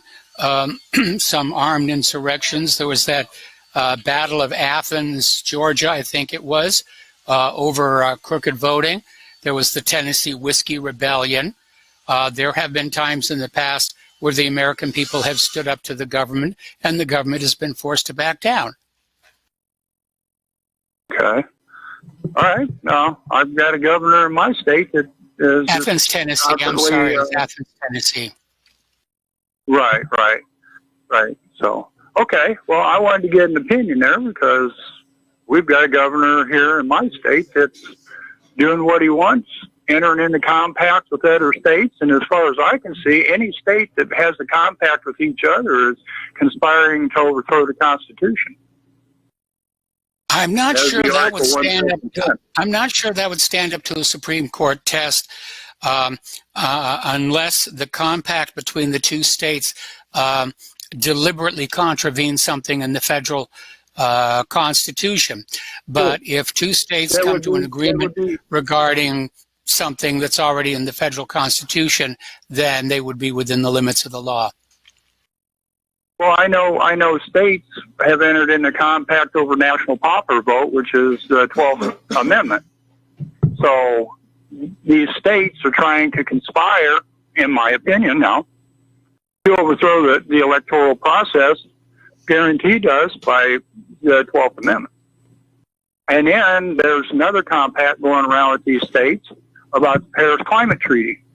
some armed insurrections. There was that Battle of Athens, Georgia, I think it was, over crooked voting. There was the Tennessee Whiskey Rebellion. There have been times in the past where the American people have stood up to the government, and the government has been forced to back down. Okay. All right. Now, I've got a governor in my state that is... Athens, Tennessee. I'm sorry. It's Athens, Tennessee. Right. So, okay. Well, I wanted to get an opinion there because we've got a governor here in my state that's doing what he wants, entering into compacts with other states. And as far as I can see, any state that has a compact with each other is conspiring to overthrow the Constitution. I'm not sure that would stand up. I'm not sure that would stand up to a Supreme Court test unless the compact between the two states deliberately contravenes something in the federal Constitution. But if two states come to an agreement regarding something that's already in the federal Constitution, then they would be within the limits of the law. Well, I know states have entered into compact over national pauper vote, which is the 12th Amendment. So these states are trying to conspire, in my opinion now, to overthrow the electoral process, guaranteed us by the 12th Amendment. And then there's another compact going around with these states about the Paris Climate Treaty.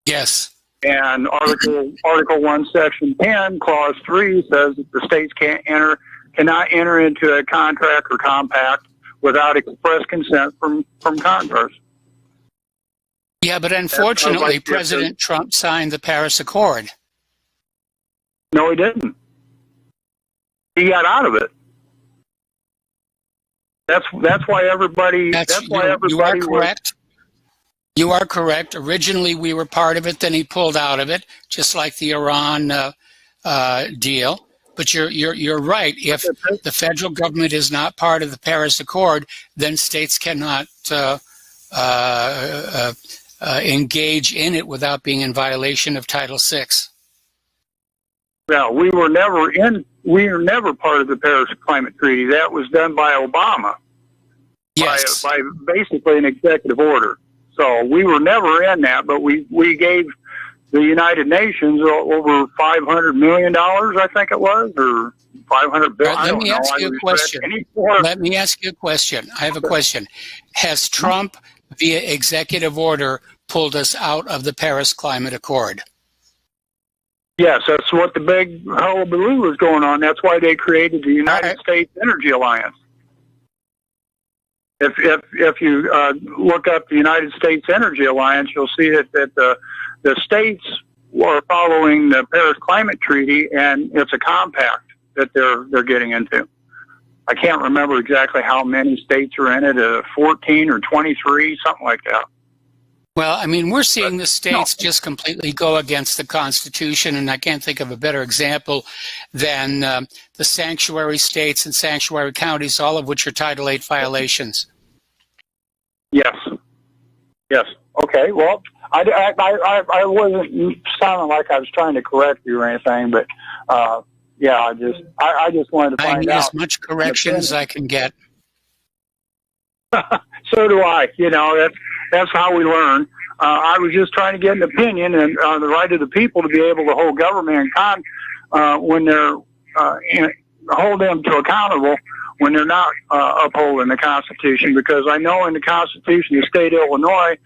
Yes. And Article 1, Section 10, Clause 3 says that the states cannot enter into a contract or compact without express consent from Congress. Yeah, but unfortunately, President Trump signed the Paris Accord. No, he didn't. He got out of it. That's why everybody. You are correct. You are correct. Originally, we were part of it. Then he pulled out of it, just like the Iran deal. But you're right. If the federal government is not part of the Paris Accord, then states cannot engage in it without being in violation of Title VI. Now, we were never part of the Paris Climate Treaty. That was done by Obama. Yes. By basically an executive order. So we were never in that, but we gave the United Nations over $500 million, I think it was, or $500 billion. Let me ask you a question. Let me ask you a question. I have a question. Has Trump, via executive order, pulled us out of the Paris Climate Accord? Yes, that's what the big hullabaloo was going on. That's why they created the United States Energy Alliance. If you look up the United States Energy Alliance, you'll see that the states are following the Paris Climate Treaty, and it's a compact that they're getting into. I can't remember exactly how many states are in it, 14 or 23, something like that. Well, I mean, we're seeing the states just completely go against the Constitution, and I can't think of a better example than the sanctuary states and sanctuary counties, all of which are Title VIII violations. Yes. Okay. Well, I wasn't sounding like I was trying to correct you or anything, but yeah, I just wanted to find out. I need as much correction as I can get. So do I. You know, that's how we learn. I was just trying to get an opinion and the right of the people to be able to hold government when they're hold them to accountable when they're not upholding the Constitution, because I know in the Constitution of the state of Illinois,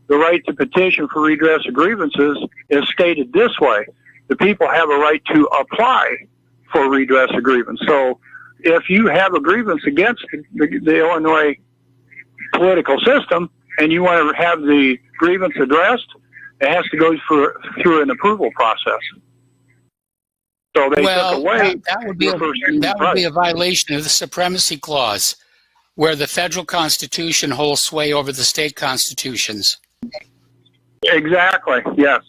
the right to petition for redress of grievances is stated this way: the people have a right to apply for redress of grievance. So if you have a grievance against the Illinois political system and you want to have the grievance addressed, it has to go through an approval process. So they took away that would be a violation of the Supremacy Clause, where the federal Constitution holds sway over the state constitutions. Exactly. Yes,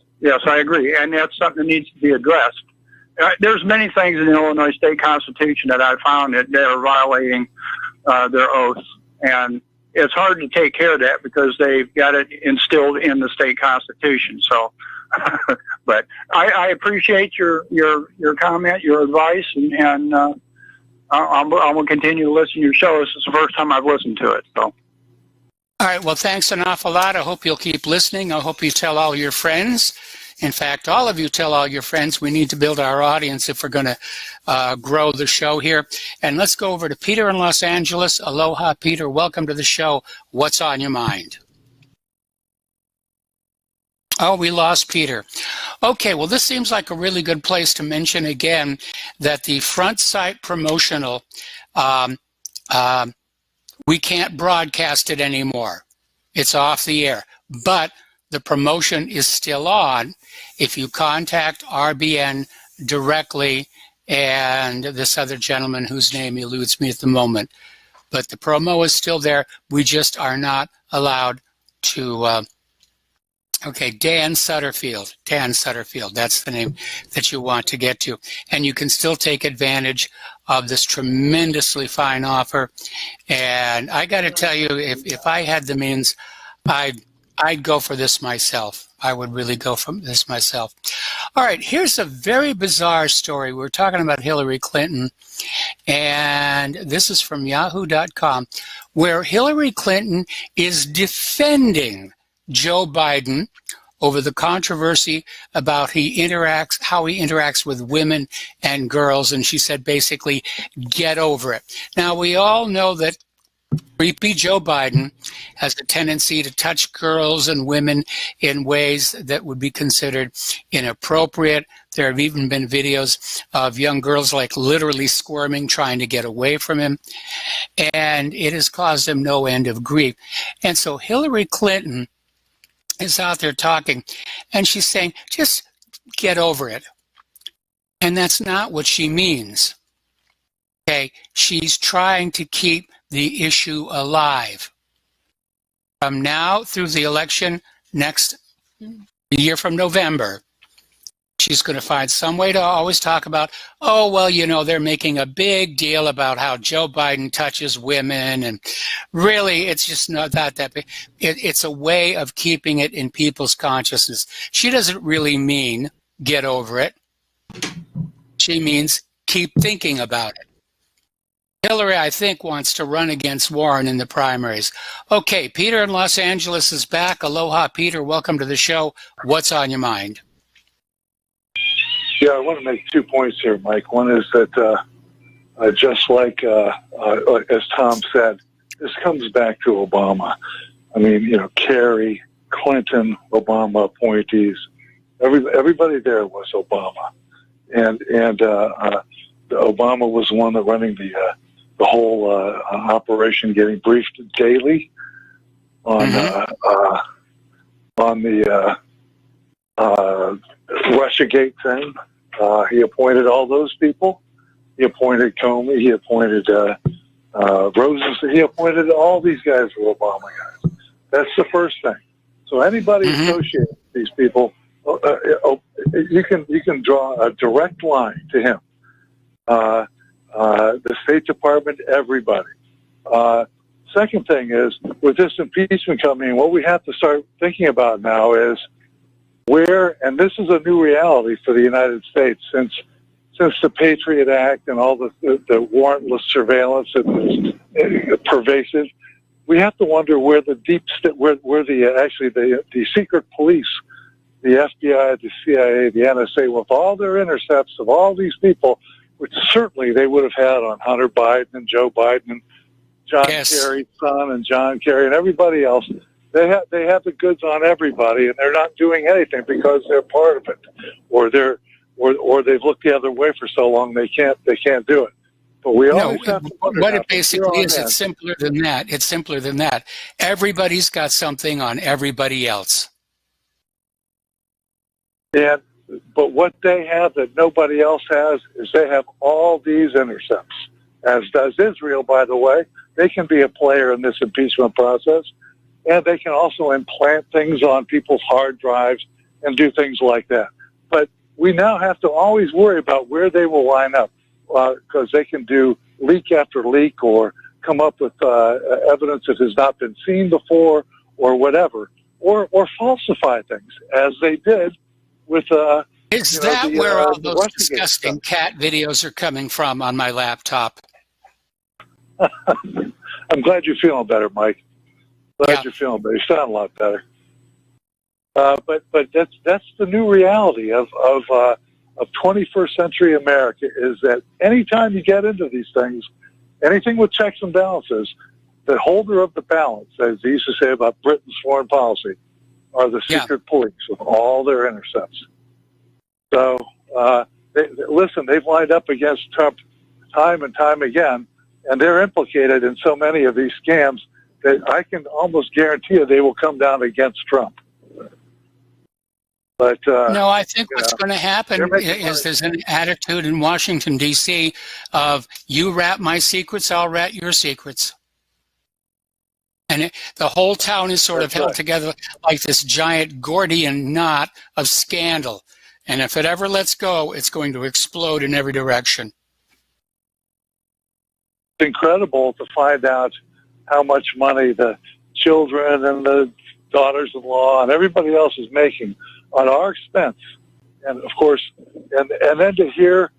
I agree, and that's something that needs to be addressed. There's many things in the Illinois state constitution that I found that are violating their oaths, and it's hard to take care of that because they've got it instilled in the state constitution. So, but I appreciate your comment, your advice, and I'm going to continue to listen to your show. This is the first time I've listened to it. So. All right. Well, thanks an awful lot. I hope you'll keep listening. I hope you tell all your friends. In fact, all of you tell all your friends. We need to build our audience if we're going to grow the show here. And let's go over to Peter in Los Angeles. Aloha, Peter. Welcome to the show. What's on your mind? Oh, we lost Peter. Okay, well, this seems like a really good place to mention again that the front site promotional, we can't broadcast it anymore. It's off the air. But the promotion is still on if you contact RBN directly and this other gentleman whose name eludes me at the moment. But the promo is still there. We just are not allowed to... Okay, Dan Sutterfield, that's the name that you want to get to. And you can still take advantage of this tremendously fine offer. And I got to tell you, if I had the means, I'd go for this myself. I would really go for this myself. All right, here's a very bizarre story. We're talking about Hillary Clinton, and this is from yahoo.com, where Hillary Clinton is defending Joe Biden over the controversy about how he interacts with women and girls. And she said, basically, get over it. Now, we all know that creepy Joe Biden has a tendency to touch girls and women in ways that would be considered inappropriate. There have even been videos of young girls like literally squirming, trying to get away from him. And it has caused him no end of grief. And so Hillary Clinton is out there talking, and she's saying, just get over it. And that's not what she means. Okay, she's trying to keep the issue alive. From now through the election next year from November, she's going to find some way to always talk about, oh, well, you know, they're making a big deal about how Joe Biden touches women. And really, it's just not that big. It's a way of keeping it in people's consciousness. She doesn't really mean get over it. She means keep thinking about it. Hillary, I think, wants to run against Warren in the primaries. Okay, Peter in Los Angeles is back. Aloha, Peter. Welcome to the show. What's on your mind? Yeah, I want to make 2 points here, Mike. One is that just like as Tom said, this comes back to Obama. I mean, you know, Kerry, Clinton, Obama appointees, everybody there was Obama, and Obama was the one that running the whole operation, getting briefed daily on the Russiagate thing. He appointed all those people. He appointed Comey. He appointed Roses. He appointed all these guys were Obama guys. That's the first thing. So anybody associated with these people, you can draw a direct line to him. The State Department, everybody. Second thing is, with this impeachment coming, what we have to start thinking about now is where, and this is a new reality for the United States since the Patriot Act and all the warrantless surveillance is pervasive. We have to wonder where the the secret police, the FBI, the CIA, the NSA, with all their intercepts of all these people, which certainly they would have had on Hunter Biden and Joe Biden and John Kerry's son and John Kerry and everybody else. They have the goods on everybody, and they're not doing anything because they're part of it, or they've looked the other way for so long they can't do it. But we No, always have to wonder what now, it from here basically on is, in, it's simpler than that. It's simpler than that. Everybody's got something on everybody else. and but what they have that nobody else has is they have all these intercepts, as does Israel, by the way. They can be a player in this impeachment process, and they can also implant things on people's hard drives and do things like that. But we now have to always worry about where they will line up, because they can do leak after leak or come up with evidence that has not been seen before or whatever, or falsify things, as they did with Is that where all those Russiagate disgusting stuff. cat videos are coming from on my laptop? I'm glad you're feeling better, Mike. Glad you're feeling better. You sound a lot better. But that's the new reality of 21st century America, is that anytime you get into these things, anything with checks and balances, the holder of the balance, as they used to say about Britain's foreign policy, are the secret police with all their intercepts. So, listen, they've lined up against Trump time and time again, and they're implicated in so many of these scams that I can almost guarantee you they will come down against Trump. But no, I think what's going to happen is there's an attitude in Washington, D.C. of you rat my secrets, I'll rat your secrets. And the whole town is sort of held together like this giant Gordian knot of scandal. And if it ever lets go, it's going to explode in every direction. It's incredible to find out how much money the children and the daughters-in-law and everybody else is making on our expense. And of course, and then to hear,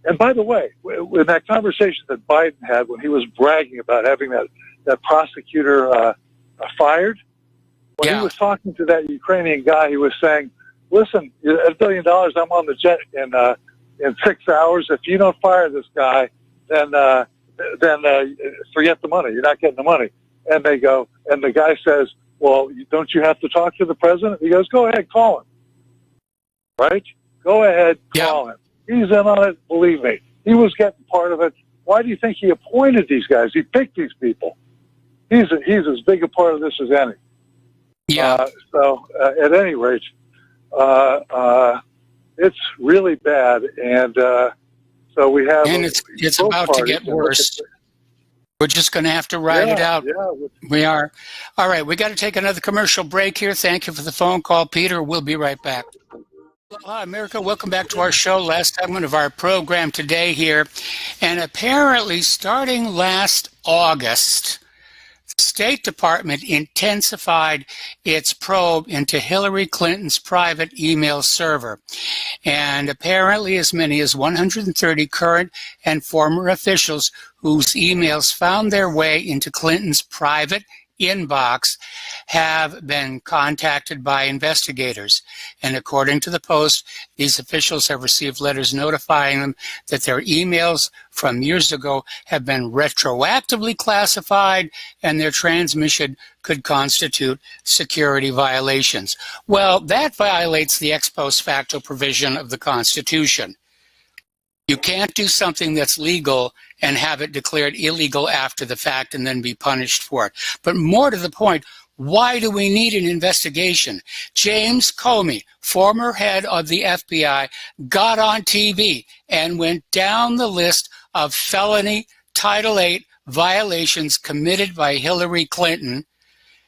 and by the way, in that conversation that Biden had when he was bragging about having that prosecutor fired, when he was talking to that Ukrainian guy, he was saying, listen, $1 billion, I'm on the jet in 6 hours. If you don't fire this guy, then forget the money. You're not getting the money. And they go, and the guy says, well, don't you have to talk to the president? He goes, go ahead, call him. Right? Go ahead, call him. He's in on it, believe me. He was getting part of it. Why do you think he appointed these guys? He picked these people. He's as big a part of this as any. Yeah. So at any rate, it's really bad, and so we have. And it's about to get worse. We're just going to have to ride it out. Yeah. We are. All right, we got to take another commercial break here. Thank you for the phone call, Peter. We'll be right back. Hi, America. Welcome back to our show. Last segment of our program today here. And apparently, starting last August, the State Department intensified its probe into Hillary Clinton's private email server. And apparently, as many as 130 current and former officials whose emails found their way into Clinton's private inbox have been contacted by investigators. And according to the Post, these officials have received letters notifying them that their emails from years ago have been retroactively classified and their transmission could constitute security violations. Well, that violates the ex post facto provision of the Constitution. You can't do something that's legal and have it declared illegal after the fact and then be punished for it. But more to the point, why do we need an investigation? James Comey, former head of the FBI, got on TV and went down the list of felony Title VIII violations committed by Hillary Clinton.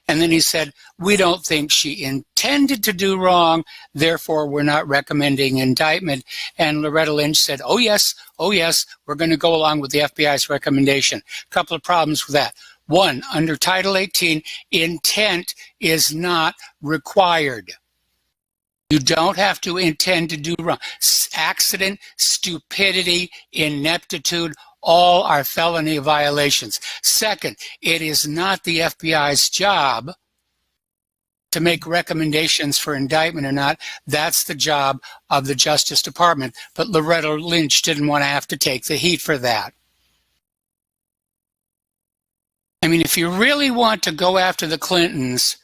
And then he said, we don't think she intended to do wrong, therefore we're not recommending indictment. And Loretta Lynch said, oh yes, we're going to go along with the FBI's recommendation. A couple of problems with that. One, under Title 18, intent is not required. You don't have to intend to do wrong. Accident, stupidity, ineptitude, all are felony violations. Second, it is not the FBI's job to make recommendations for indictment or not. That's the job of the Justice Department. But Loretta Lynch didn't want to have to take the heat for that. I mean, if you really want to go after the Clintons,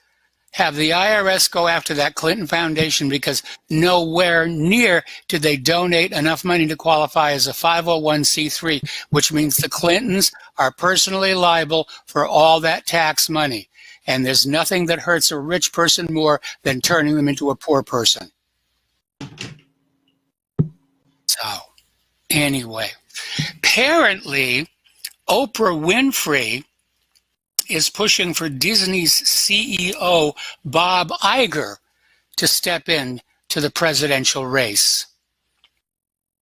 have the IRS go after that Clinton Foundation because nowhere near did they donate enough money to qualify as a 501c3, which means the Clintons are personally liable for all that tax money. And there's nothing that hurts a rich person more than turning them into a poor person. So, anyway, apparently, Oprah Winfrey is pushing for Disney's CEO, Bob Iger, to step in to the presidential race.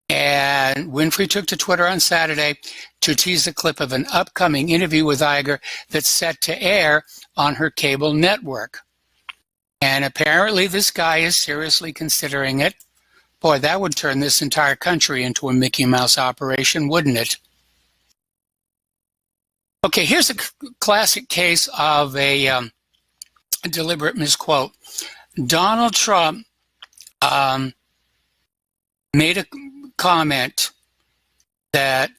And Winfrey took to Twitter on Saturday to tease a clip of an upcoming interview with Iger that's set to air on her cable network. And apparently this guy is seriously considering it. Boy, that would turn this entire country into a Mickey Mouse operation, wouldn't it? Okay, here's a classic case of a deliberate misquote. Donald Trump made a comment that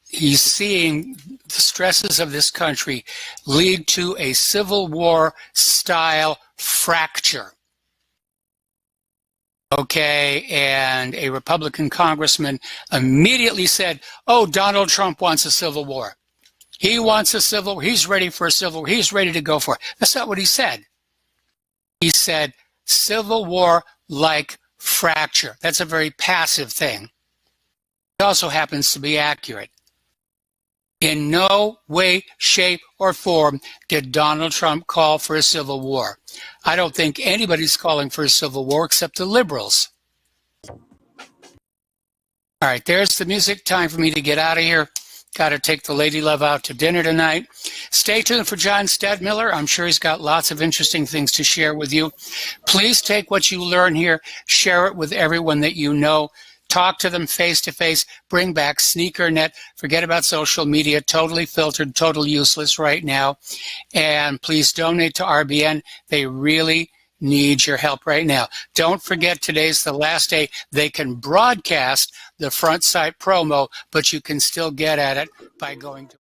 he's seeing the stresses of this country lead to a Civil War style fracture. Okay, and a Republican congressman immediately said, oh, Donald Trump wants a civil war. He wants a civil war. He's ready for a civil war. He's ready to go for it. That's not what he said. He said civil war like fracture. That's a very passive thing. It also happens to be accurate. In no way, shape, or form did Donald Trump call for a civil war. I don't think anybody's calling for a civil war except the liberals. All right, there's the music. Time for me to get out of here. Got to take the lady love out to dinner tonight. Stay tuned for John Stadmiller. I'm sure he's got lots of interesting things to share with you. Please take what you learn here, share it with everyone that you know. Talk to them face to face. Bring back SneakerNet. Forget about social media. Totally filtered, totally useless right now. And please donate to RBN. They really need your help right now. Don't forget, today's the last day they can broadcast the front site promo, but you can still get at it by going to